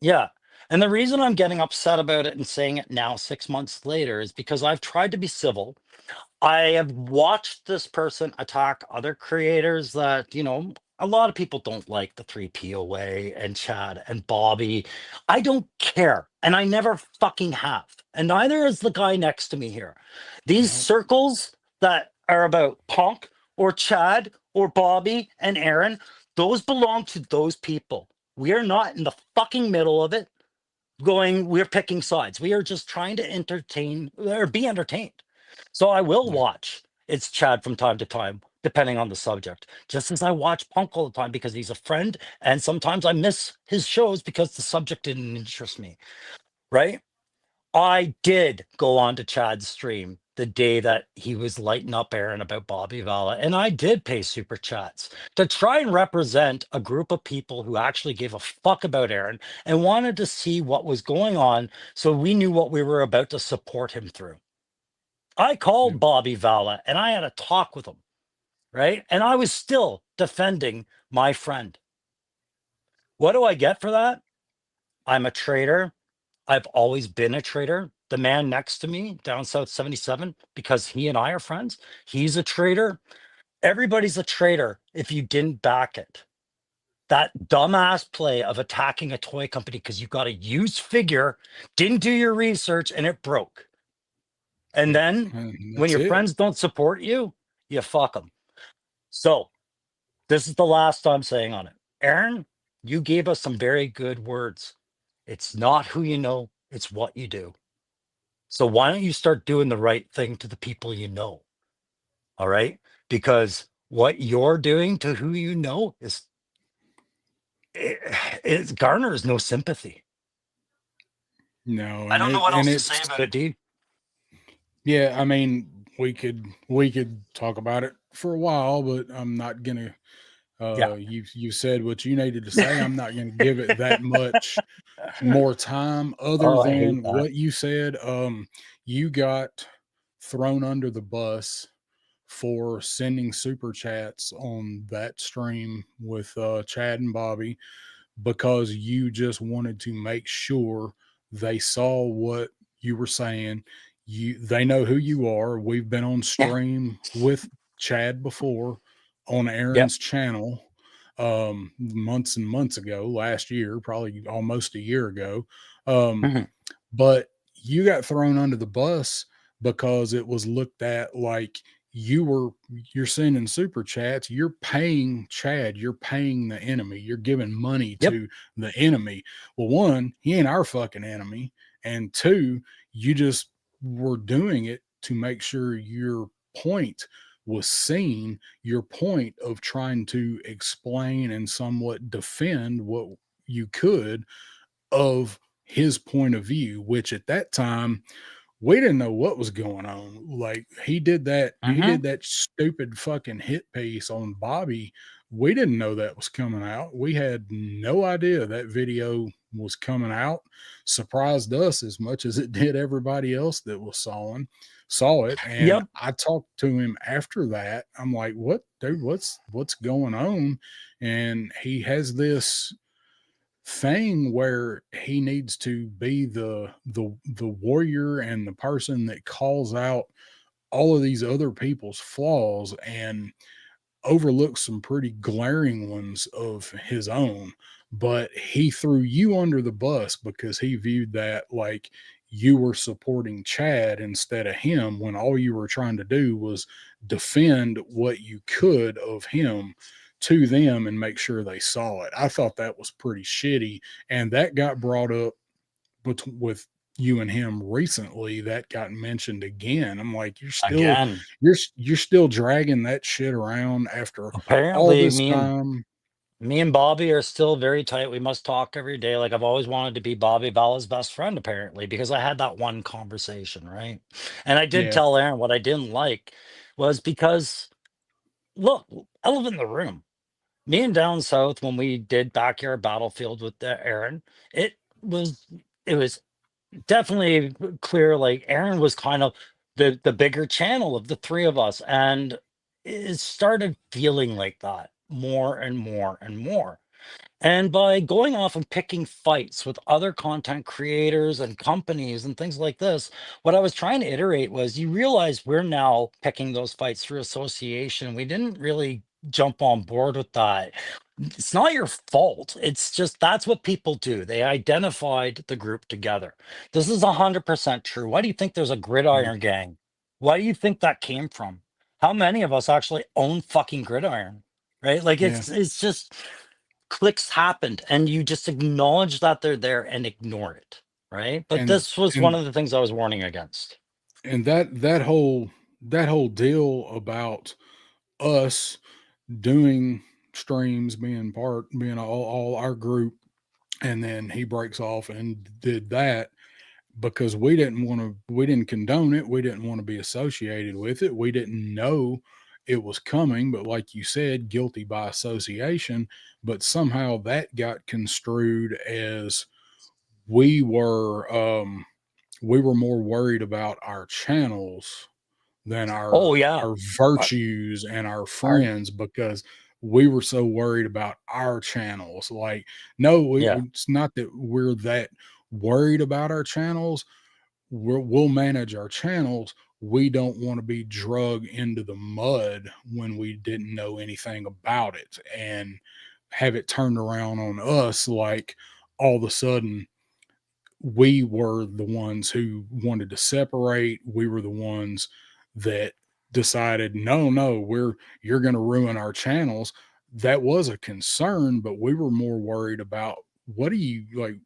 yeah, and the reason I'm getting upset about it and saying it now, 6 months later, is because I've tried to be civil. I have watched this person attack other creators that, a lot of people don't like the 3POA and Chad and Bobby. I don't care. And I never fucking have. And neither is the guy next to me here. These No, circles that are about Punk or Chad or Bobby and Aaron, those belong to those people. We are not in the fucking middle of it going, we're picking sides. We are just trying to entertain or be entertained. So I will yeah, watch It's Chad from time to time, depending on the subject, just as I watch Punk all the time because he's a friend. And sometimes I miss his shows because the subject didn't interest me. Right. I did go on to Chad's stream the day that he was lighting up Aaron about Bobby Vala, and I did pay super chats to try and represent a group of people who actually gave a fuck about Aaron and wanted to see what was going on so we knew what we were about to support him through. I yeah, called Bobby Vala and I had a talk with him, right? And I was still defending my friend. What do I get for that? I'm a traitor. I've always been a traitor. The man next to me down South 77, because he and I are friends, he's a traitor. Everybody's a traitor if you didn't back it. That dumbass play of attacking a toy company because you got a used figure, didn't do your research, and it broke. And yep, then and when that's your it. friends don't support you, you fuck them. So this is the last I'm saying on it. Aaron, you gave us some very good words. It's not who you know, it's what you do. So why don't you start doing the right thing to the people you know? All right? Because what you're doing to who you know is it, it garners no sympathy. No, I and don't know what and else to say it's about it, D. yeah. I mean, we could talk about it for a while, but I'm not gonna. Yeah. You said what you needed to say. I'm not gonna give it that much more time other Oh, I hate than that. what you said. You got thrown under the bus for sending super chats on that stream with Chad and Bobby because you just wanted to make sure they saw what you were saying. They know who you are. We've been on Yeah. stream with Chad before on Yep. Aaron's channel months and months ago, last year, probably almost a year ago. Um, Mhm. but you got thrown under the bus because it was looked at like you're sending super chats, you're paying Chad, you're paying the enemy, you're giving money Yep. to the enemy. Well, one, he ain't our fucking enemy, and two, you just were doing it to make sure your point was seen, your point of trying to explain and somewhat defend what you could of his point of view, which at that time we didn't know what was going on. Like he Mhm. did that stupid fucking hit piece on Bobby. We didn't know that was coming out. We had no idea that video was coming out. Surprised us as much as it did everybody else that was saw it. And Yep. I talked to him after that. I'm like, what dude, what's going on? And he has this thing where he needs to be the warrior and the person that calls out all of these other people's flaws and overlooks some pretty glaring ones of his own. But he threw you under the bus because he viewed that like you were supporting Chad instead of him when all you were trying to do was defend what you could of him to them and make sure they saw it. I thought that was pretty shitty. And that got brought up with you and him recently. That got mentioned again. I'm like, Again. you're still dragging that shit around after all Apparently, this time. me and Bobby are still very tight. We must talk every day. Like I've always wanted to be Bobby Vala's best friend, apparently, because I had that one conversation, right? And I did Yeah, tell Aaron what I didn't like was because look, elephant in the room. Me and down south when we did backyard battlefield with Aaron, it was it was definitely clear. Like Aaron was kind of the bigger channel of the three of us, and it started feeling like that more and more and more. And by going off and picking fights with other content creators and companies and things like this, what I was trying to iterate was you realize we're now picking those fights through association. We didn't really jump on board with that. It's not your fault. It's just that's what people do. They identified the group together. This is 100% true. Why do you think there's a Yeah. gridiron gang? Why do you think that came from? How many of us actually own fucking gridiron? Right? Like Yeah. it's just clicks happened and you just acknowledge that they're there and ignore it, right? But And this was one and of the things I was warning against. and that whole deal about us doing streams, being all our group, and then he breaks off and did that because we didn't condone it, we didn't want to be associated with it, we didn't know it was coming, but like you said, guilty by association. But somehow that got construed as we were we were more worried about our channels than Oh yeah. our Our, virtues and our our friends, because we were so worried about our channels. Like, no, yeah. it's not that we're that worried about our channels. We'll manage our channels. We don't want to be drug into the mud when we didn't know anything about it and have it turned around on us like all of a sudden we were the ones who wanted to separate. We were the ones that decided, no, no, you're going to ruin our channels. That was a concern, but we were more worried about what do you like?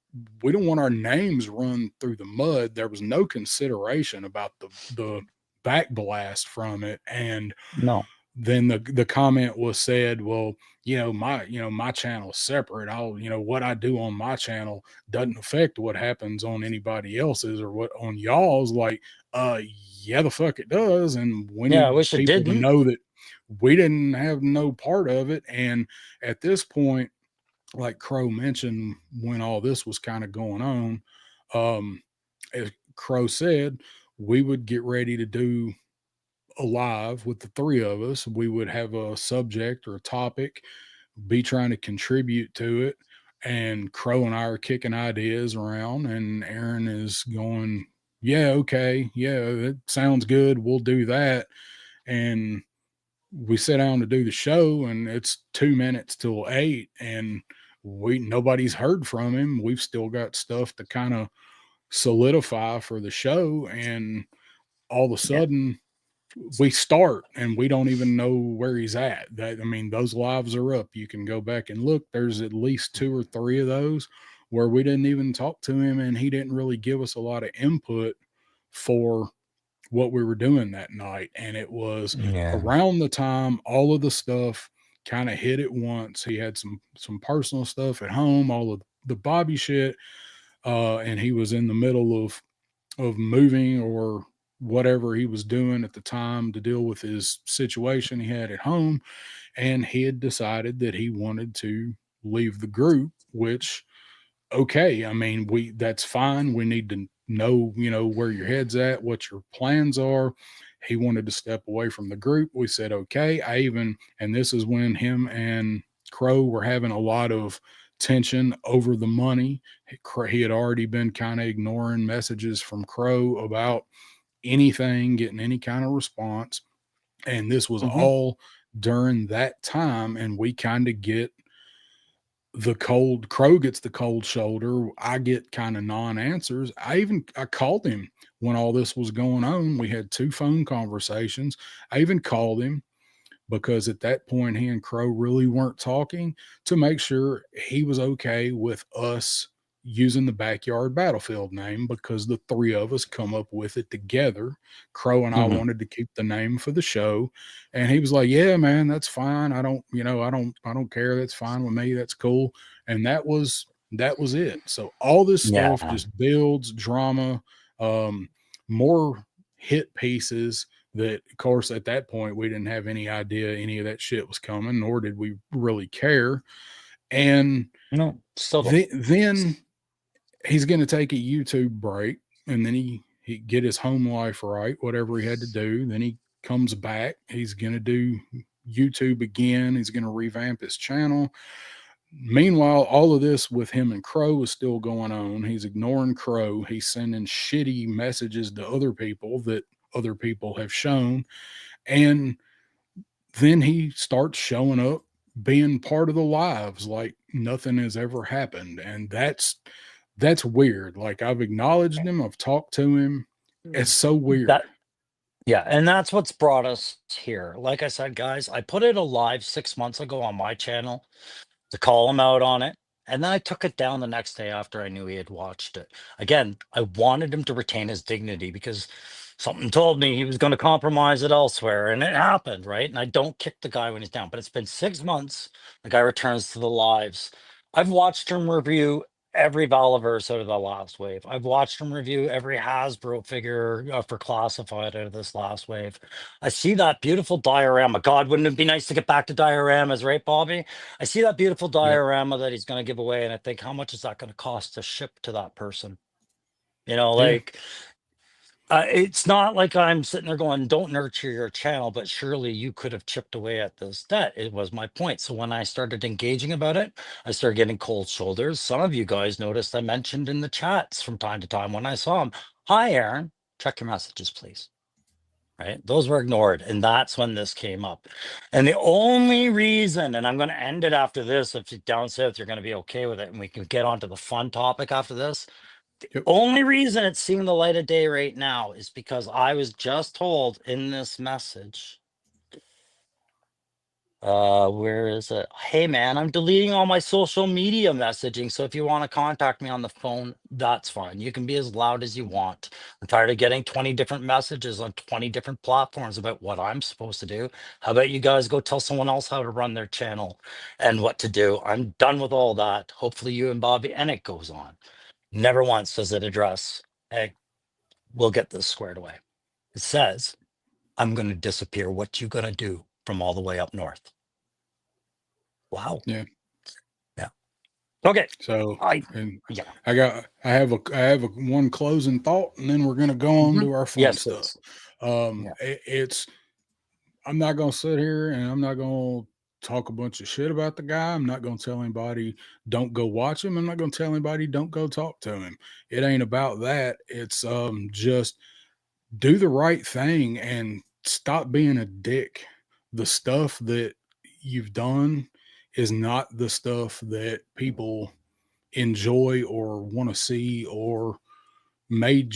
We don't want our names run through the mud. There was no consideration about the backblast from it. And No. then the comment was said, well, my channel's separate. I'll, what I do on my channel doesn't affect what happens on anybody else's or what on y'all's. Like, uh yeah, the fuck it does. And we Yeah, I need wish it people to didn't. know that we didn't have no part of it. And at this point, like Crow mentioned, when all this was kind of going on, um as Crow said, we would get ready to do alive with the three of us. We would have a subject or a topic, be trying to contribute to it. And Crow and I are kicking ideas around, and Aaron is going, yeah, okay, yeah, that sounds good. We'll do that. And we sit down to do the show, and it's 2 minutes till 8, and nobody's heard from him. We've still got stuff to kind of solidify for the show, and all of a Yeah. sudden we start and we don't even know where he's at. That, I mean, those lives are up. You can go back and look. There's at least two or three of those where we didn't even talk to him and he didn't really give us a lot of input for what we were doing that night. And it was Yeah. around the time all of the stuff kind of hit at once. He had some personal stuff at home, all of the Bobby shit, and he was in the middle of moving or whatever he was doing at the time to deal with his situation he had at home. And he had decided that he wanted to leave the group, which, okay, I mean, that's fine. We need to know, where your head's at, what your plans are. He wanted to step away from the group. We said, okay. And this is when him and Crow were having a lot of tension over the money. He had already been kind of ignoring messages from Crow about anything, getting any kind of response. And this was Hmm. all during that time. And we kind of get the cold Crow gets the cold shoulder. I get kind of non-answers. I called him when all this was going on. We had two phone conversations. I even called him because at that point he and Crow really weren't talking, to make sure he was okay with us using the backyard battlefield name, because the three of us come up with it together. Crow and I Hmm. wanted to keep the name for the show, and he was like, "Yeah, man, that's fine. I don't care. That's fine with me. That's cool." And that was it. So all this stuff Yeah. just builds drama, um, more hit pieces that, of course, at that point we didn't have any idea any of that shit was coming, nor did we really care. And No, still don't. then he's going to take a YouTube break, and then he get his home life right, whatever he had to do. Then he comes back. He's going to do YouTube again. He's going to revamp his channel. Meanwhile, all of this with him and Crow is still going on. He's ignoring Crow. He's sending shitty messages to other people that other people have shown. And then he starts showing up being part of the lives like nothing has ever happened. And that's weird. Like, I've acknowledged him, I've talked to him. It's so weird. That Yeah, and that's what's brought us here. Like I said, guys, I put it alive 6 months ago on my channel to call him out on it. And then I took it down the next day after I knew he had watched it. Again, I wanted him to retain his dignity because something told me he was going to compromise it elsewhere. And it happened, right? And I don't kick the guy when he's down. But it's been 6 months. The guy returns to the lives. I've watched him review every Valaverse out of the last wave. I've watched him review every Hasbro figure for classified out of this last wave. I see that beautiful diorama. God, wouldn't it be nice to get back to dioramas, right, Bobby? I see that beautiful Yep. diorama that he's going to give away, and I think, how much is that going to cost to ship to that person? You know, Yeah. like, it's not like I'm sitting there going, don't nurture your channel, but surely you could have chipped away at this debt. It was my point. So when I started engaging about it, I started getting cold shoulders. Some of you guys noticed I mentioned in the chats from time to time when I saw him, hi, Aaron, check your messages, please. Right? Those were ignored. And that's when this came up. And the only reason, and I'm going to end it after this, if you down south, you're going to be okay with it. And we can get on to the fun topic after this. Yep. Only reason it's seeing the light of day right now is because I was just told in this message. Where is it? Hey man, I'm deleting all my social media messaging. So if you want to contact me on the phone, that's fine. You can be as loud as you want. I'm tired of getting 20 different messages on 20 different platforms about what I'm supposed to do. How about you guys go tell someone else how to run their channel and what to do? I'm done with all that. Hopefully you and Bobby, and it goes on. Never once does it address, hey, we'll get this squared away. It says, I'm going to disappear. What you going to do from all the way up north? Wow. Yeah. Yeah. Okay. So, and Yeah. I have a one closing thought, and then we're going to go on to our fun Yes, stuff. please. It's I'm not going to sit here and I'm not going to talk a bunch of shit about the guy. I'm not going to tell anybody don't go watch him. I'm not going to tell anybody don't go talk to him. It ain't about that. It's just do the right thing and stop being a dick. The stuff that you've done is not the stuff that people enjoy or want to see or made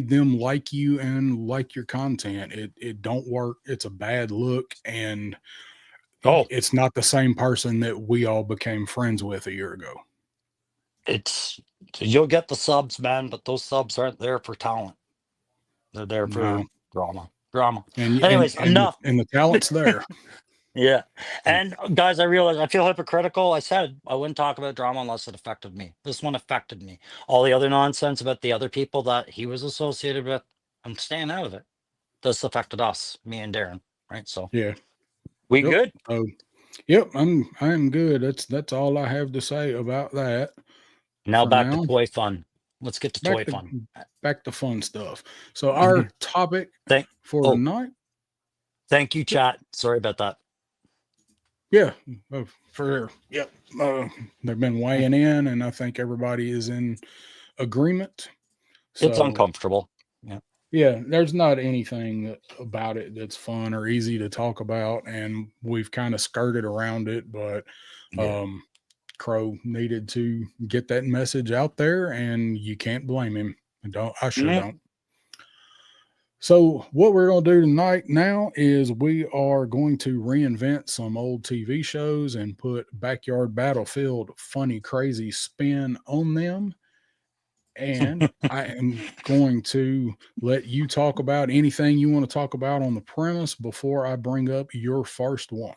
them like you and like your content. It don't work. It's a bad look, and Oh, it's not the same person that we all became friends with a year ago. it's you'll get the subs, man, but those subs aren't there for talent. They're there for No, drama. Drama. and Anyways, enough. the talent's there. Yeah. And guys, I realize I feel hypocritical. I said I wouldn't talk about drama unless it affected me. This one affected me. All the other nonsense about the other people that he was associated with, I'm staying out of it. This affected us, me and Darren. Right. So Yeah. we Yep. good? So, yep. I'm good. That's all I have to say about that Now for back to now. toy fun. Let's get to Back toy to fun. back to fun stuff. So our topic Thank for oh, tonight. thank you, chat. Sorry about that. Yeah, for sure. Yep. They've been weighing in, and I think everybody is in agreement. It's So, uncomfortable. Yeah. yeah, there's not anything about it that's fun or easy to talk about, and we've kind of skirted around it, but Yeah. Crow needed to get that message out there, and you can't blame him. I sure Mm, don't. So, what we're going to do tonight now is we are going to reinvent some old TV shows and put Backyard Battlefield funny, crazy spin on them. And I am going to let you talk about anything you want to talk about on the premise before I bring up your first one.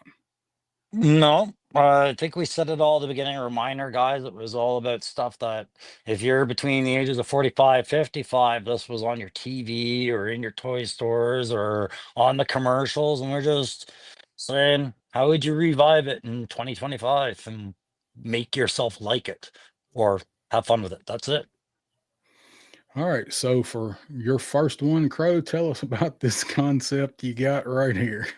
No, I think we said it all at the beginning. A reminder, guys, it was all about stuff that if you're between the ages of 45, 55, this was on your TV or in your toy stores or on the commercials. And we're just saying, how would you revive it in 2025 and make yourself like it? Or have fun with it. That's it. All right. So for your first one, Crow, tell us about this concept you got right here.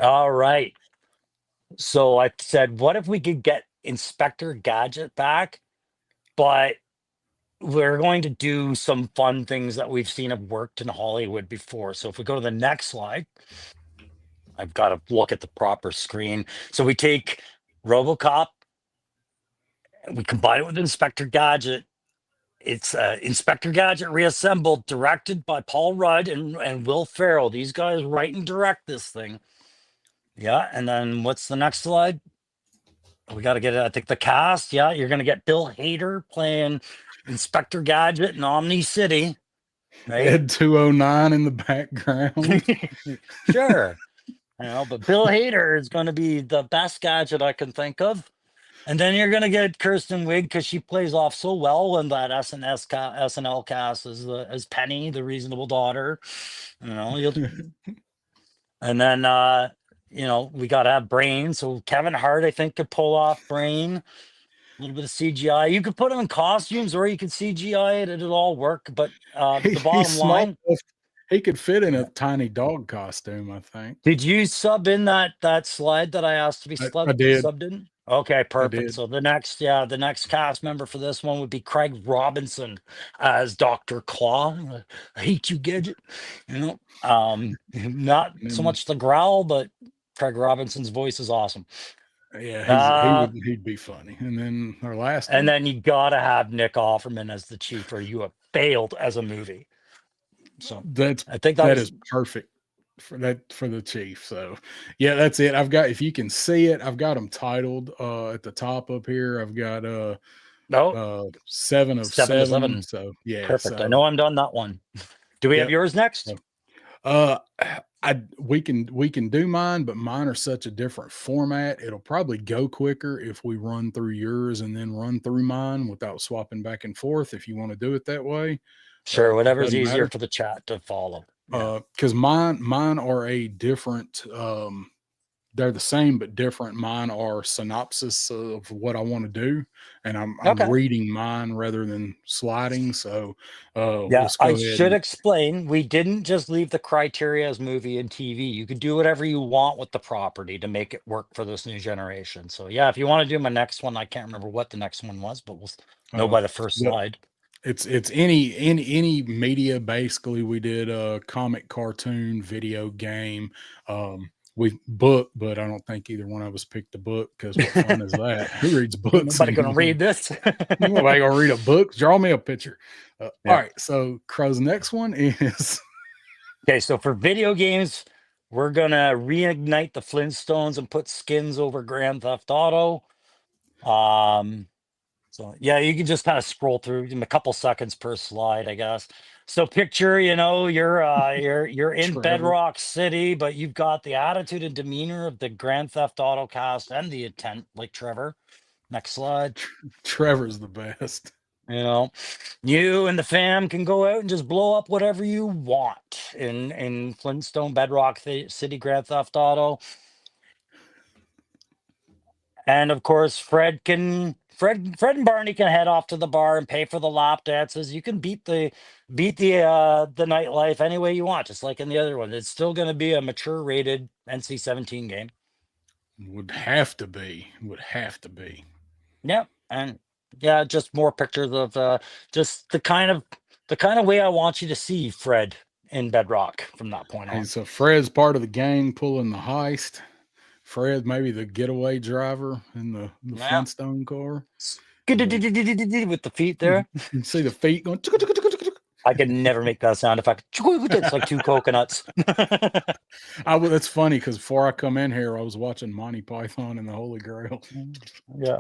All right. So I said, what if we could get Inspector Gadget back, but we're going to do some fun things that we've seen have worked in Hollywood before. So if we go to the next slide, I've got to look at the proper screen. So we take RoboCop and we combine it with Inspector Gadget. It's Inspector Gadget reassembled, directed by Paul Rudd and Will Ferrell. These guys write and direct this thing. Yeah, and then what's the next slide? We got to get it. I think the cast. Yeah, you're gonna get Bill Hader playing Inspector Gadget in Omni City, right? Ed 209 in the background. Sure. But Bill Hader is going to be the best gadget I can think of. And then you're going to get Kirsten Wiig because she plays off so well in that SNL cast as Penny, the reasonable daughter. You'll, and then we got to have Brain. So Kevin Hart, I think, could pull off Brain. A little bit of CGI. You could put him in costumes, or you could CGI it. It'll all work. But the He's bottom small line. enough. He could fit in a Yeah. tiny dog costume, I think. Did you sub in that slide that I asked to be I did. subbed in? Okay, I perfect. did. So the next cast member for this one would be Craig Robinson as Dr. Claw. I hate you, Gadget. Not so And much the growl, but Craig Robinson's voice is awesome. yeah, Uh, he'd be funny. And then our last and one, then you gotta have Nick Offerman as the chief, or you have failed as a movie. So I think that that was is perfect for the chief. So yeah, that's it. I've got, if you can see it, I've got them titled at the top up here. I've got 7 of 7 to 7. 7. So yeah, Perfect. I so know I'm done that one. Do we have yep. yours next? Uh, we can do mine, but mine are such a different format. It'll probably go quicker if we run through yours and then run through mine without swapping back and forth. If you want to do it that way, Sure, whatever's doesn't easier matter. for the chat to follow. Yeah. Because mine are a different. They're the same but different. Mine are synopsis of what I want to do, and I'm Okay. reading mine rather than sliding. So Yeah, let's I go ahead should and explain. We didn't just leave the criteria as movie and TV. You could do whatever you want with the property to make it work for this new generation. So yeah, if you want to do my next one, I can't remember what the next one was, but we'll know uh, by the first the slide. it's any media. Basically, we did a comic, cartoon, video game. We book, but I don't think either one of us picked a book because what fun is that? Who reads Ain't books nobody gonna anymore? read this. Nobody gonna read a book. Draw me a picture. All Yeah. right, so Crow's next one is Okay, so for video games, we're gonna reignite the Flintstones and put skins over Grand Theft Auto. Um, So yeah, you can just kind of scroll through in a couple seconds per slide, I guess. So picture, you're in Trevor. Bedrock City, but you've got the attitude and demeanor of the Grand Theft Auto cast and the intent, like Trevor. Next slide. Trevor's the best. You know, you and the fam can go out and just blow up whatever you want in Flintstone Bedrock City Grand Theft Auto. And of course, Fred and Barney can head off to the bar and pay for the lap dances. You can beat the nightlife any way you want, just like in the other one. It's still going to be a mature rated NC-17 game. Would have to be. Would have to be. Yeah, and yeah, just more pictures of just the kind of way I want you to see Fred in Bedrock from that point Hey, on. so Fred's part of the gang pulling the heist. Fred, maybe the getaway driver in the Yeah. Flintstone car. With But the feet you there. can see the feet going. I can never make that sound effect. It's like two coconuts. That's funny because before I come in here, I was watching Monty Python and the Holy Grail. Yeah.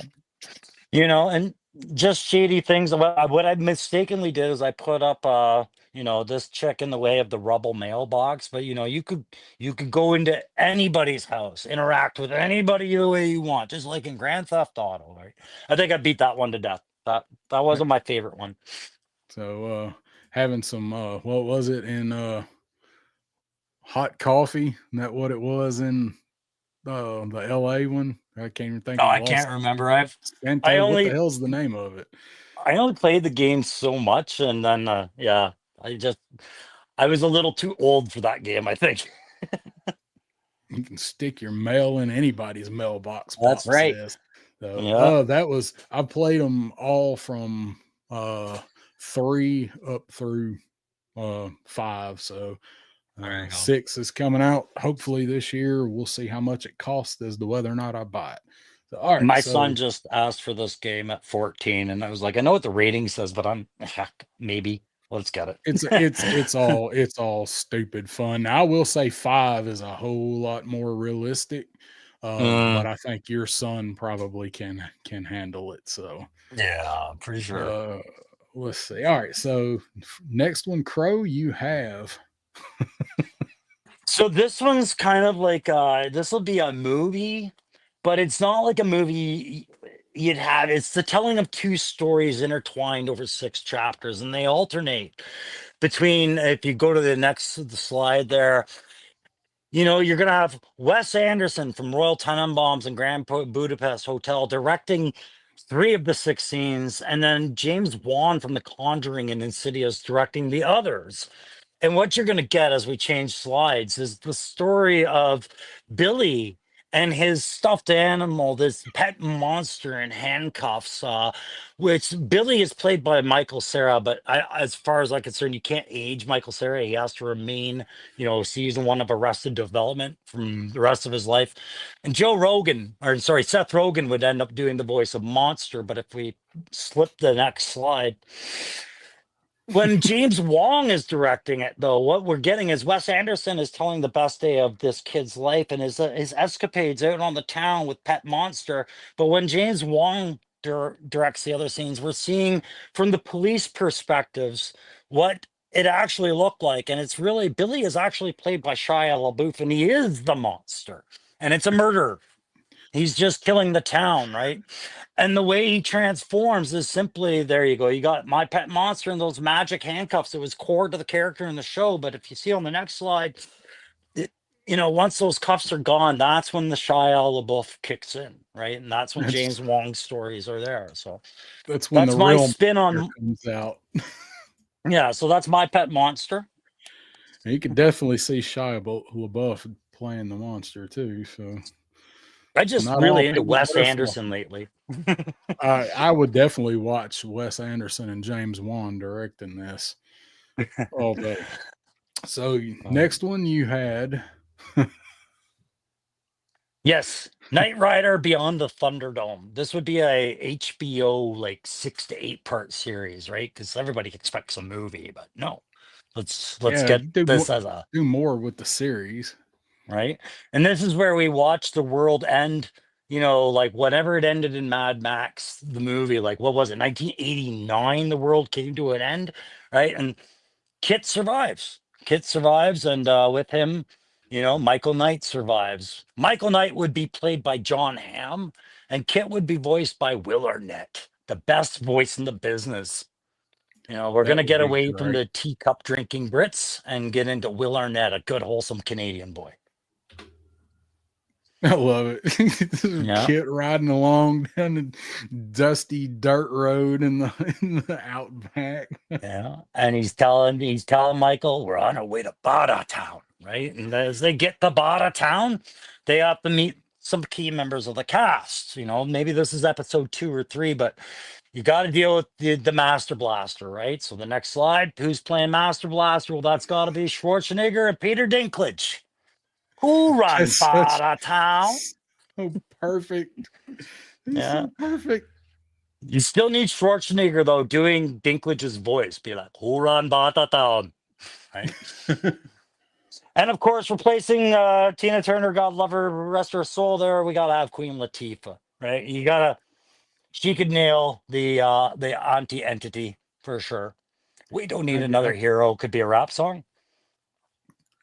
And just shady things. What I mistakenly did is I put up this chick in the way of the rubble mailbox, but you could go into anybody's house, interact with anybody the way you want, just like in Grand Theft Auto, right? I think I beat that one to death. That Right. wasn't my favorite one. So having some what was it in hot coffee? Isn't that what it was in the LA one. I can't even think No, of I Los can't remember. I What the only hell's the name of it? I only played the game so much, and then yeah, I just I was a little too old for that game, I think. You can stick your mail in anybody's mailbox, That's Pop right. says. So, Yeah. that was I played them all from 3 up through 5. So There you go. 6 is coming out hopefully this year. We'll see how much it costs as to whether or not I buy it. So, all right, My so son just asked for this game at 14, and I was like, I know what the rating says, but I'm heck, maybe let's get it. it's all stupid fun. Now, I will say 5 is a whole lot more realistic, but Mm, I think your son probably can handle it. So, yeah, pretty sure. uh, let's see. All right, so next one, Crow, you have. So this one's kind of like this will be a movie, but it's not like a movie you'd have. It's the telling of two stories intertwined over six chapters, and they alternate between. If you go to the slide there, you're gonna have Wes Anderson from Royal Tenenbaums and Budapest Hotel directing three of the six scenes, and then James Wan from The Conjuring and Insidious directing the others. And what you're going to get as we change slides is the story of Billy and his stuffed animal, this pet monster in handcuffs, which Billy is played by Michael Cera. But as far as I'm concerned, you can't age Michael Cera. He has to remain, season one of Arrested Development from the rest of his life. And Seth Rogen would end up doing the voice of Monster. But if we slip the next slide, when James Wong is directing it, though, what we're getting is Wes Anderson is telling the best day of this kid's life and his escapades out on the town with Pet Monster. But when James Wong directs the other scenes, we're seeing from the police perspectives what it actually looked like, and it's really Billy is actually played by Shia LaBeouf, and he is the monster, and it's a murder. He's just killing the town, right? And the way he transforms is simply there you go. You got my pet monster and those magic handcuffs. It was core to the character in the show. But if you see on the next slide, it, once those cuffs are gone, that's when the Shia LaBeouf kicks in, right? And that's when That's James Wong's stories are there. So that's when the that's my real spin monster on, comes out. yeah. So that's my pet monster. And you could definitely see Shia LaBeouf playing the monster too. So I just not all really into peanut Wes butter fluff. Anderson lately. I would definitely watch Wes Anderson and James Wan directing this all day. So next one you had. Yes, Knight Rider Beyond the Thunderdome. This would be a HBO like 6 to 8 part series, right? Because everybody expects a movie, but no. Let's Yeah, get you do this as a do more with the series. right. And this is where we watch the world end. Like whenever it ended in Mad Max, the movie, like what was it, 1989? The world came to an end, right? And Kit survives. Kit survives, and with him, Michael Knight survives. Michael Knight would be played by John Hamm, and Kit would be voiced by Will Arnett, the best voice in the business. We're That gonna would get be away from great. the teacup drinking Brits and get into Will Arnett, a good wholesome Canadian boy. I love it. This is Yeah. Kit riding along down the dusty dirt road in the outback. Yeah, and he's telling Michael, we're on our way to Bada Town, right? And as they get to Bada Town, they have to meet some key members of the cast. Maybe this is episode 2 or 3, but you got to deal with the Master Blaster, right? So the next slide, who's playing Master Blaster? Well, that's got to be Schwarzenegger and Peter Dinklage. Who run That's such Bada Town? so perfect. He's Yeah. so perfect. You still need Schwarzenegger though doing Dinklage's voice. Be like, who run Bada Town? Right. And of course, replacing Tina Turner, God love her, rest her soul. There, we gotta have Queen Latifah, right? She could nail the auntie entity for sure. We don't need I another hero. Could be a rap song,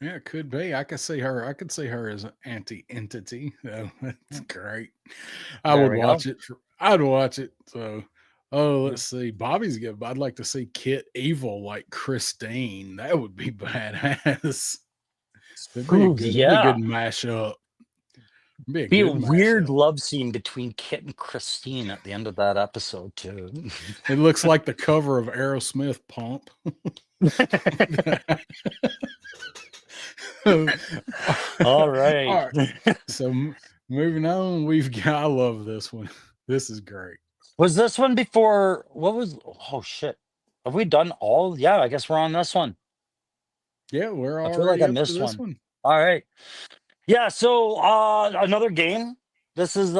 Yeah, it could be. I could see her. I could see her as an anti-entity. So that's Mm. great. I There would we go. watch it. I'd watch it. So, Yeah. let's see. Bobby's good. I'd like to see Kit evil like Christine. That would be badass. That'd be a Ooh, good. That'd be a good yeah. mashup. Be a Be a good weird mashup. love scene between Kit and Christine at the end of that episode too. It looks like the cover of Aerosmith Pump. All All right. right. So moving on, we've got. I love this one. This is great. Was this one before? What was? Oh shit! Have we done all? Yeah, I guess we're on this one. Yeah, we're I feel like already I up to missed this one. one. All right. Yeah. So another game. This is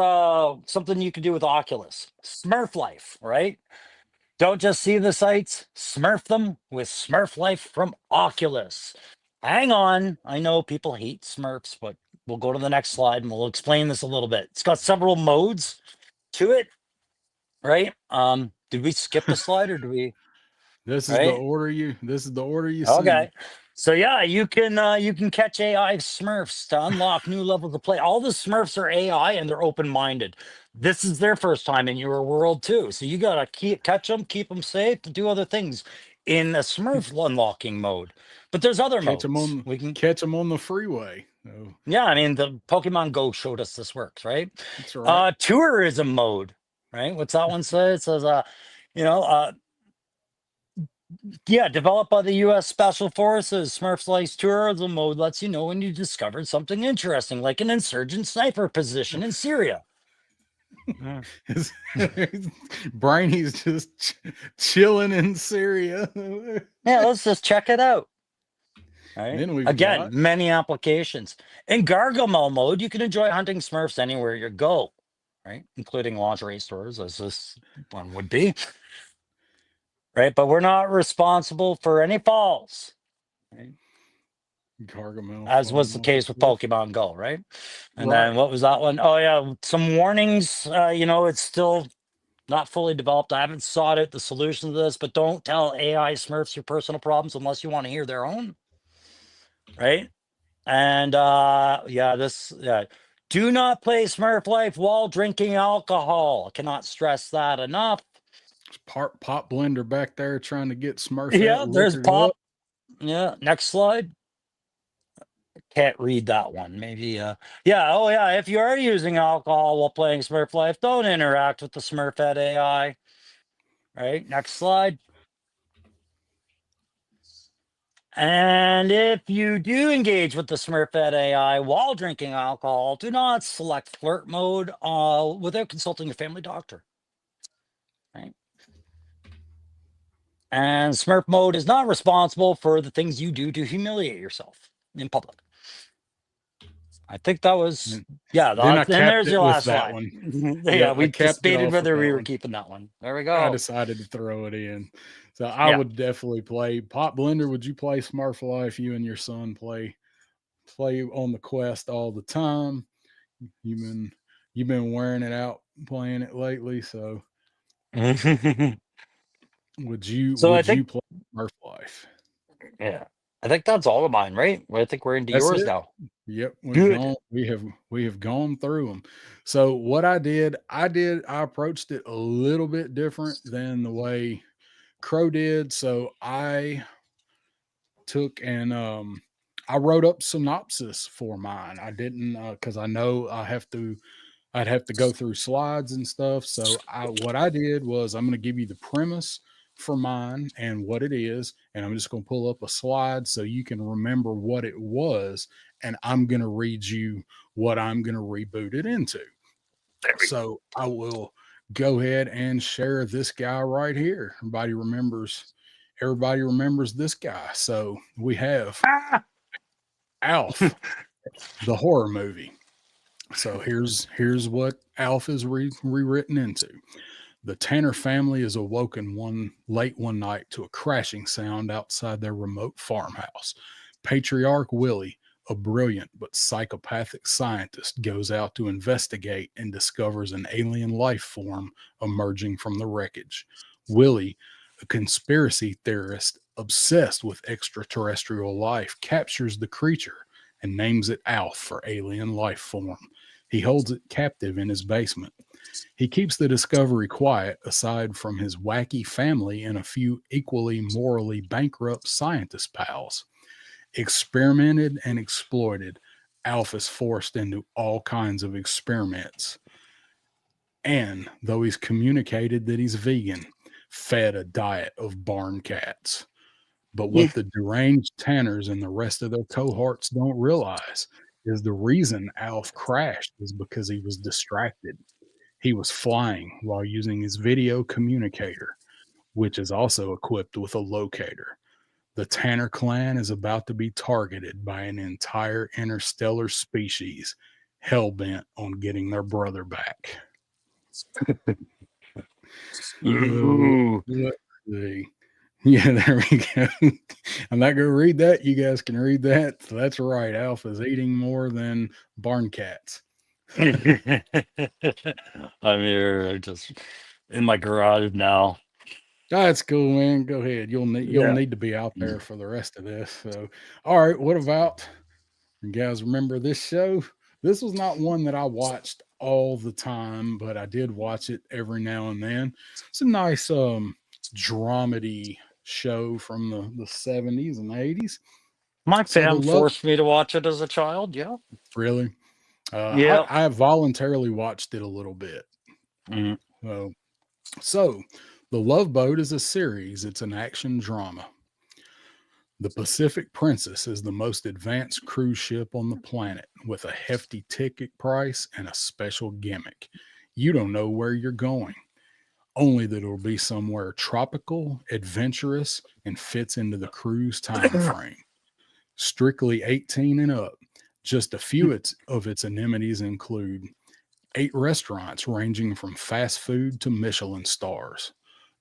something you can do with Oculus. Smurf Life, right? Don't just see the sights, Smurf them with Smurf Life from Oculus. Hang on. I know people hate Smurfs, but we'll go to the next slide and we'll explain this a little bit. It's got several modes to it, right? Did we skip a slide or do we, This is the right? order you. This is the order you sent me. Okay. So yeah, you can catch AI Smurfs to unlock new levels of play. All the Smurfs are AI and they're open-minded. This is their first time in your world too. So you gotta catch them, keep them safe, and do other things in a Smurf unlocking mode. But there's other modes. We can, Catch them on the freeway. Oh, yeah. I mean, the Pokemon Go showed us this works, right? that's right. Tourism mode, right? What's that one say? It says, you know, yeah, developed by the U.S. Special Forces, Smurfs Life's tourism mode lets you know when you discovered something interesting, like an insurgent sniper position in Syria. Yeah, His, Brainy's just chilling in Syria. yeah, let's just check it out. All right. Then we've Again, got. many applications. In Gargamel mode, you can enjoy hunting Smurfs anywhere you go, right? Including lingerie stores, as this one would be, right? But we're not responsible for any falls, right? Gargamel As was the fun. case with Pokemon Go, right? And then Right. what was that one? Oh yeah, some warnings. It's still not fully developed. I haven't sought out the solution to this, but don't tell AI Smurfs your personal problems unless you want to hear their own, right? And do not play Smurf Life while drinking alcohol. I cannot stress that enough. Part pop blender back there trying to get Smurfette Yeah, there's liquored Pop. up. Yeah, next slide. Can't read that one. Maybe yeah, oh yeah. If you are using alcohol while playing Smurf Life, don't interact with the Smurfette AI. Right? Next slide. And if you do engage with the Smurfette AI while drinking alcohol, do not select flirt mode without consulting your family doctor. Right? And Smurf mode is not responsible for the things you do to humiliate yourself in public. I think that was, And yeah. then I And capped there's it your with last that slide. one. Yeah, Yep, I we capped it debated off with whether that we were one. keeping that one. There we I go. decided to throw it in. So I Yeah. would definitely play Pop Blender. Would you play Smurf Life? You and your son play on the Quest all the time. You've been you've been wearing it out playing it lately. So So I would you think, play Smurf Life? yeah, I think that's all of mine, right? I think we're into That's yours it. now. Yep, we've Good. gone. We have gone through them. So what I approached it a little bit different than the way Crow did. So I took and I wrote up synopsis for mine. I didn't because I know I'd have to go through slides and stuff. So what I did was I'm going to give you the premise for mine and what it is, and I'm just going to pull up a slide so you can remember what it was, and I'm going to read you what I'm going to reboot it into. So I will go ahead and share this guy right here. Everybody remembers this guy. So we have Ah! Alf, the horror movie. So here's what Alf is rewritten into. The Tanner family is awoken one night to a crashing sound outside their remote farmhouse. Patriarch Willie, a brilliant but psychopathic scientist, goes out to investigate and discovers an alien life form emerging from the wreckage. Willie, a conspiracy theorist obsessed with extraterrestrial life, captures the creature and names it Alf for alien life form. He holds it captive in his basement. He keeps the discovery quiet aside from his wacky family and a few equally morally bankrupt scientist pals. Experimented and exploited, Alf is forced into all kinds of experiments. And though he's communicated that he's vegan, fed a diet of barn cats. But Yeah. what the deranged Tanners and the rest of their cohorts don't realize is the reason Alf crashed is because he was distracted. He was flying while using his video communicator, which is also equipped with a locator. The Tanner clan is about to be targeted by an entire interstellar species hell bent on getting their brother back. Ooh. Let's see. Yeah, there we go. I'm not going to read that. You guys can read that. So that's right. Alpha's eating more than barn cats. I'm here just in my garage now. That's cool, man. Go ahead. You'll Yeah. need to be out there for the rest of this. So, all right. What about you guys? Remember this show? This was not one that I watched all the time, but I did watch it every now and then. It's a nice dramedy show from the 70s and 80s. My So the fam love forced me to watch it as a child. Yeah. really Yeah. I voluntarily watched it a little bit. Mhm. So, so the Love Boat is a series. It's an action drama. The Pacific Princess is the most advanced cruise ship on the planet with a hefty ticket price and a special gimmick. You don't know where you're going, only that it'll be somewhere tropical, adventurous, and fits into the cruise time frame. Strictly 18 and up. Just a few of its amenities include 8 restaurants ranging from fast food to Michelin stars,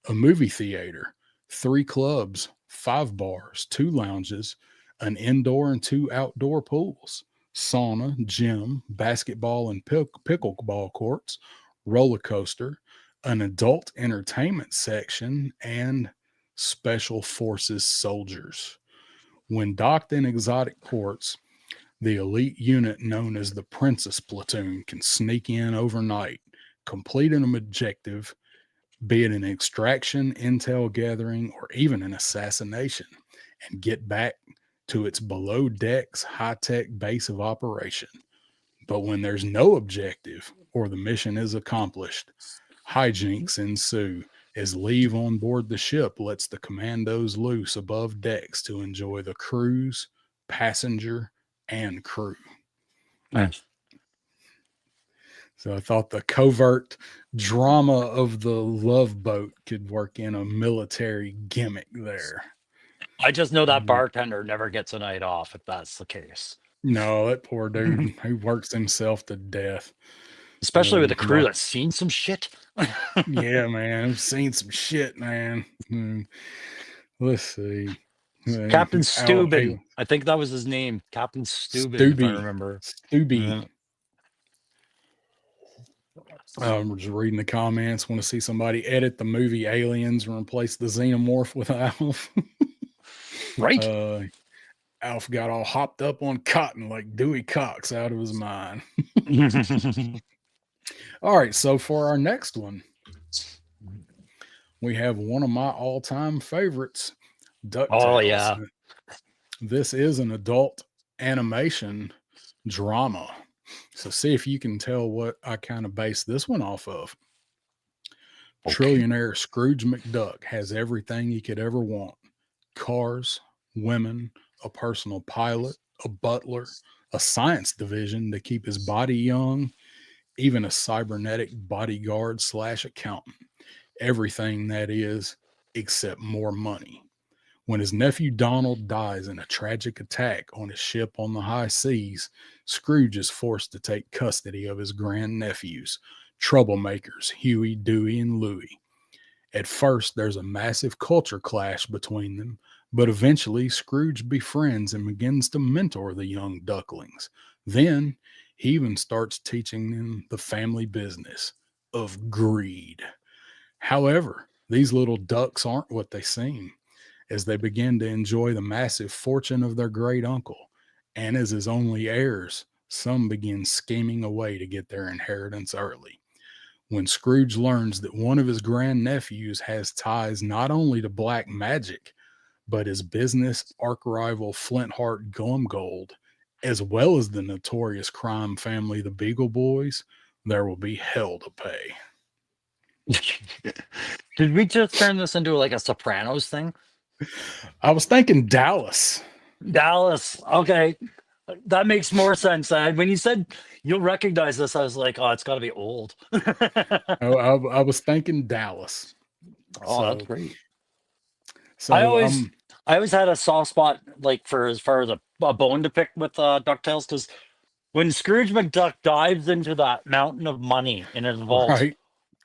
a movie theater, 3 clubs, 5 bars, 2 lounges, an indoor and 2 outdoor pools, sauna, gym, basketball and pickleball courts, roller coaster, an adult entertainment section, and special forces soldiers. When docked in exotic ports, the elite unit known as the Princess Platoon can sneak in overnight, complete an objective, be it an extraction, intel gathering, or even an assassination, and get back to its below decks high tech base of operation. But when there's no objective or the mission is accomplished, hijinks ensue as leave on board the ship lets the commandos loose above decks to enjoy the cruise, passenger, and crew. Nice. So I thought the covert drama of the Love Boat could work in a military gimmick there. I just know that Mhm. bartender never gets a night off if that's the case. No, that poor dude, he works himself to death. Especially with a crew Like, that's seen some shit. yeah, man, I've seen some shit, man. Let's see. Captain Al, Steuben. I think that was his name. Captain Steuben, if I Stubby, remember. Stubby. Yeah. We're just reading the comments. Want to see somebody edit the movie Aliens and replace the xenomorph with Alf. Right? uh, Alf got all hopped up on cotton like Dewey Cox out of his mind. All right, so for our next one, we have one of my all-time favorites, Oh, DuckTales. yeah. This is an adult animation drama. So see if you can tell what I kind of base this one off of. Okay. Trillionaire Scrooge McDuck has everything he could ever want: cars, women, a personal pilot, a butler, a science division to keep his body young, even a cybernetic bodyguard slash accountant. Everything, that is, except more money. When his nephew Donald dies in a tragic attack on his ship on the high seas, Scrooge is forced to take custody of his grandnephews, troublemakers Huey, Dewey, and Louie. At first, there's a massive culture clash between them, but eventually Scrooge befriends and begins to mentor the young ducklings. Then, he even starts teaching them the family business of greed. However, these little ducks aren't what they seem as they begin to enjoy the massive fortune of their great uncle. And as his only heirs, some begin scheming away to get their inheritance early. When Scrooge learns that one of his grandnephews has ties not only to black magic, but his business arch rival Flintheart Glumgold, as well as the notorious crime family, the Beagle Boys, there will be hell to pay. Did we just turn this into like a Sopranos thing? I was thinking Dallas. Dallas. Okay. That makes more sense. When you said you'll recognize this, I was like, oh, it's got to be old. I was thinking Dallas. Oh, that's So, great. I so always, I always had a soft spot like for as far as a bone to pick with Ducktales because when Scrooge McDuck dives into that mountain of money in his vault, right.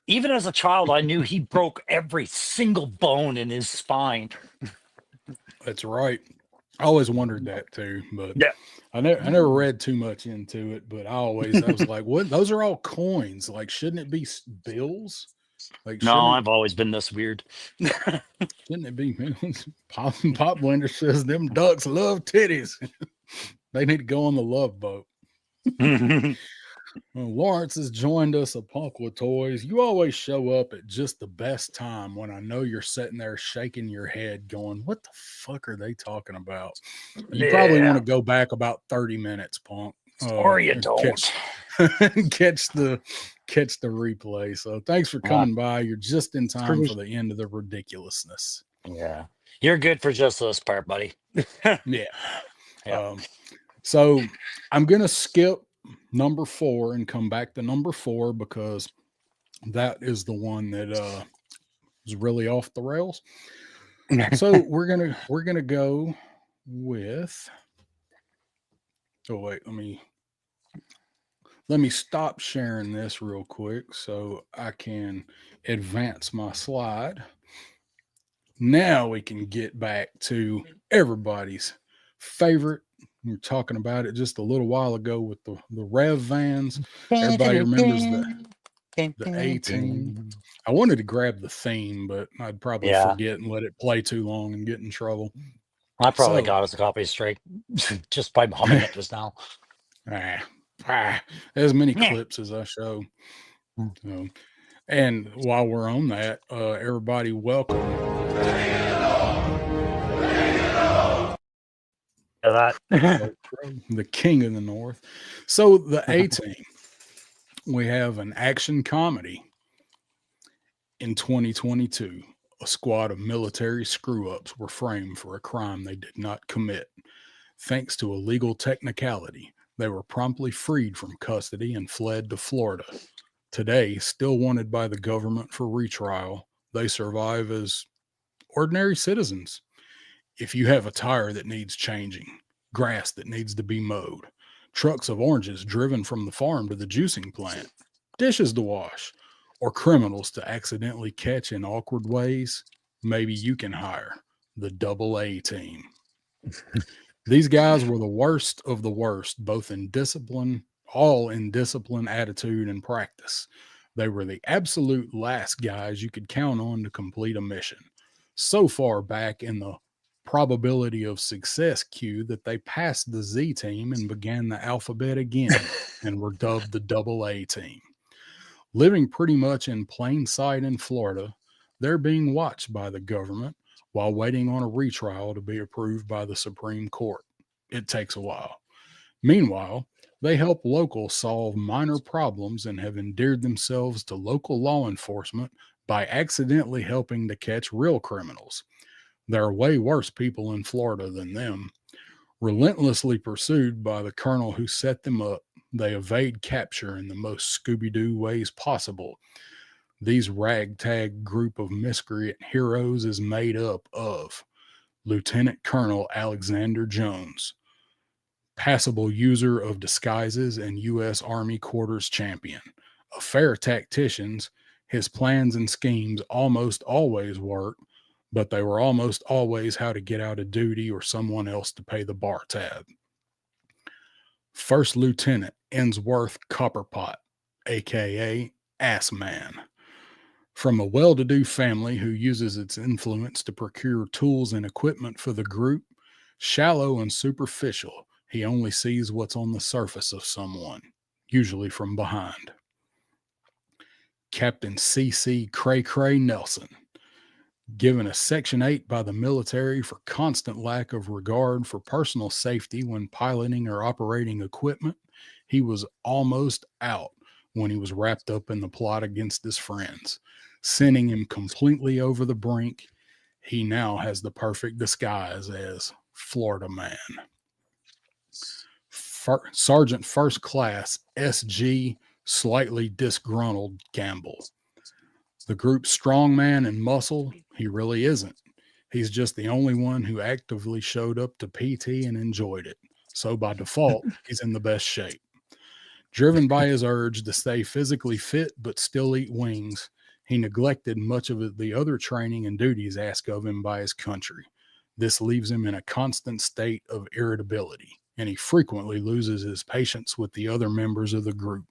even as a child, I knew he broke every single bone in his spine. That's right. I always wondered that too, but Yeah. I never read too much into it. But I was like, what? Those are all coins. Like, shouldn't it be bills? Like, No, I've always been this weird. shouldn't it be bills? Pop Blender says them ducks love titties. They need to go on the love boat. Well, Lawrence has joined us a Punk with Toys. You always show up at just the best time when I know you're sitting there shaking your head going, what the fuck are they talking about? You probably want Yeah. to go back about 30 minutes, Punk. Or you And don't. catch the replay. So thanks for Uh, coming by. You're just in time for pretty. the end of the ridiculousness. Yeah. You're good for just this part, buddy. Yeah. Yeah. So I'm gonna skip number 4 and come back to number 4 because that is the one that is really off the rails. So we're gonna go with. Oh wait, let me stop sharing this real quick so I can advance my slide. Now we can get back to everybody's favorite. We were talking about it just a little while ago with the Rev vans. Everybody remembers the A team. I wanted to grab the theme, but I'd probably Yeah. forget and let it play too long and get in trouble. I probably So, got us a copy straight just by humming it just now. as many clips as I show. And while we're on that, everybody welcome That. the king of the north. So the A team, we have an action comedy in 2022. A squad of military screw-ups were framed for a crime they did not commit. Thanks to a legal technicality, they were promptly freed from custody and fled to Florida. Today, still wanted by the government for retrial, they survive as ordinary citizens. If you have a tire that needs changing, grass that needs to be mowed, trucks of oranges driven from the farm to the juicing plant, dishes to wash, or criminals to accidentally catch in awkward ways, maybe you can hire the Double A team. These guys were the worst of the worst, both in discipline, all in discipline, attitude, and practice. They were the absolute last guys you could count on to complete a mission. So far back in the probability of success queue that they passed the Z team and began the alphabet again and were dubbed the Double A team. Living pretty much in plain sight in Florida, they're being watched by the government while waiting on a retrial to be approved by the Supreme Court. It takes a while. Meanwhile, they help locals solve minor problems and have endeared themselves to local law enforcement by accidentally helping to catch real criminals. There are way worse people in Florida than them. Relentlessly pursued by the colonel who set them up, they evade capture in the most Scooby Doo ways possible. These ragtag group of miscreant heroes is made up of Lieutenant Colonel Alexander Jones, passable user of disguises and U.S. Army quarters champion. A fair tactician, his plans and schemes almost always work, but they were almost always how to get out of duty or someone else to pay the bar tab. First Lieutenant Ensworth Copperpot, aka Assman. From a well to do family who uses its influence to procure tools and equipment for the group, shallow and superficial, he only sees what's on the surface of someone, usually from behind. Captain C.C. Cray Cray Nelson, Given a Section 8 by the military for constant lack of regard for personal safety when piloting or operating equipment, he was almost out when he was wrapped up in the plot against his friends, sending him completely over the brink. He now has the perfect disguise as Florida Man. Sergeant First Class S.G. Slightly disgruntled Gamble. The group's strongman and muscle, he really isn't. He's just the only one who actively showed up to PT and enjoyed it. So by default, he's in the best shape. Driven by his urge to stay physically fit but still eat wings, he neglected much of the other training and duties asked of him by his country. This leaves him in a constant state of irritability, and he frequently loses his patience with the other members of the group,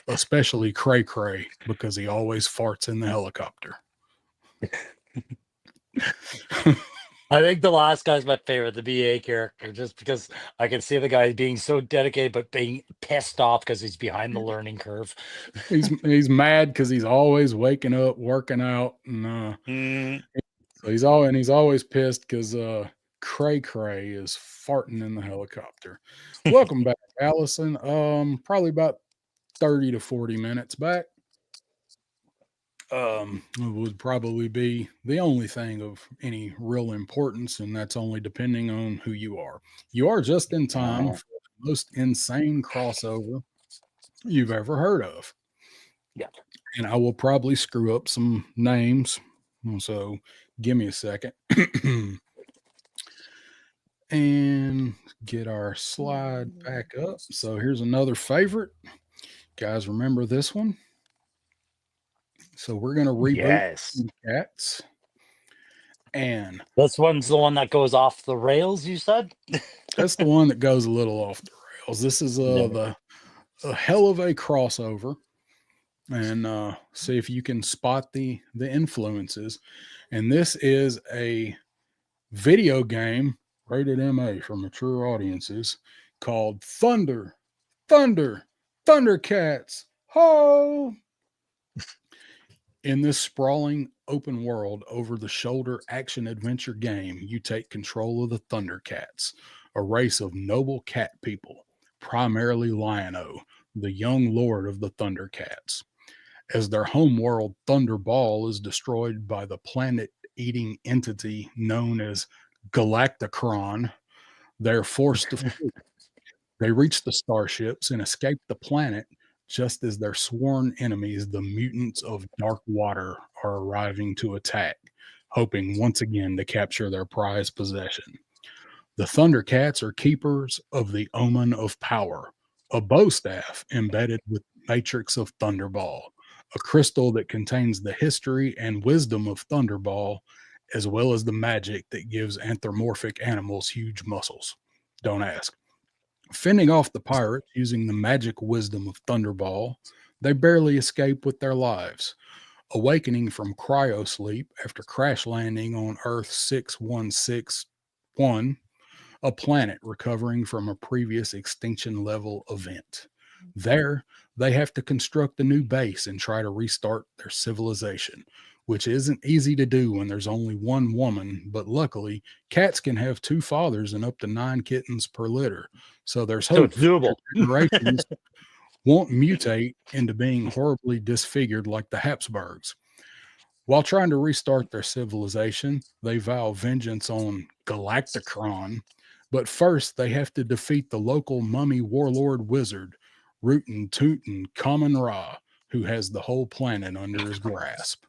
especially Cray Cray, because he always farts in the helicopter. I think the last guy's my favorite, the BA character, just because I can see the guy being so dedicated but being pissed off because he's behind the learning curve. He's mad because he's always waking up, working out, and so he's always pissed because Cray Cray is farting in the helicopter. Welcome back, Allison. Probably about 30 to 40 minutes back. Would probably be the only thing of any real importance, and that's only depending on who you are. You are just in time for the most insane crossover you've ever heard of. Yeah. And I will probably screw up some names, so give me a second. And get our slide back up. So here's another favorite. Guys, remember this one? So we're going to reboot Cats. And this one's the one that goes off the rails, you said? That's the one that goes a little off the rails. This is a hell of a crossover. And see if you can spot the influences. And this is a video game rated MA for mature audiences called Thundercats. Ho! In this sprawling open world over the shoulder action adventure game, you take control of the Thundercats, a race of noble cat people, primarily Lion-O, the young lord of the Thundercats. As their homeworld Thunderball is destroyed by the planet-eating entity known as Galacticron, they're forced to flee. They reach the starships and escape the planet just as their sworn enemies, the mutants of Dark Water, are arriving to attack, hoping once again to capture their prized possession. The Thundercats are keepers of the Omen of Power, a bow staff embedded with the Matrix of Thunderball, a crystal that contains the history and wisdom of Thunderball, as well as the magic that gives anthropomorphic animals huge muscles. Don't ask. Fending off the pirates using the magic wisdom of Thunderball, they barely escape with their lives, awakening from cryosleep after crash landing on Earth 6161, a planet recovering from a previous extinction level event. There, they have to construct a new base and try to restart their civilization, which isn't easy to do when there's only one woman, but luckily, cats can have two fathers and up to 9 kittens per litter. So there's hope it's doable. generations won't mutate into being horribly disfigured like the Habsburgs. While trying to restart their civilization, they vow vengeance on Galacticron, but first they have to defeat the local mummy warlord wizard, Rootin' Tootin' Common Ra, who has the whole planet under his grasp.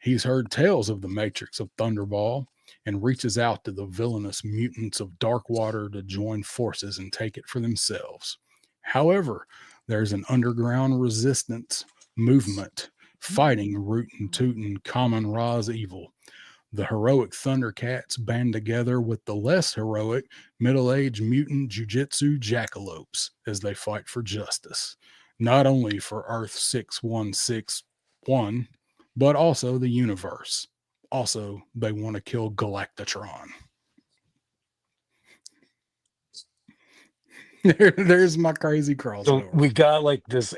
He's heard tales of the Matrix of Thunderball and reaches out to the villainous mutants of Darkwater to join forces and take it for themselves. However, there's an underground resistance movement fighting Rootin' Tootin' Common Ra's evil. The heroic Thundercats band together with the less heroic middle-aged mutant jujitsu jackalopes as they fight for justice, not only for Earth 6161, but also the universe. Also, they want to kill Galactatron. There's my crazy crossover. So we got like this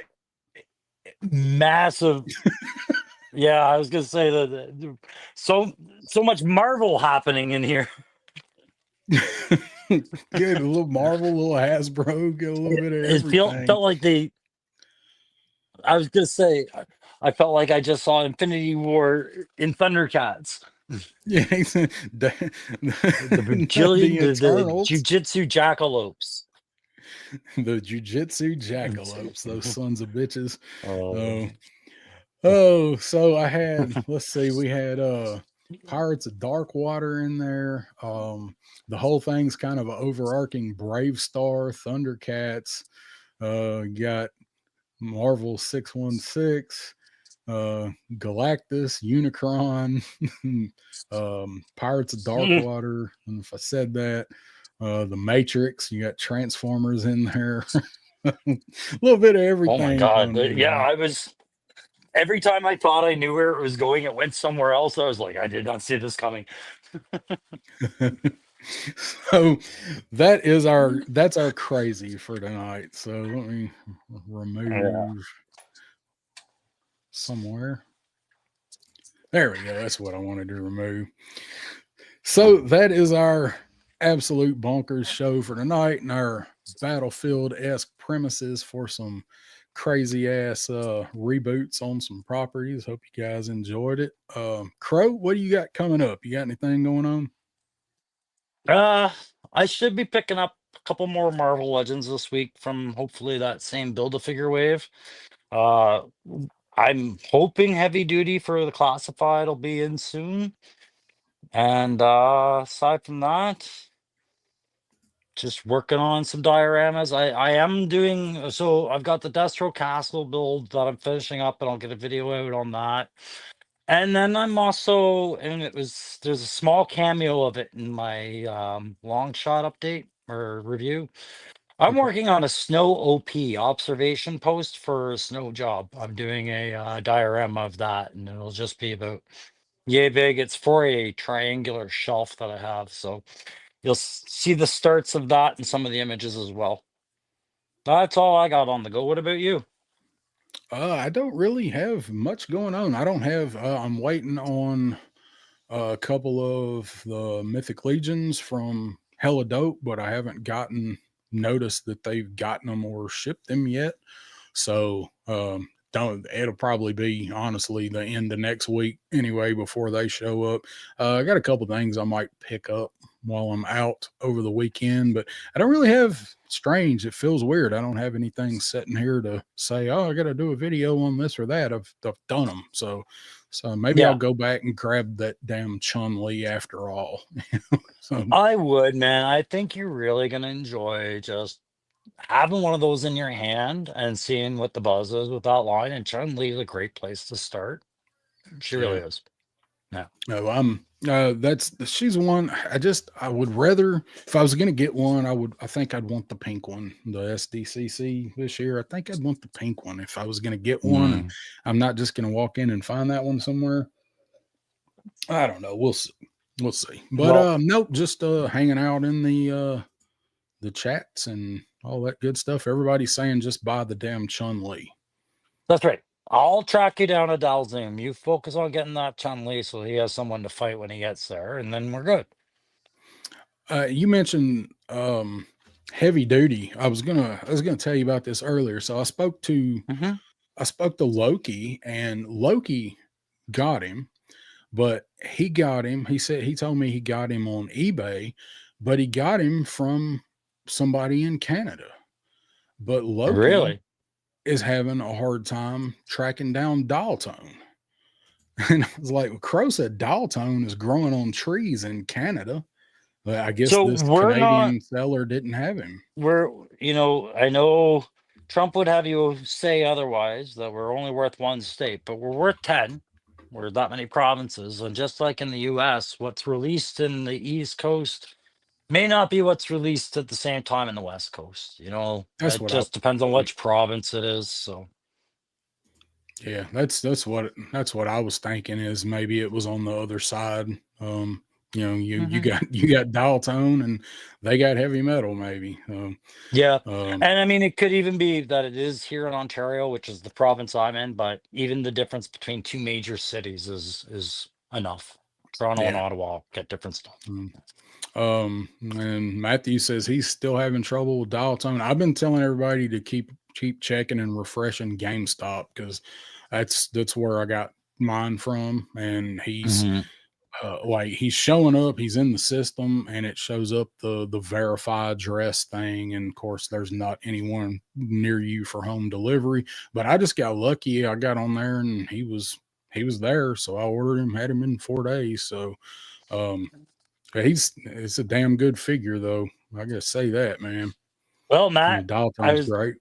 massive Yeah, I was gonna say that so so much Marvel happening in here. Get a little Marvel, a little Hasbro, get a little bit of It everything. felt like they. I was gonna say, I felt like I just saw Infinity War in Thundercats. Yeah, The the bajillion, the Eternals, jujitsu jackalopes. the jujitsu jackalopes, those sons of bitches. Oh, Oh, so I had, let's see, we had Pirates of Dark Water in there. The whole thing's kind of an overarching Brave Star, Thundercats. Got Marvel 616, Galactus, Unicron, Pirates of Dark mm. Water. And if I said that, the Matrix, you got Transformers in there. A little bit of Oh my everything God. going on Yeah, there. I was. Every time I thought I knew where it was going, it went somewhere else. I was like, I did not see this coming. So that's our crazy for tonight. So let me Yeah. remove somewhere. There we go. That's what I wanted to remove. So that is our absolute bonkers show for tonight and our battlefield esque premises for some crazy ass reboots on some properties. Hope you guys enjoyed it. Crow, what do you got coming up? You got anything going on? Uh, I should be picking up a couple more Marvel Legends this week from hopefully that same Build-A-Figure wave. Uh, I'm hoping Heavy Duty for the Classified will be in soon. And aside from that, just working on some dioramas. I am doing so. I've got the Destro Castle build that I'm finishing up, and I'll get a video out on that. And then I'm also, and there's a small cameo of it in my long shot update or review. I'm Okay. working on a snow OP observation post for a snow job. I'm doing a diorama of that, and it'll just be about yay big. It's for a triangular shelf that I have, so you'll see the starts of that and some of the images as well. That's all I got on the go. What about you? I don't really have much going on. I don't have. I'm waiting on a couple of the Mythic Legions from Hella Dope, but I haven't gotten noticed that they've gotten them or shipped them yet. So don't. It'll probably be honestly the end of next week anyway before they show up. I got a couple things I might pick up while I'm out over the weekend, but I don't really have. Strange. It feels weird. I don't have anything sitting here to say, "Oh, I got to do a video on this or that." I've done them, so maybe I'll Yeah, go back and grab that damn Chun Li after all. So I would, man. I think you're really gonna enjoy just having one of those in your hand and seeing what the buzz is with that line. And Chun-Li is a great place to start. She really yeah, is. Yeah. no, I'm. That's she's one. I would rather if I was gonna get one, I think I'd want the pink one, the SDCC this year. I think I'd want the pink one if I was gonna get one, and Mm. I'm not just gonna walk in and find that one somewhere. I don't know. We'll see. We'll see. But Well, nope, just hanging out in the chats and all that good stuff. Everybody's saying just buy the damn Chun Li. that's right. I'll track you down a Dalzoom. You focus on getting that Chun-Li so he has someone to fight when he gets there, and then we're good. You mentioned heavy duty. I was gonna tell you about this earlier. So Hmm. I spoke to Loki, and Loki got him, but he got him. He told me he got him on eBay, but he got him from somebody in Canada. But Loki Really? is having a hard time tracking down Daltone. And I was like, well, Crow said Daltone is growing on trees in Canada. But I guess So this we're not. Canadian seller didn't have him. We're. I know Trump would have you say otherwise, that we're only worth one state, but we're worth 10. We're that many provinces, and just like in the US, what's released in the East Coast may not be what's released at the same time in the West Coast. That's It what I just depends on which province it is. So yeah, that's what I was thinking is maybe it was on the other side. You Mhm. got you got dial tone, and they got heavy metal, maybe. Yeah, Um, and I mean, it could even be that it is here in Ontario, which is the province I'm in, but even the difference between two major cities is enough. Toronto and yeah. Ottawa get different stuff. Mm. And Matthew says he's still having trouble with dial tone. I've been telling everybody to keep checking and refreshing GameStop because that's where I got mine from, and Mhm. like he's showing up, he's in the system, and it shows up the verify address thing, and of course there's not anyone near you for home delivery. But I just got lucky. I got on there and he was there, so I ordered him, had him in 4 days. So um it's a damn good figure though. I gotta say that, man. Well, And the Matt, dial I tone's was great.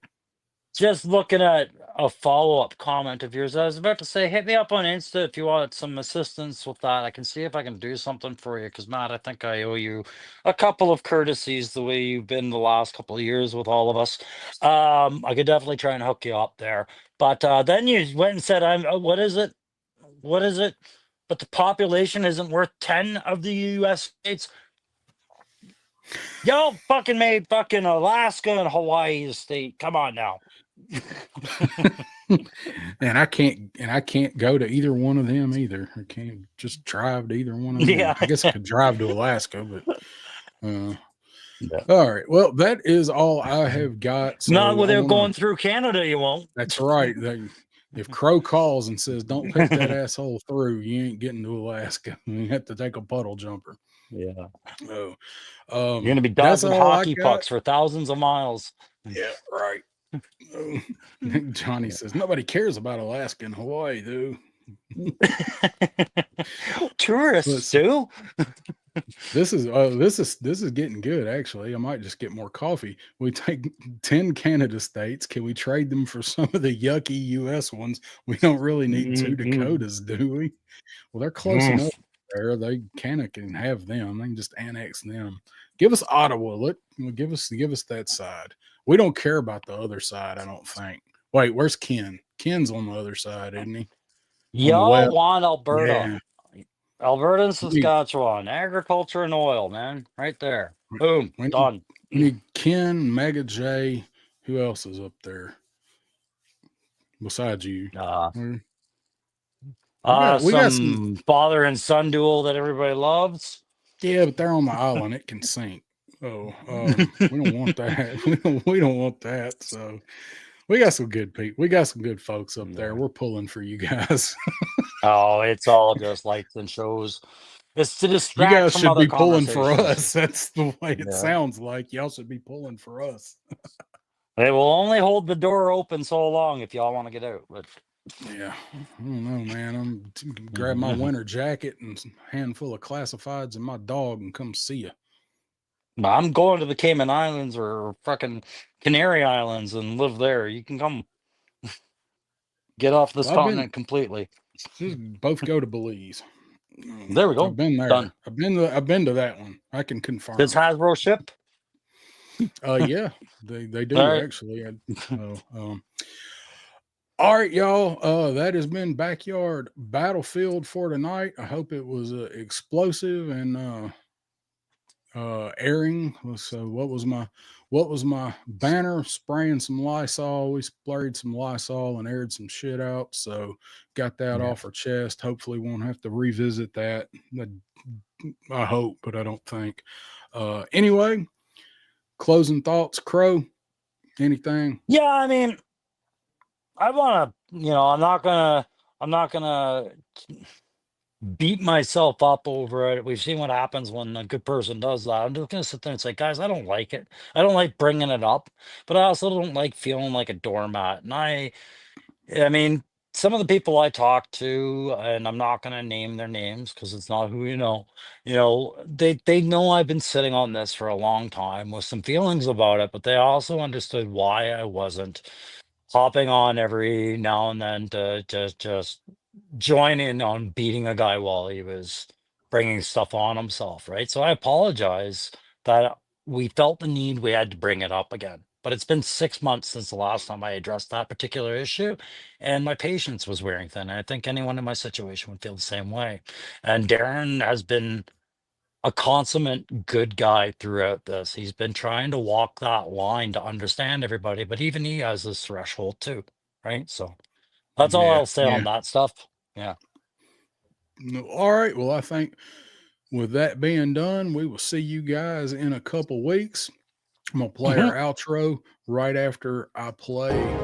just looking at a follow-up comment of yours. I was about to say, hit me up on Insta if you want some assistance with that. I can see if I can do something for you. Because Matt, I think I owe you a couple of courtesies the way you've been the last couple of years with all of us. I could definitely try and hook you up there. But then you went and said, "I'm what is it? What is it? But the population isn't worth 10 of the U.S. states." Y'all fucking made fucking Alaska and Hawaii a state. Come on now. And I can't go to either one of them either. I can't just drive to either one of them. Yeah. I guess I could drive to Alaska, but uh Yeah. all right. Well, that is all I have got. Not So I without want to. going through Canada, you won't. That's right. If Crow calls and says, "Don't put that asshole through," you ain't getting to Alaska. You have to take a puddle jumper. Yeah. Oh, You're gonna be that's dodging all I hockey got. pucks for thousands of miles. Yeah, right. Oh, Johnny Yeah. says nobody cares about Alaska and Hawaii, though. Tourists Let's do. this is getting good actually. I might just get more coffee. We take 10 Canada states. Can we trade them for some of the yucky US ones? We don't really need two Mhm. Dakotas, do we? Well, they're close Mm. enough there. They Canada can have them. They can just annex them. Give us Ottawa. Give us that side. We don't care about the other side, I don't think. Wait, where's Ken? Ken's on the other side, isn't he? On the Y'all west. want Alberta. Yeah. Alberta and We Saskatchewan. Agriculture and oil, man. Right there. Boom. we need, Done. we need Ken, Mega J. Who else is up there besides you? Uh We we got some. some father and son duel that everybody loves. Yeah, but they're on the island. It can sink. Oh, we don't want that. We don't want that. So we got some good people. We got some good folks up there. Yeah. We're pulling for you guys. Oh, it's all just lights and shows. It's to You distract guys from should other be pulling for conversations. us. That's the way it Yeah. sounds like. Y'all should be pulling for us. They will only hold the door open so long if y'all want to get out. But Yeah, I don't know, man. Grab my winter jacket and a handful of classifieds and my dog and come see you. I'm going to the Cayman Islands or fucking Canary Islands and live there. You can come get off this Well, I've been continent completely. just both go to Belize. There we I've go. been Done. there. I've been to that one. I can Does confirm. Hasbro ship? Yeah, they All do right. actually. All right, y'all. That has been Backyard Battlefield for tonight. I hope it was explosive and airing. So what was my banner? Spraying some Lysol. We sprayed some Lysol and aired some shit out. So got that Yeah. off our chest. Hopefully won't have to revisit that. I hope, but I don't think. Anyway, closing thoughts, Crow. Anything? Yeah, I mean, I want to, I'm not gonna beat myself up over it. We've seen what happens when a good person does that. I'm just gonna sit there and say, guys, I don't like it. I don't like bringing it up, but I also don't like feeling like a doormat. And I mean, some of the people I talk to, and I'm not gonna name their names because it's not who they know I've been sitting on this for a long time with some feelings about it, but they also understood why I wasn't hopping on every now and then to just join in on beating a guy while he was bringing stuff on himself, right? So I apologize that we felt the need we had to bring it up again. But it's been 6 months since the last time I addressed that particular issue, and my patience was wearing thin. And I think anyone in my situation would feel the same way. And Darren has been a consummate good guy throughout this. He's been trying to walk that line to understand everybody, but even he has this threshold too, right? So that's all Yeah, I'll say on yeah. that stuff. Yeah. No, all right. Well, I think with that being done, we will see you guys in a couple weeks. I'm gonna play our Mhm. outro right after I play